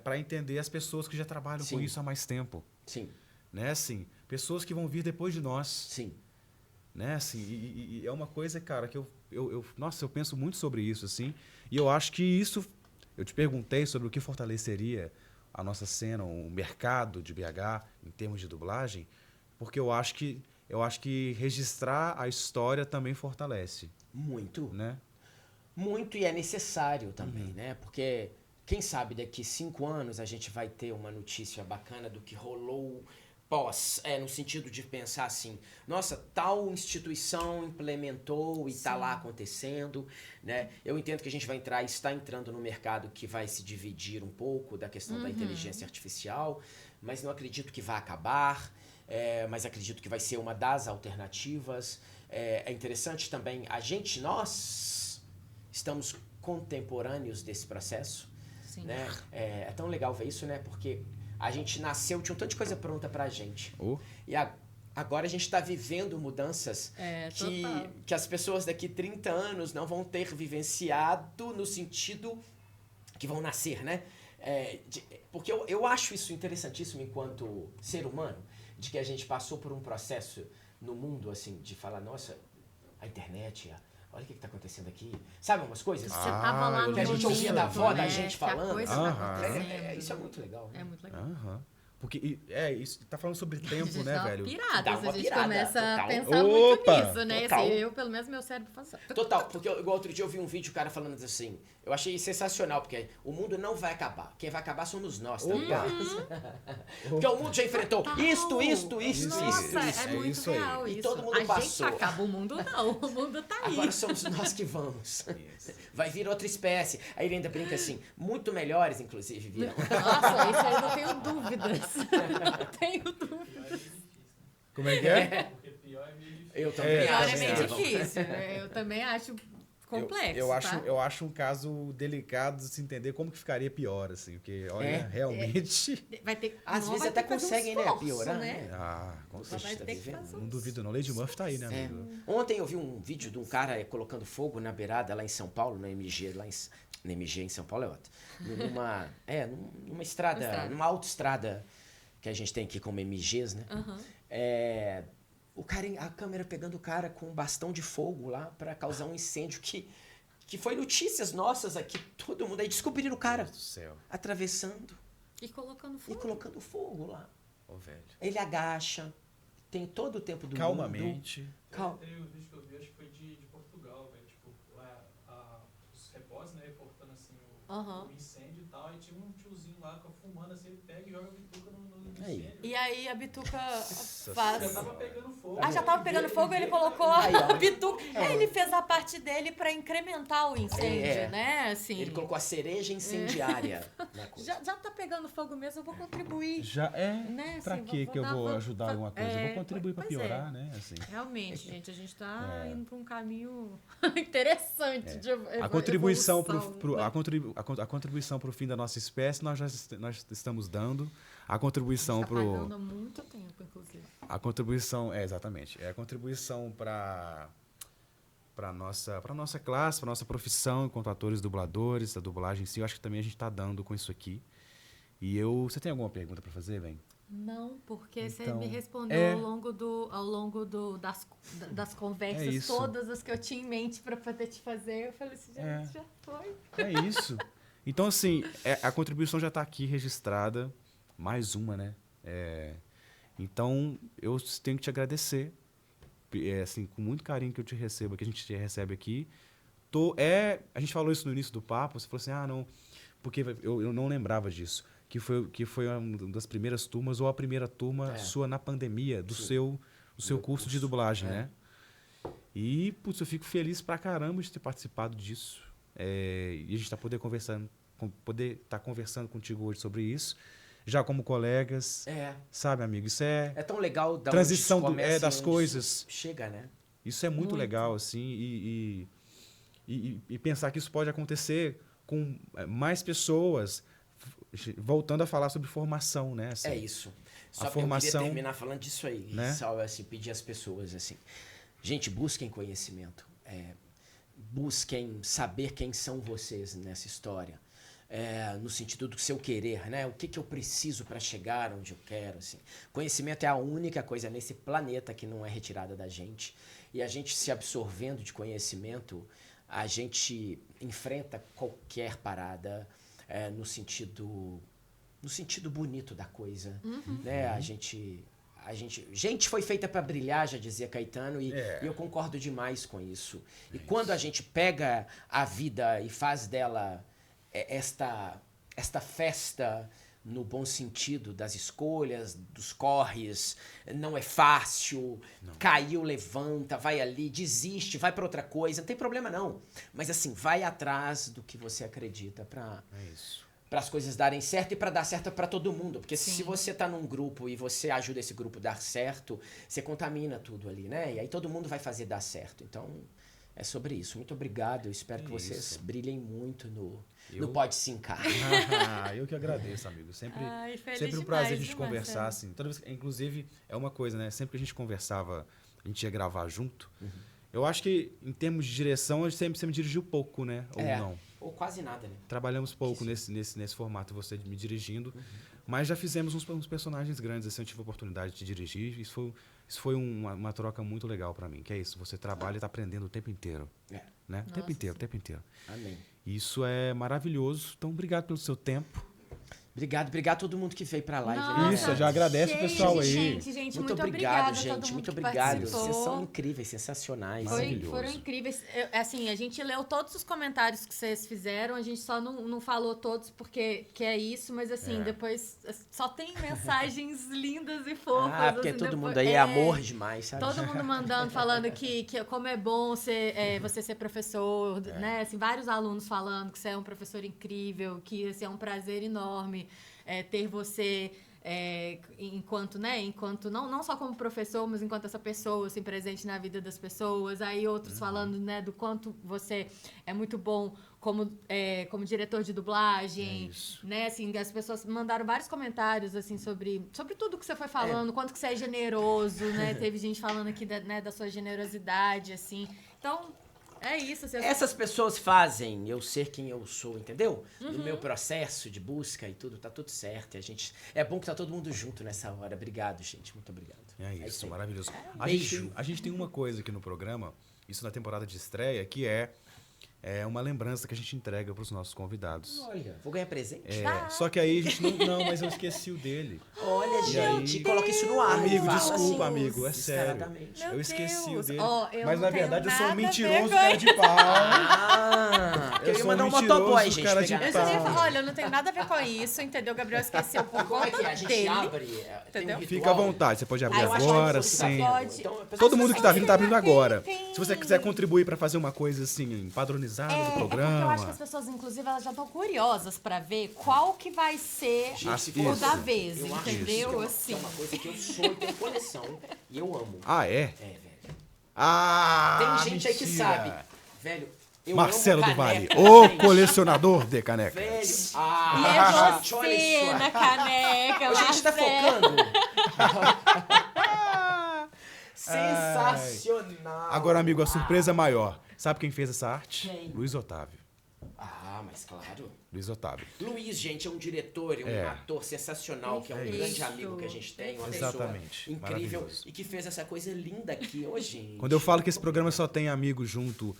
S4: para entender as pessoas que já trabalham com isso há mais tempo.
S3: Sim.
S4: Né, assim, pessoas que vão vir depois de nós.
S3: Sim.
S4: Né, assim, e é uma coisa, cara, que eu penso muito sobre isso, assim, e eu acho que isso... Eu te perguntei sobre o que fortaleceria a nossa cena, o mercado de BH em termos de dublagem, porque eu acho que registrar a história também fortalece.
S3: Muito.
S4: Né?
S3: Muito, e é necessário também, né? Porque, quem sabe, daqui 5 anos a gente vai ter uma notícia bacana do que rolou pós, no sentido de pensar assim, nossa, tal instituição implementou e está lá acontecendo, né? Eu entendo que a gente vai está entrando no mercado que vai se dividir um pouco da questão da inteligência artificial, mas não acredito que vai acabar, mas acredito que vai ser uma das alternativas. É interessante também, nós estamos contemporâneos desse processo.
S5: Sim.
S3: Né? É tão legal ver isso, né? Porque a gente nasceu, tinha um tanto de coisa pronta pra gente. E agora a gente está vivendo mudanças que as pessoas daqui 30 anos não vão ter vivenciado no sentido que vão nascer, né? Porque eu acho isso interessantíssimo enquanto ser humano, de que a gente passou por um processo no mundo, assim, de falar, nossa, a internet, olha o que está acontecendo aqui. Sabe umas coisas?
S5: Você tava lá no
S3: que a gente ouvia da avó da
S5: né?
S3: gente
S5: Que a
S3: falando.
S5: coisa tá acontecendo.
S3: Isso é muito legal.
S5: É muito legal.
S4: Porque, isso, tá falando sobre tempo,
S5: A gente
S4: né,
S5: dá uma
S4: velho?
S5: pirada,
S3: Dá uma
S5: a gente
S3: pirada,
S5: começa a
S3: total.
S5: pensar muito
S4: Opa,
S5: nisso, né?
S3: total.
S5: Assim, pelo menos, meu cérebro faz isso.
S3: Total, porque igual outro dia eu vi um vídeo, o cara falando assim, eu achei sensacional, porque o mundo não vai acabar. Quem vai acabar somos nós, tá ligado? Porque o mundo já enfrentou isto.
S5: Nossa, é muito
S4: isso aí.
S5: real isso.
S3: E todo mundo
S5: a
S3: passou.
S5: gente acaba, o mundo não. O mundo tá aí.
S3: Agora somos nós que vamos. Vai vir outra espécie. Aí ele ainda brinca assim, muito melhores, inclusive, virão.
S5: Nossa, isso aí eu não tenho dúvidas. Não tenho dúvidas.
S4: Como é que é?
S6: Porque pior é meio difícil.
S3: Eu também
S5: Pior
S3: acho.
S5: é meio
S3: né?
S5: difícil. Né? Eu também acho complexo.
S4: Eu acho um caso delicado de se entender como que ficaria pior, assim. Porque, olha, realmente...
S5: Vai ter,
S3: Às vezes
S5: vai
S3: até
S5: ter que fazer um
S3: conseguem, né,
S5: esforço,
S3: piorar,
S5: né?
S3: né?
S4: Com
S5: Só vai
S3: Tá
S5: ter que
S3: vivendo?
S5: fazer
S4: Não duvido não. Lady Murphy tá aí, né,
S3: É.
S4: amigo?
S3: Ontem eu vi um vídeo de um cara colocando fogo na beirada lá em São Paulo, na MG, na MG em São Paulo é ótimo. Numa estrada, numa autoestrada que a gente tem aqui como MGs, né? A câmera pegando o cara com um bastão de fogo lá pra causar um incêndio que foi notícias nossas aqui, todo mundo aí descobriram o cara
S4: Meu Deus do céu.
S3: atravessando
S5: E colocando
S3: e
S5: fogo.
S3: colocando fogo lá.
S4: Ô, velho.
S3: Ele agacha, tem todo o tempo do mundo.
S4: Calmamente.
S6: Teve um vídeo que eu vi, acho que foi de Portugal, velho. Tipo, lá, os repórteres, né, reportando assim o incêndio e tal. Aí tinha um tiozinho lá fumando assim, ele pega e joga a bituca no incêndio.
S5: E aí a bituca
S6: Já
S5: faz...
S6: tava pegando fogo.
S5: Ah, já tava pegando fogo, ele colocou a bituca. Ele fez a parte dele pra incrementar o incêndio, né? Assim,
S3: Ele colocou a cereja incendiária na coisa.
S5: já tá pegando fogo mesmo, eu vou contribuir.
S4: Já é.
S5: Né?
S4: Pra
S5: Assim,
S4: que eu vou ajudar alguma coisa? Eu vou contribuir pra
S5: pois é.
S4: piorar, né? Assim.
S5: Realmente, gente, a gente tá indo pra um caminho interessante de
S4: A contribuição
S5: evolução, né?
S4: a contribuição pro fim da nossa espécie nós estamos dando. A contribuição
S5: Tá
S4: pro
S5: pagando há muito tempo, inclusive.
S4: a contribuição exatamente. É a contribuição para nossa classe, para nossa profissão enquanto atores dubladores, a dublagem em si, eu acho que também a gente está dando com isso aqui. E você tem alguma pergunta para fazer, bem?
S5: Não, porque você
S4: Então,
S5: me respondeu ao longo das conversas,
S4: isso.
S5: todas as que eu tinha em mente para poder te fazer. Eu falei assim, gente, já foi.
S4: É isso. Então, assim, a contribuição já está aqui registrada. Mais uma, né? Então, eu tenho que te agradecer. Assim, com muito carinho que eu te recebo, que a gente te recebe aqui. A gente falou isso no início do papo. Você falou assim, não... Porque eu não lembrava disso. Que foi uma das primeiras turmas, ou a primeira turma sua na pandemia, do seu curso de dublagem, né? E, putz, eu fico feliz pra caramba de ter participado disso. E a gente poder estar conversando contigo hoje sobre isso. Já como colegas, sabe, amigo? Isso
S3: É tão legal da
S4: transição
S3: onde começa
S4: das
S3: e onde
S4: coisas.
S3: chega, né?
S4: Isso é muito legal, assim, e pensar que isso pode acontecer com mais pessoas, voltando a falar sobre formação, né? Assim,
S3: É isso. Só
S4: a
S3: que eu
S4: formação,
S3: queria terminar falando disso aí,
S4: né?
S3: só assim, pedir às pessoas assim, gente, busquem conhecimento, busquem saber quem são vocês nessa história. No sentido do seu querer, né? O que eu preciso para chegar onde eu quero, assim. Conhecimento é a única coisa nesse planeta que não é retirada da gente. E a gente se absorvendo de conhecimento, a gente enfrenta qualquer parada no sentido bonito da coisa, né? A gente foi feita para brilhar, já dizia Caetano, e eu concordo demais com isso. E quando a gente pega a vida e faz dela esta festa no bom sentido das escolhas, dos corres, não é fácil, caiu, levanta, vai ali, desiste, vai para outra coisa, não tem problema não. Mas assim, vai atrás do que você acredita para as coisas darem certo e para dar certo para todo mundo. Porque se você está num grupo e você ajuda esse grupo a dar certo, você contamina tudo ali, né? E aí todo mundo vai fazer dar certo. Então, É sobre isso. Muito obrigado. Eu espero que vocês brilhem muito no
S4: Eu-
S3: Pode Sincar.
S4: Eu que agradeço, amigo. Sempre,
S5: Ai, feliz
S4: sempre um
S5: demais,
S4: prazer a gente
S5: viu,
S4: conversar,
S5: Marcelo?
S4: assim. Toda vez, inclusive, é uma coisa, né? Sempre que a gente conversava, a gente ia gravar junto. Eu acho que, em termos de direção, a gente sempre dirigiu pouco, né? Ou não.
S3: Ou quase nada, né?
S4: Trabalhamos pouco nesse formato, você me dirigindo. Mas já fizemos uns personagens grandes, assim, eu tive a oportunidade de dirigir. Isso foi uma troca muito legal pra mim. Que é isso, você trabalha e tá aprendendo o tempo inteiro. Né? O tempo inteiro.
S3: Amém.
S4: Isso é maravilhoso. Então, obrigado pelo seu tempo.
S3: Obrigado a todo mundo que veio pra live.
S5: Nossa,
S4: Isso, eu já agradeço o pessoal aí.
S5: Gente,
S3: Muito
S5: muito
S3: obrigado,
S5: obrigada a
S3: gente.
S5: todo mundo
S3: Muito
S5: que
S3: obrigado.
S5: participou.
S3: Vocês são incríveis, sensacionais.
S5: Foram incríveis. Assim, a gente leu todos os comentários que vocês fizeram, a gente só não falou todos porque que é isso, mas assim, depois só tem mensagens lindas e fofas.
S3: Porque
S5: assim,
S3: todo
S5: depois-
S3: mundo aí é amor demais, sabe?
S5: Todo mundo mandando, falando que como é bom você ser professor, né? Assim, vários alunos falando que você é um professor incrível, que assim, é um prazer enorme ter você enquanto não só como professor, mas enquanto essa pessoa, assim, presente na vida das pessoas. Aí outros falando, né, do quanto você é muito bom como diretor de dublagem, né, assim, as pessoas mandaram vários comentários, assim, sobre tudo que você foi falando, quanto que você é generoso, né, teve gente falando aqui da sua generosidade, assim, então... É isso.
S3: Essas pessoas fazem eu ser quem eu sou, entendeu? No meu processo de busca e tudo, tá tudo certo. E é bom que tá todo mundo junto nessa hora. Obrigado, gente. Muito obrigado.
S4: É isso,
S3: aí.
S4: maravilhoso.
S3: Beijo.
S4: A gente tem uma coisa aqui no programa, isso na temporada de estreia, que é uma lembrança que a gente entrega pros nossos convidados.
S3: Olha, vou ganhar presente?
S4: Só que aí a gente não, mas eu esqueci o dele.
S3: Olha,
S4: E
S3: gente,
S4: aí-
S3: coloca isso no ar.
S4: Amigo,
S3: fala
S4: desculpa,
S3: assim,
S4: amigo, é sério.
S3: descaradamente.
S5: Meu
S4: Eu esqueci
S5: Deus.
S4: o dele.
S5: Ó, eu
S4: mas
S5: não
S4: na verdade eu
S5: tenho
S4: sou um
S5: nada a ver
S4: mentiroso,
S5: com
S4: cara de pau.
S3: Eu ia
S4: sou
S3: mandar um
S4: mentiroso,
S3: motoboy, gente,
S4: cara de
S3: pegar
S5: Eu
S4: pau.
S5: só ia falar, olha, eu não tenho nada a ver com isso, entendeu? O Gabriel esqueceu por
S3: Como é
S5: conta
S3: que é? A gente
S5: dele.
S3: abre.
S5: Entendeu?
S4: Fica à vontade, você pode abrir
S3: eu acho
S4: agora,
S3: que
S4: sim.
S5: pode.
S3: Então, a pessoa
S4: Todo mundo que tá vindo tá abrindo agora.
S5: Tem.
S4: Se você quiser contribuir pra fazer uma coisa assim, padronizada do
S5: Porque eu
S4: programa.
S5: acho que as pessoas, inclusive, elas já estão curiosas pra ver qual que vai ser
S3: Gente,
S5: o
S4: isso.
S5: da vez,
S3: eu acho
S5: entendeu?
S3: isso que é uma coisa que eu sou e tenho coleção. E eu amo.
S4: Ah, é?
S3: É, velho.
S4: Ah,
S3: Tem gente aí que
S4: mentira.
S3: sabe. Velho, eu
S4: Marcelo
S3: amo
S4: do Vale,
S3: caneca,
S4: o
S3: gente.
S4: colecionador de canecas.
S3: Velho.
S5: E
S3: Ah,
S5: é
S3: olha
S5: você
S3: isso.
S5: na caneca,
S3: A gente tá
S5: Marcelo.
S3: focando. Sensacional.
S4: Agora, amigo, a surpresa maior. Sabe quem fez essa arte?
S3: Quem?
S4: Luiz Otávio.
S3: Ah, mas claro.
S4: Luiz Otávio.
S3: Luiz, gente, é um diretor, um ator sensacional, que é um
S5: Isso.
S3: grande amigo que a gente tem, uma
S4: Exatamente.
S3: pessoa incrível
S4: Maravilhoso.
S3: e que fez essa coisa linda aqui hoje, gente.
S4: Quando eu falo que esse programa só tem amigo junto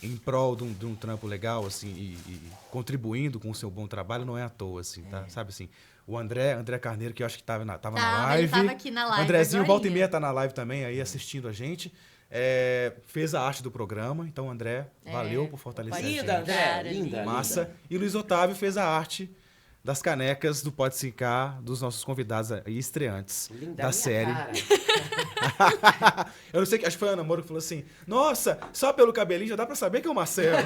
S4: em prol de um trampo legal, assim, e contribuindo com o seu bom trabalho, não é à toa, assim, tá? Sabe assim, o André Carneiro, que eu acho que tava na live.
S5: Ele tava aqui na live.
S4: Andrezinho,
S5: agorinha.
S4: volta e meia tá na live também, aí assistindo a gente. Fez a arte do programa, então André, valeu por fortalecer a gente.
S3: Linda, André, linda.
S4: Massa.
S3: linda.
S4: E Luiz Otávio fez a arte das canecas do Pode Sincar, dos nossos convidados aí estreantes
S3: Linda
S4: da
S3: minha
S4: série.
S3: cara.
S4: Eu não sei, acho que foi a Ana Moura que falou assim: nossa, só pelo cabelinho já dá pra saber que é o Marcelo.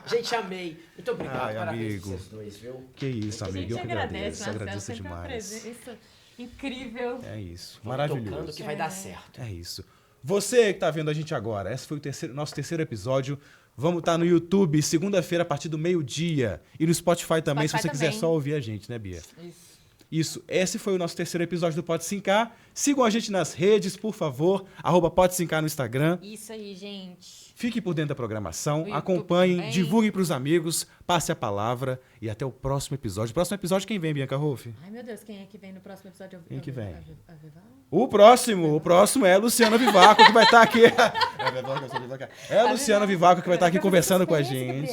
S3: Gente, amei. Muito obrigado,
S4: Ai,
S3: parabéns
S4: amigo.
S3: vocês dois, viu?
S4: Que isso,
S5: A
S4: amigo,
S5: gente
S4: eu que
S5: agradece, Marcelo,
S4: agradeço
S5: sempre uma
S4: demais.
S5: presença incrível.
S4: É isso,
S3: Vamos tocando
S4: maravilhoso.
S3: que vai dar certo.
S4: É isso. Você que tá vendo a gente agora, esse foi o nosso terceiro episódio. Vamos estar no YouTube segunda-feira a partir do meio-dia. E no Spotify também, se
S5: Spotify
S4: você quiser
S5: também.
S4: só ouvir a gente, né, Bia?
S5: Isso.
S4: Isso, esse foi o nosso terceiro episódio do Pode Sincar. Sigam a gente nas redes, por favor. @Pode Sincar no Instagram.
S5: Isso aí, gente.
S4: Fique por dentro da programação,
S5: YouTube
S4: acompanhem,
S5: também.
S4: divulguem pros amigos, passe a palavra e até o próximo episódio. Próximo episódio, quem vem, Bianca Rolf?
S5: Ai, meu Deus, quem é que vem no próximo episódio?
S4: Quem que vem?
S5: A Vival?
S4: O próximo é a Luciana Vivaco, que vai estar aqui. É a Luciana Vivaco que vai estar aqui conversando com a gente.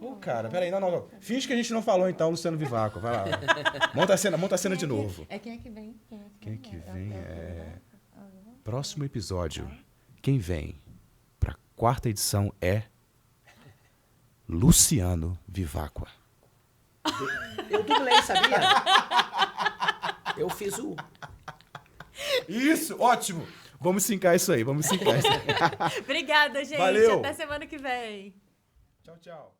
S4: Ô, cara, peraí, não. Finge que a gente não falou então, Luciano Vivaco. Vai lá. Monta a cena de novo.
S5: Quem é que vem?
S4: Quem que vem Próximo episódio. Quem vem pra quarta edição é Luciano Vivaco.
S3: Eu dublei, sabia? Eu fiz o...
S4: Isso, ótimo. Vamos sincar isso aí,
S5: Obrigada, gente.
S4: Valeu.
S5: Até semana que vem.
S4: Tchau, tchau.